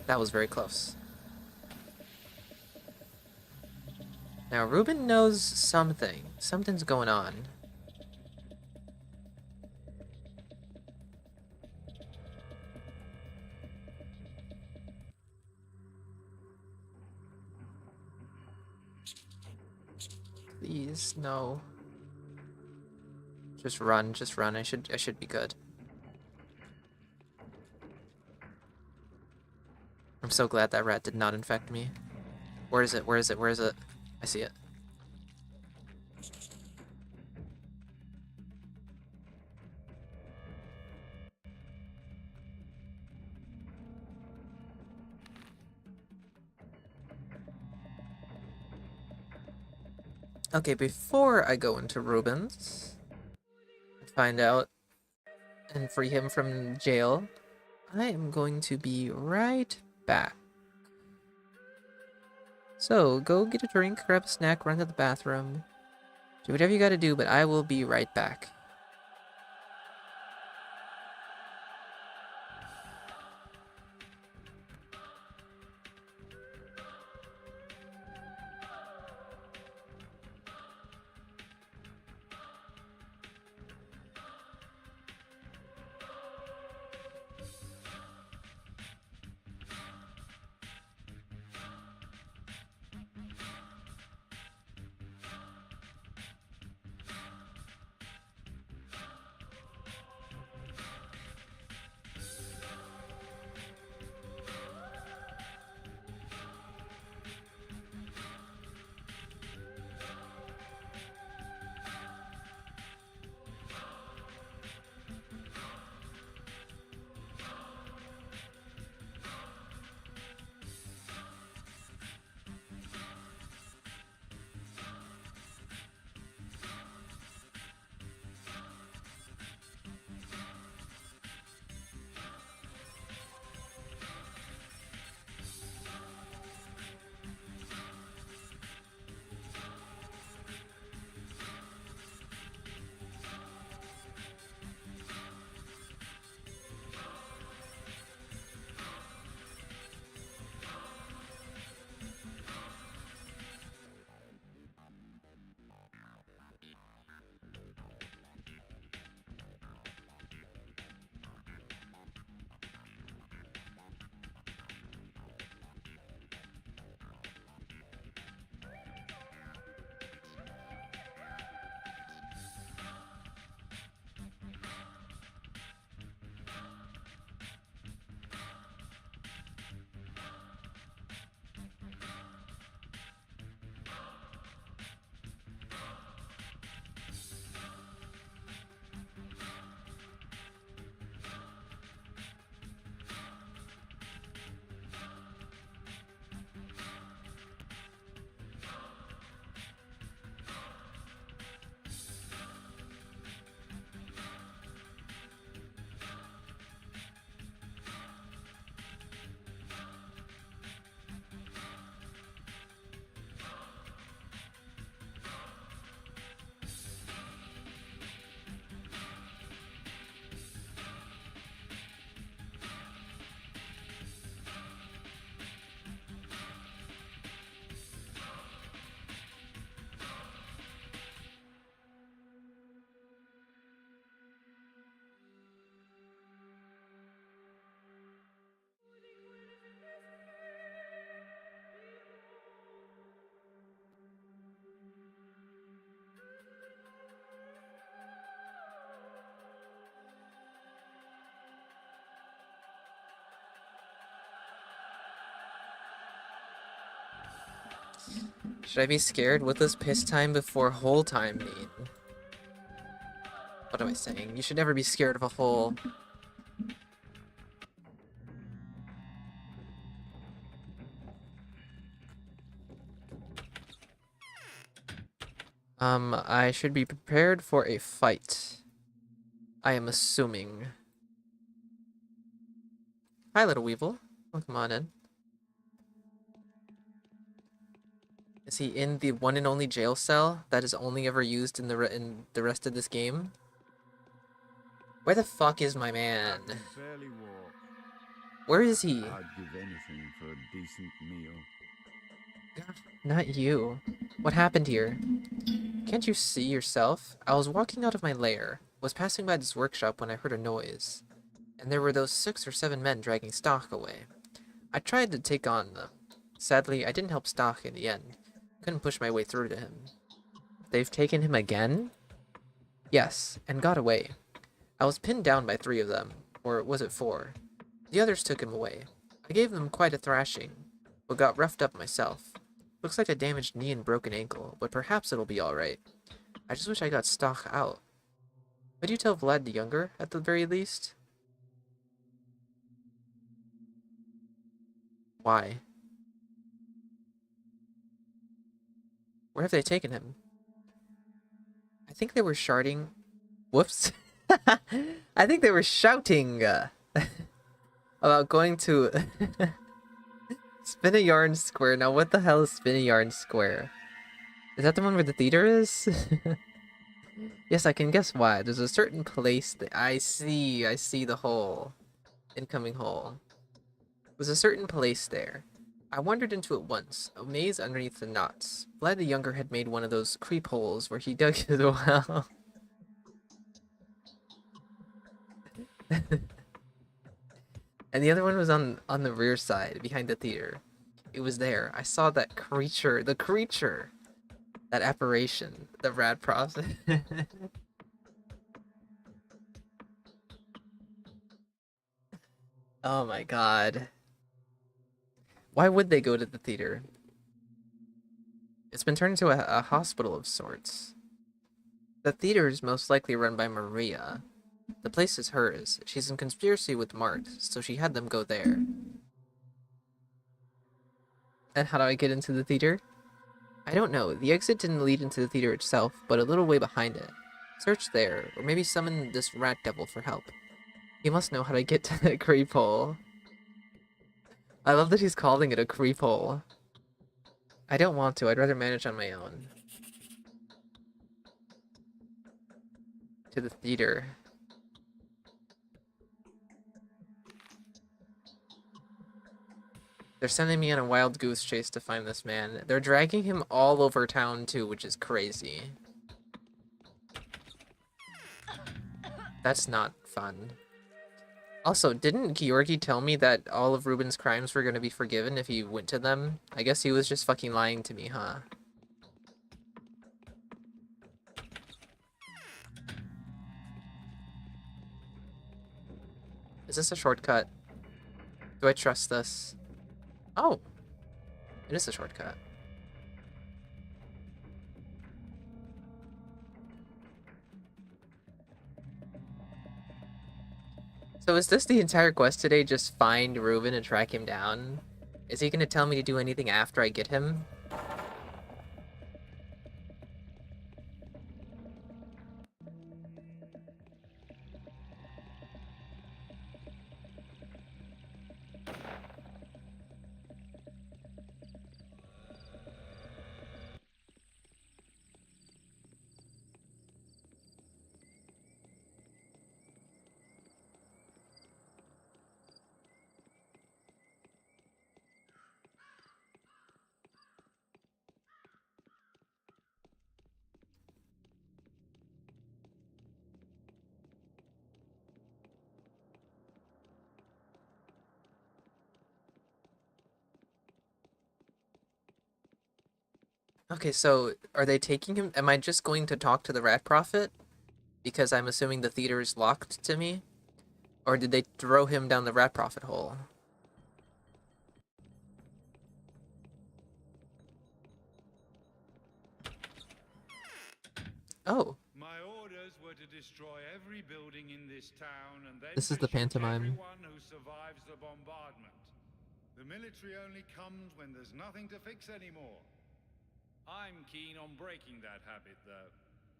that was very close. Now, Ruben knows something. Something's going on. Please, no. Just run, just run. I should be good. I'm so glad that rat did not infect me. Where is it? Where is it? Where is it? I see it. Okay, before I go into Ruben's, find out and free him from jail, I am going to be right back. So, go get a drink, grab a snack, run to the bathroom. Do whatever you gotta do, but I will be right back. Should I be scared? What does piss time before hole time mean? What am I saying? You should never be scared of a hole. I should be prepared for a fight. I am assuming. Hi, little weevil. Welcome on in. Is he in the one and only jail cell that is only ever used in the rest of this game? Where the fuck is my man? I can barely walk. Where is he? I'd give anything for a decent meal. Not you. What happened here? Can't you see yourself? I was walking out of my lair, was passing by this workshop when I heard a noise, and there were those 6 or 7 men dragging Stock away. I tried to take on them. Sadly, I didn't help Stock in the end. Couldn't push my way through to him. They've taken him again? Yes, and got away. I was pinned down by 3 of them, or was it 4? The others took him away. I gave them quite a thrashing, but got roughed up myself. Looks like a damaged knee and broken ankle, but perhaps it'll be alright. I just wish I got Stock out. Would you tell Vlad the Younger, at the very least? Why? Where have they taken him? I think they were sharding. Whoops. I think they were shouting about going to Spin a Yarn Square. Now, what the hell is Spin a Yarn Square? Is that the one where the theater is? Yes, I can guess why. There's a certain place that I see the hole. Incoming hole. There's a certain place there. I wandered into it once, a maze underneath the knots. Vlad the Younger had made one of those creep holes where he dug his well. And the other one was on the rear side, behind the theater. It was there. I saw that creature, the creature, that apparition, the rad prophet. Oh my god. Why would they go to the theater? It's been turned into a hospital of sorts. The theater is most likely run by Maria. The place is hers. She's in conspiracy with Mart, so she had them go there. And how do I get into the theater? I don't know. The exit didn't lead into the theater itself, but a little way behind it. Search there, or maybe summon this rat devil for help. He must know how to get to the creep hole. I love that he's calling it a creep hole. I don't want to. I'd rather manage on my own. To the theater. They're sending me on a wild goose chase to find this man. They're dragging him all over town too, which is crazy. That's not fun. Also, didn't Georgi tell me that all of Ruben's crimes were going to be forgiven if he went to them? I guess he was just fucking lying to me, huh? Is this a shortcut? Do I trust this? Oh! It is a shortcut. So is this the entire quest today? Just find Ruben and track him down? Is he gonna tell me to do anything after I get him? Okay, so are they taking him? Am I just going to talk to the Rat Prophet? Because I'm assuming the theater is locked to me? Or did they throw him down the Rat Prophet hole? Oh, My orders were to destroy every building in this town and then this is to the shoot pantomime. everyone who survives the bombardment. The military only comes when there's nothing to fix anymore. I'm keen on breaking that habit, though.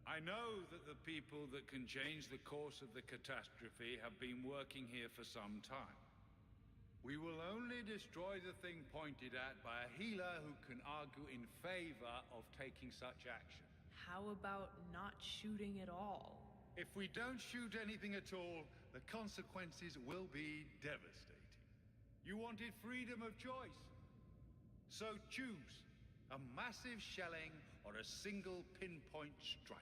I know that the people that can change the course of the catastrophe have been working here for some time. We will only destroy the thing pointed at by a healer who can argue in favor of taking such action. How about not shooting at all? If we don't shoot anything at all, the consequences will be devastating. You wanted freedom of choice. So choose a massive shelling or a single pinpoint strike.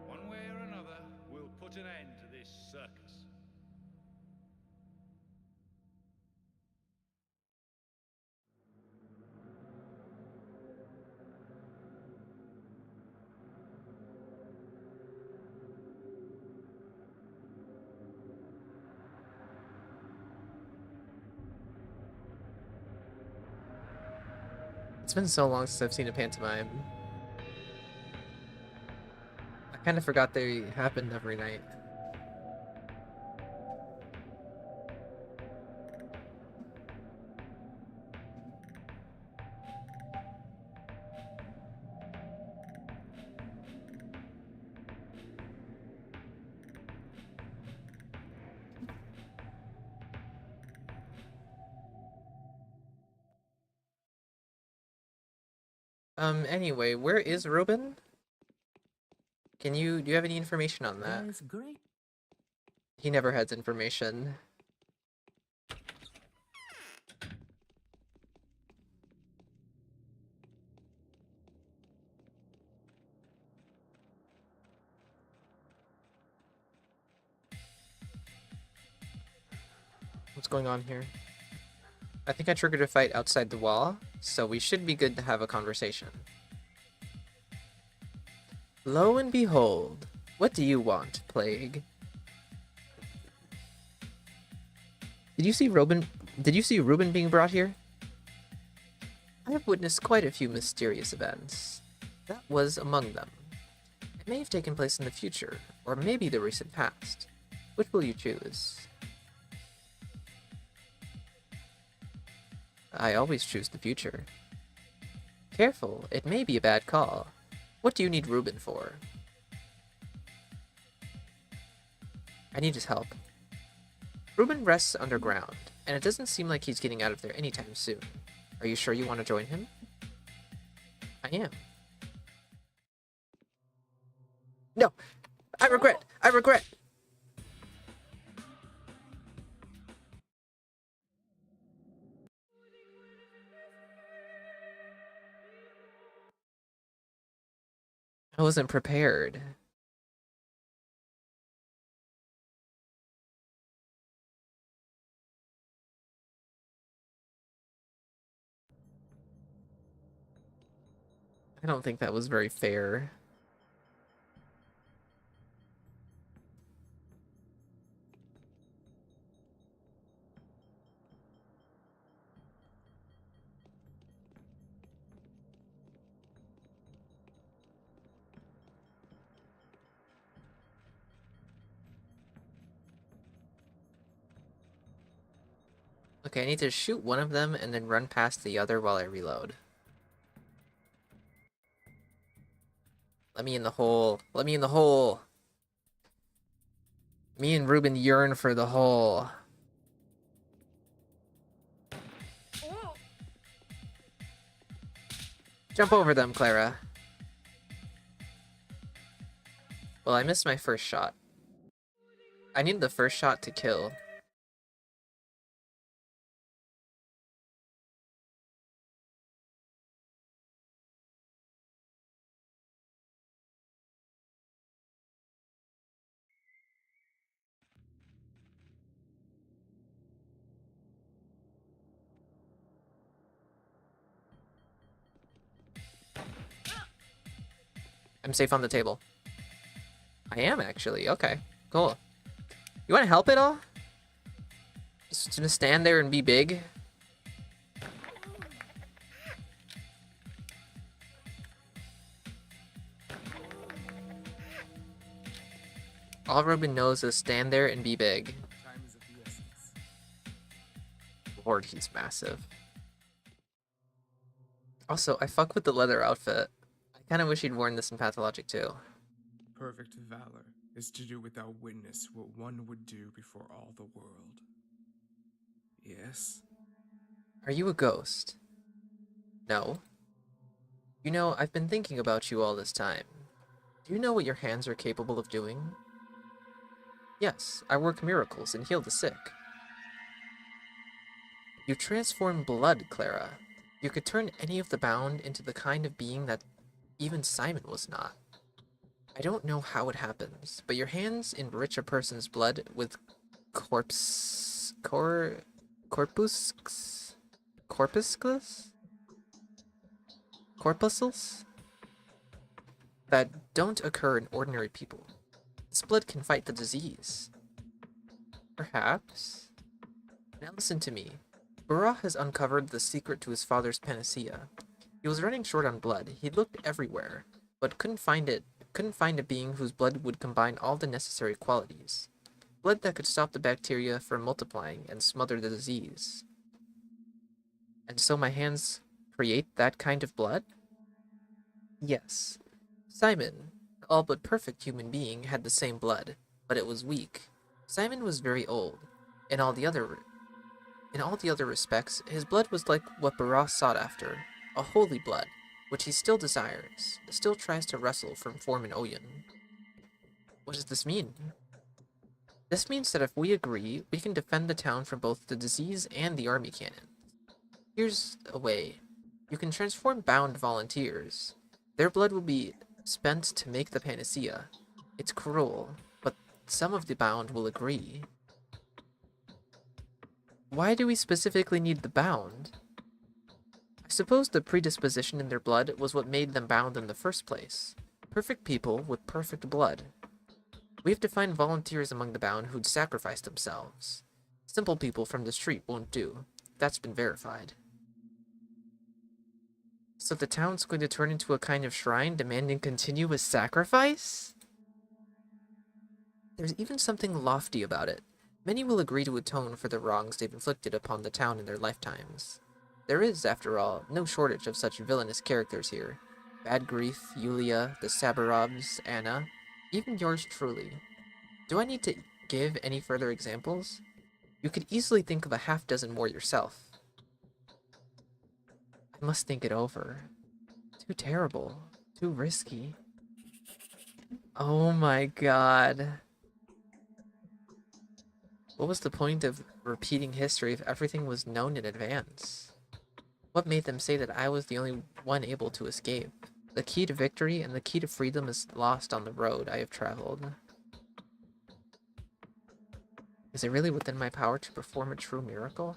One way or another, we'll put an end to this circus. It's been so long since I've seen a pantomime. I kind of forgot they happened every night. Anyway, where is Ruben? Do you have any information on that? That's great. He never has information. What's going on here? I think I triggered a fight outside the wall, so we should be good to have a conversation. Lo and behold, what do you want, Plague? Did you see Ruben being brought here? I have witnessed quite a few mysterious events. That was among them. It may have taken place in the future, or maybe the recent past. Which will you choose? I always choose the future. Careful, it may be a bad call. What do you need Ruben for? I need his help. Ruben rests underground, and it doesn't seem like he's getting out of there anytime soon. Are you sure you want to join him? I am. No! I regret! I regret! I wasn't prepared. I don't think that was very fair. Okay, I need to shoot one of them and then run past the other while I reload. Let me in the hole. Let me in the hole. Me and Ruben yearn for the hole. Jump over them, Clara. Well, I missed my first shot. I need the first shot to kill. I'm safe on the table. I am, actually. Okay, cool. You want to help at all? Just gonna stand there and be big? All Robin knows is stand there and be big. Time is of the essence. Lord, he's massive. Also, I fuck with the leather outfit. I kind of wish he'd worn this in Pathologic too. Perfect valor is to do without witness what one would do before all the world. Yes? Are you a ghost? No. You know, I've been thinking about you all this time. Do you know what your hands are capable of doing? Yes, I work miracles and heal the sick. You transform blood, Clara. You could turn any of the bound into the kind of being that even Simon was not. I don't know how it happens, but your hands enrich a person's blood with corpuscles that don't occur in ordinary people. This blood can fight the disease. Perhaps. Now listen to me. Barra has uncovered the secret to his father's panacea. He was running short on blood. He looked everywhere, but couldn't find a being whose blood would combine all the necessary qualities. Blood that could stop the bacteria from multiplying and smother the disease. And so my hands create that kind of blood? Yes. Simon, all but perfect human being, had the same blood, but it was weak. Simon was very old. In all the other respects, his blood was like what Barras sought after, a holy blood, which he still desires, still tries to wrestle from form and Oyen. What does this mean? This means that if we agree, we can defend the town from both the disease and the army cannon. Here's a way. You can transform bound volunteers. Their blood will be spent to make the panacea. It's cruel, but some of the bound will agree. Why do we specifically need the bound? I suppose the predisposition in their blood was what made them bound in the first place. Perfect people with perfect blood. We have to find volunteers among the bound who'd sacrifice themselves. Simple people from the street won't do. That's been verified. So the town's going to turn into a kind of shrine demanding continuous sacrifice? There's even something lofty about it. Many will agree to atone for the wrongs they've inflicted upon the town in their lifetimes. There is, after all, no shortage of such villainous characters here. Bad Grief, Yulia, the Sabarovs, Anna, even yours truly. Do I need to give any further examples? You could easily think of a half-dozen more yourself. I must think it over. Too terrible. Too risky. Oh my god. What was the point of repeating history if everything was known in advance? What made them say that I was the only one able to escape? The key to victory and the key to freedom is lost on the road I have traveled. Is it really within my power to perform a true miracle?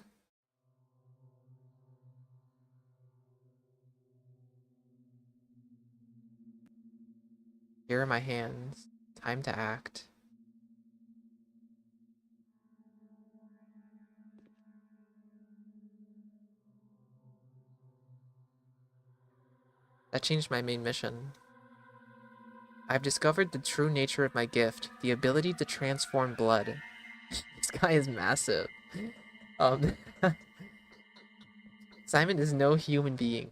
Here are my hands. Time to act. That changed my main mission. I've discovered the true nature of my gift, the ability to transform blood. This guy is massive. Um, Simon is no human being.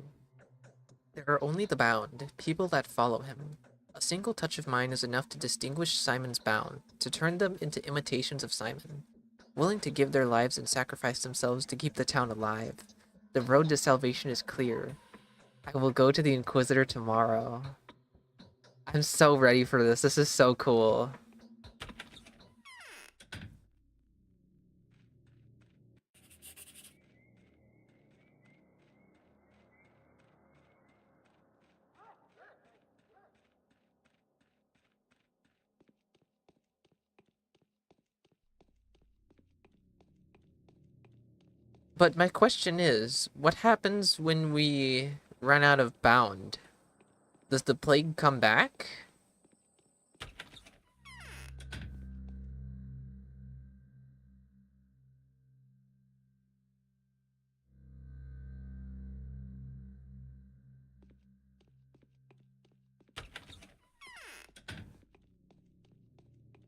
There are only the bound, people that follow him. A single touch of mine is enough to distinguish Simon's bound, to turn them into imitations of Simon, willing to give their lives and sacrifice themselves to keep the town alive. The road to salvation is clear. I will go to the Inquisitor tomorrow. I'm so ready for this. This is so cool. But my question is, what happens when we run out of bound? Does the plague come back?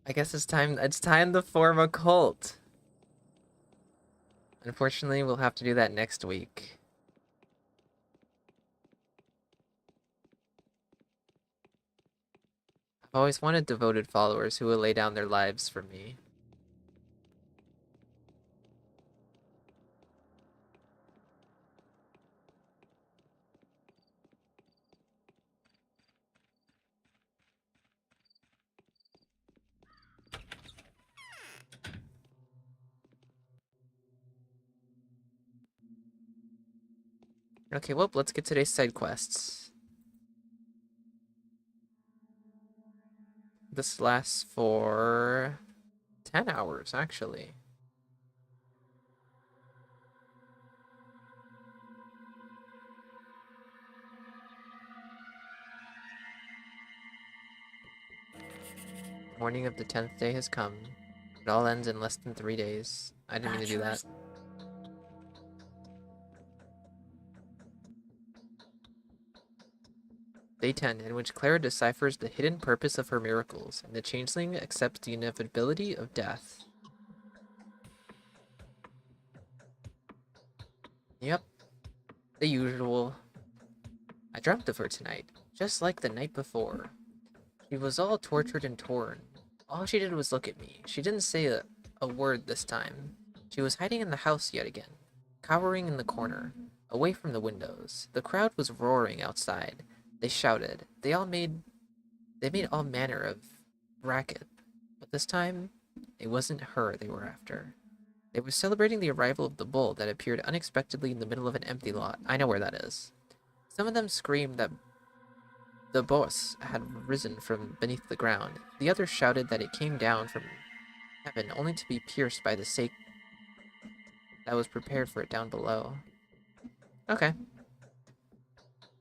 I guess it's time to form a cult. Unfortunately, we'll have to do that next week. I've always wanted devoted followers who will lay down their lives for me. Okay, well, let's get today's side quests. This lasts for 10 hours, actually. Morning of the 10th day has come. It all ends in less than 3 days. I didn't mean to do that. Day 10, in which Clara deciphers the hidden purpose of her miracles, and the changeling accepts the inevitability of death. Yep, the usual. I dreamt of her tonight, just like the night before. She was all tortured and torn. All she did was look at me. She didn't say a word this time. She was hiding in the house yet again, cowering in the corner, away from the windows. The crowd was roaring outside. They shouted. They made all manner of racket. But this time, it wasn't her they were after. They were celebrating the arrival of the bull that appeared unexpectedly in the middle of an empty lot. I know where that is. Some of them screamed that the boss had risen from beneath the ground. The others shouted that it came down from heaven only to be pierced by the stake that was prepared for it down below. Okay.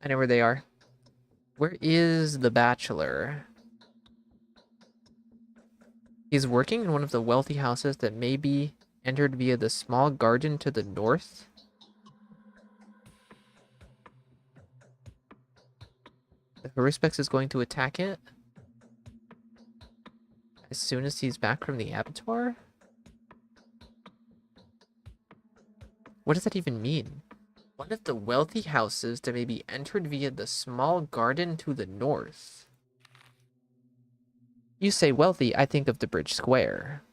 I know where they are. Where is the bachelor? He's working in one of the wealthy houses that may be entered via the small garden to the north. The Haruspex is going to attack it as soon as he's back from the abattoir? What does that even mean? One of the wealthy houses that may be entered via the small garden to the north. You say wealthy, I think of the Bridge Square.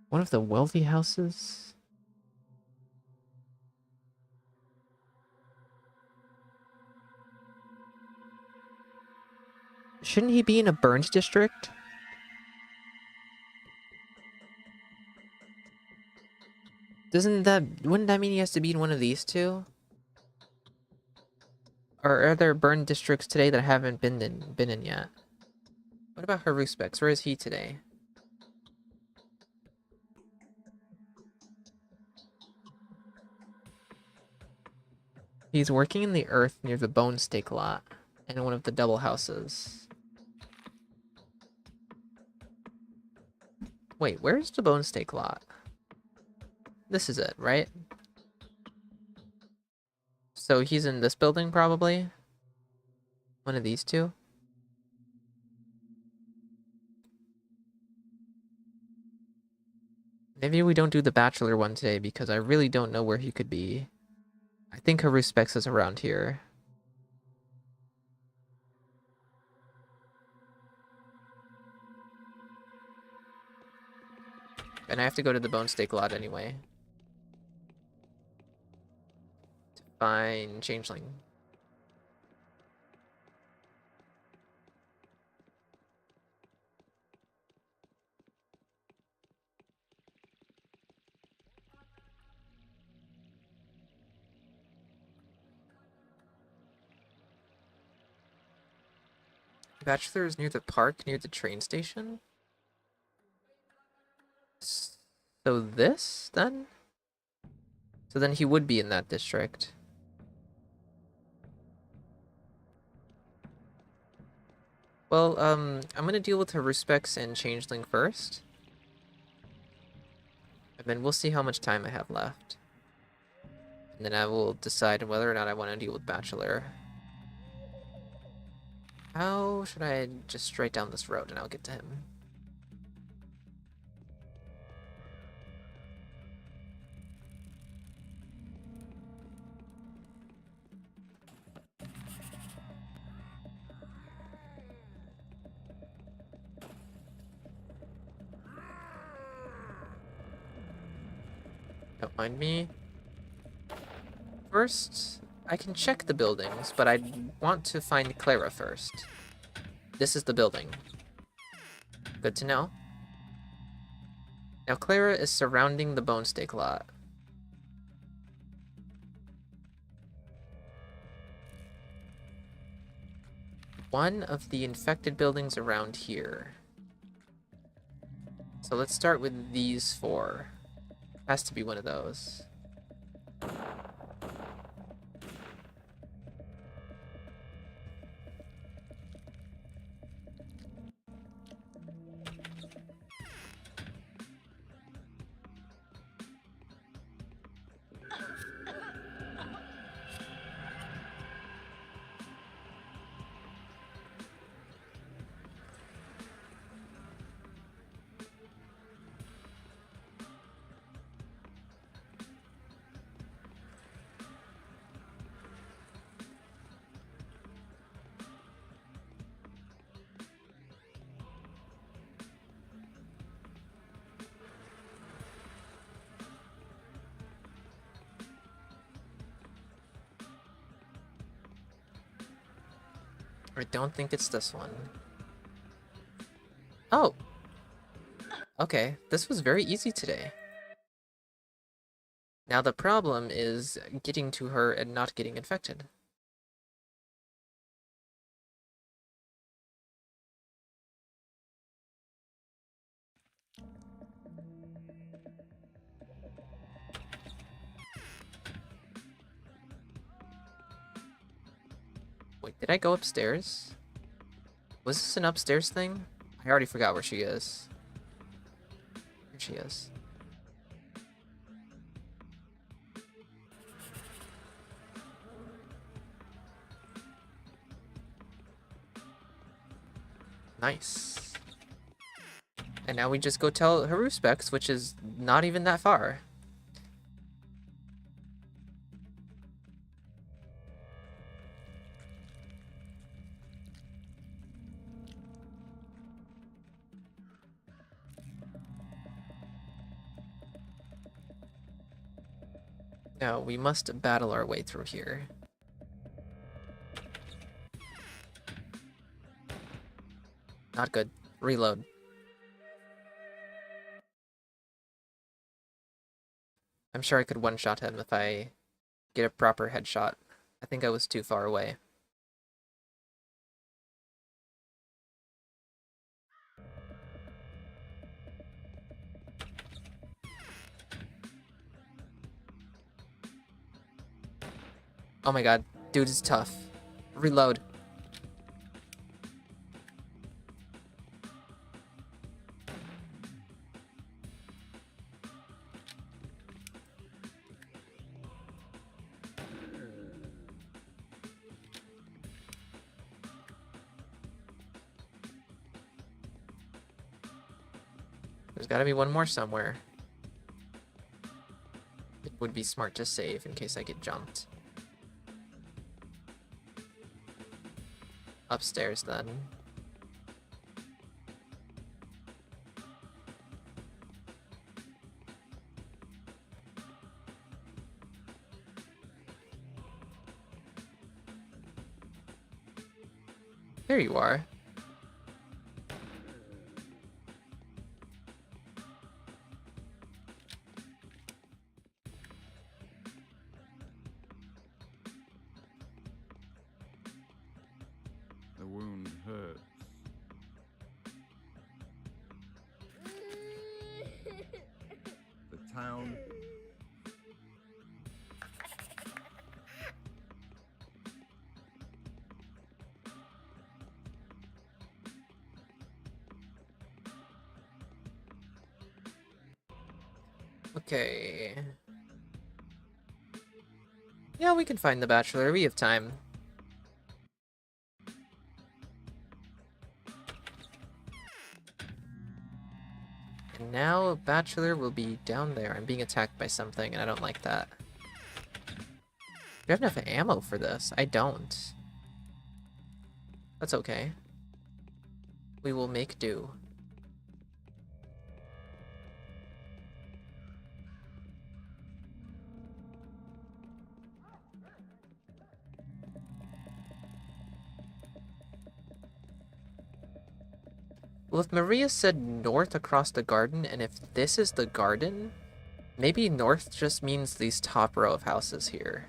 One of the wealthy houses? Shouldn't he be in a burned district? Wouldn't that mean he has to be in one of these two? Or are there burned districts today that haven't been in yet? What about Haruspex? Where is he today? He's working in the earth near the bone stake lot in one of the double houses. Wait, where's the bone stake lot? This is it, right? So he's in this building, probably? One of these two? Maybe we don't do the bachelor one today because I really don't know where he could be. I think Haruspex is around here. And I have to go to the bone stake lot anyway. To find Changeling. Bachelor is near the park, near the train station? So this, then? So then he would be in that district. Well, I'm gonna deal with Haruspex and Changeling first. And then we'll see how much time I have left. And then I will decide whether or not I want to deal with Bachelor. How should I just straight down this road and I'll get to him? Don't mind me. First, I can check the buildings, but I want to find Clara first. This is the building. Good to know. Now Clara is surrounding the bone steak lot. One of the infected buildings around here. So let's start with these 4. Has to be one of those. I don't think it's this one. Oh! Okay, this was very easy today. Now the problem is getting to her and not getting infected. Wait, did I go upstairs? Was this an upstairs thing? I already forgot where she is. Here she is. Nice. And now we just go tell Haruspex, which is not even that far. Now, we must battle our way through here. Not good. Reload. I'm sure I could one-shot him if I get a proper headshot. I think I was too far away. Oh my god, dude is tough. Reload. There's gotta be one more somewhere. It would be smart to save in case I get jumped. Upstairs, then. There you are. The wound hurts. The town. Okay. Yeah, we can find the Bachelor. We have time. And now Bachelor will be down there. I'm being attacked by something, and I don't like that. Do I have enough ammo for this? I don't. That's okay. We will make do. Well, if Maria said north across the garden, and if this is the garden, maybe north just means these top row of houses here.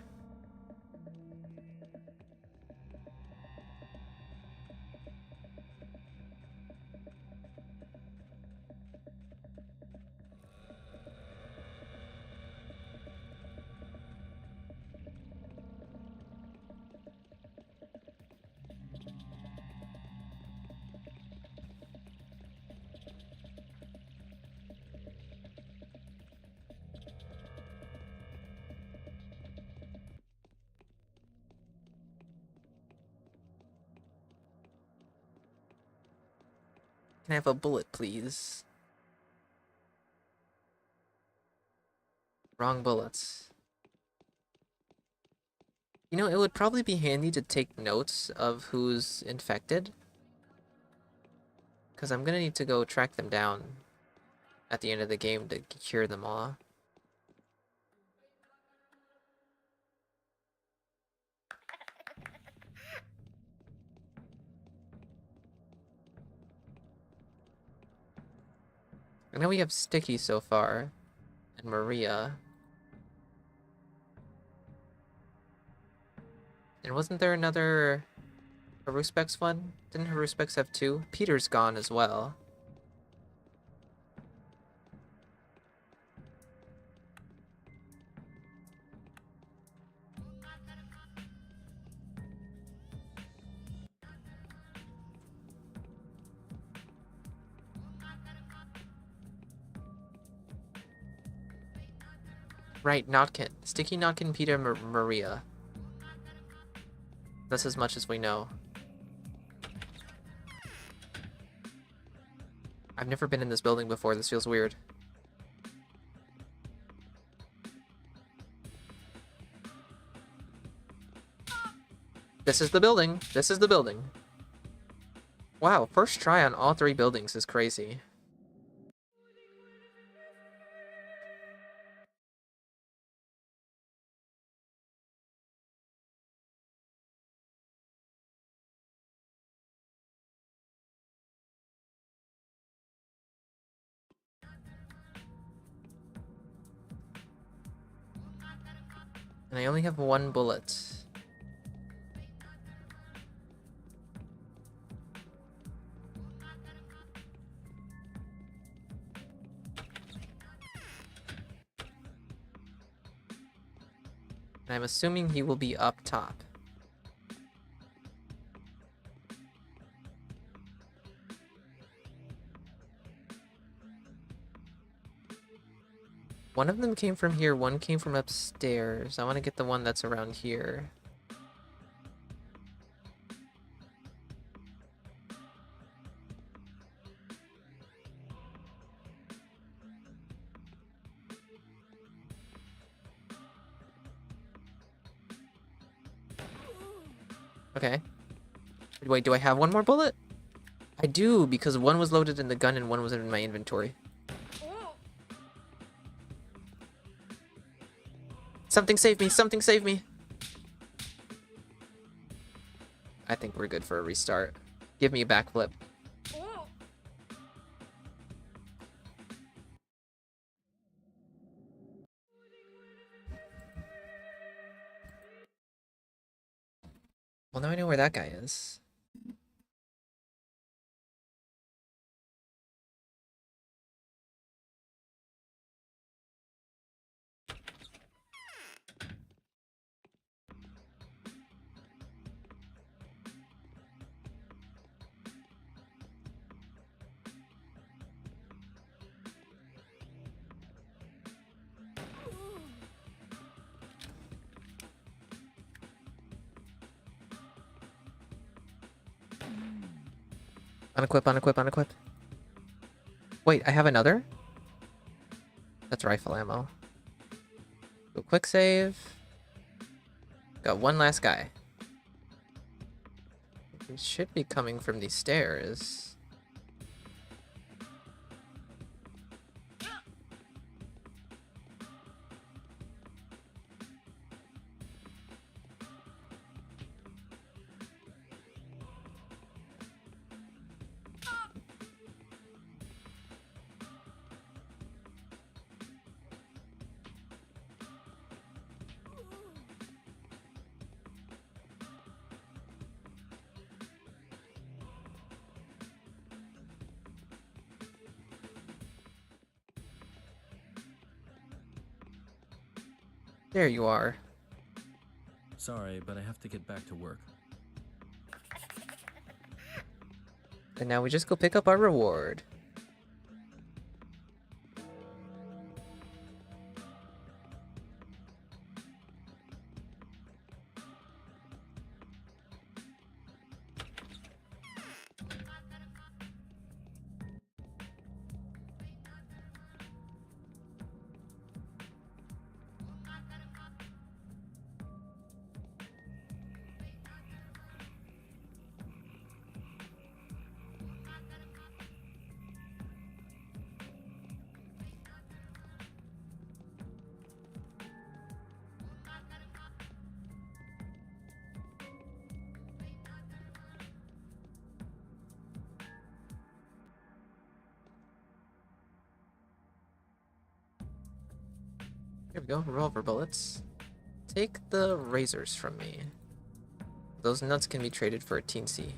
Can I have a bullet, please? Wrong bullets. You know, it would probably be handy to take notes of who's infected. Because I'm gonna need to go track them down at the end of the game to cure them all. I know we have Sticky so far, and Maria. And wasn't there another Haruspex one? Didn't Haruspex have two? Peter's gone as well. Right, Notkin. Sticky, Notkin, Peter, Maria. That's as much as we know. I've never been in this building before. This feels weird. This is the building. This is the building. Wow, first try on all three buildings is crazy. And I only have one bullet. And I'm assuming he will be up top. One of them came from here, one came from upstairs. I want to get the one that's around here. Okay. Wait, do I have one more bullet? I do, because one was loaded in the gun and one was in my inventory. Something save me! Something save me! I think we're good for a restart. Give me a backflip. Well, now I know where that guy is. Unequip, unequip, unequip. Wait, I have another? That's rifle ammo. Go quick save. Got one last guy. He should be coming from these stairs. There you are. Sorry, but I have to get back to work. And now we just go pick up our reward. Here we go, revolver bullets. Take the razors from me. Those nuts can be traded for a teensy.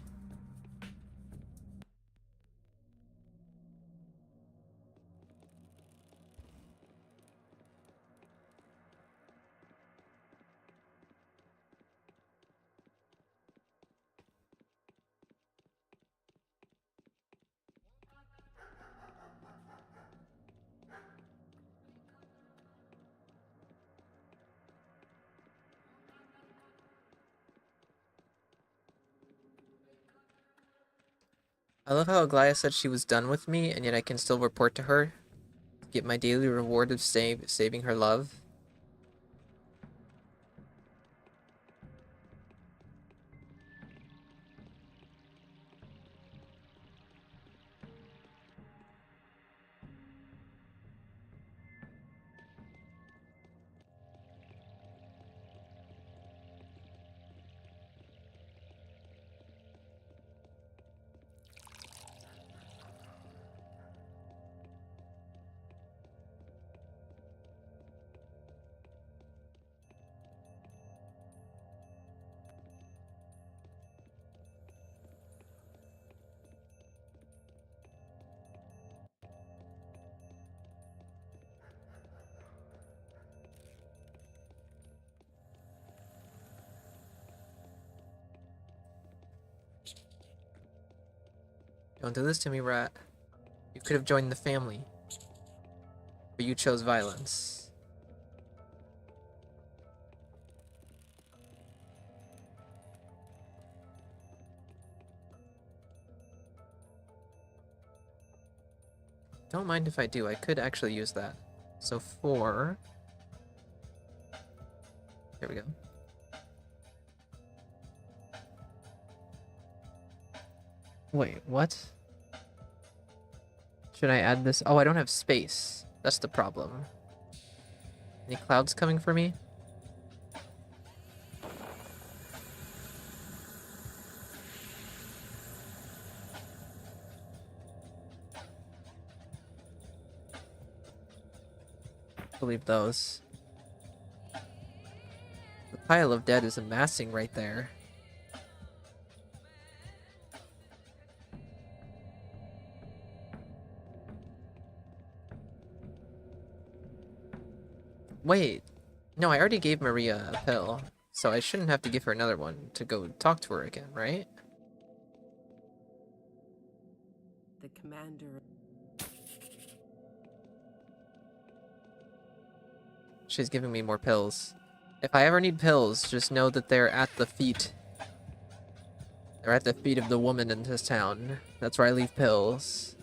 I love how Aglaya said she was done with me, and yet I can still report to her. Get my daily reward of saving her love. Don't do this to me, rat. You could have joined the family. But you chose violence. Don't mind if I do, I could actually use that. So 4. Here we go. Wait, what? Should I add this? Oh, I don't have space. That's the problem. Any clouds coming for me? Believe those. The pile of dead is amassing right there. Wait. No, I already gave Maria a pill, so I shouldn't have to give her another one to go talk to her again, right? The commander. She's giving me more pills. If I ever need pills, just know that they're at the feet. They're at the feet of the woman in this town. That's where I leave pills.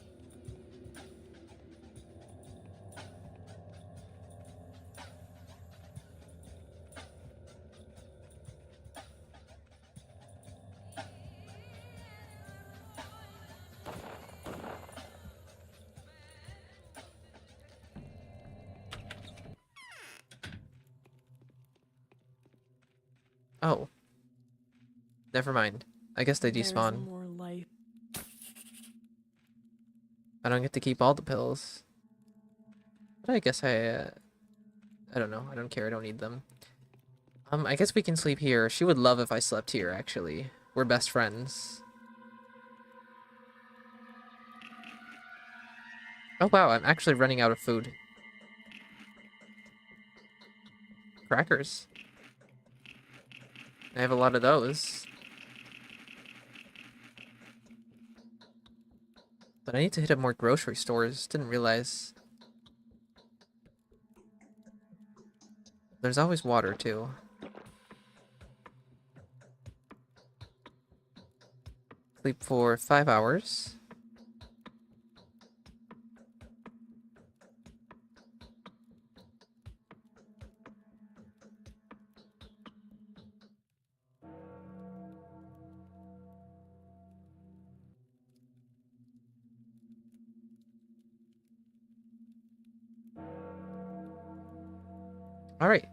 Oh. Never mind. I guess they There's despawn. more life. I don't get to keep all the pills. But I guess I don't know. I don't care. I don't need them. I guess we can sleep here. She would love if I slept here, actually. We're best friends. Oh, wow. I'm actually running out of food. Crackers. I have a lot of those. But I need to hit up more grocery stores. Didn't realize. There's always water, too. Sleep for 5 hours. Alright.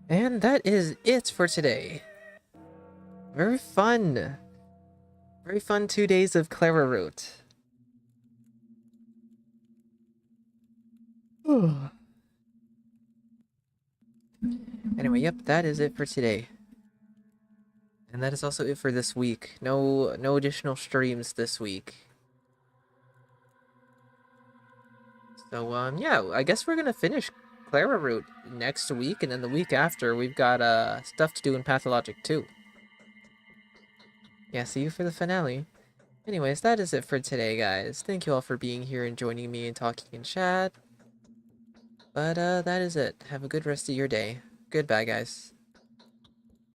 And that is it for today. Very fun. Very fun 2 days of Clara Route. Anyway, yep, that is it for today. And that is also it for this week. No additional streams this week. So, yeah, I guess we're gonna finish Clara Route next week, and then the week after, we've got, stuff to do in Pathologic too. Yeah, see you for the finale. Anyways, that is it for today, guys. Thank you all for being here and joining me and talking in chat. But, that is it. Have a good rest of your day. Goodbye, guys.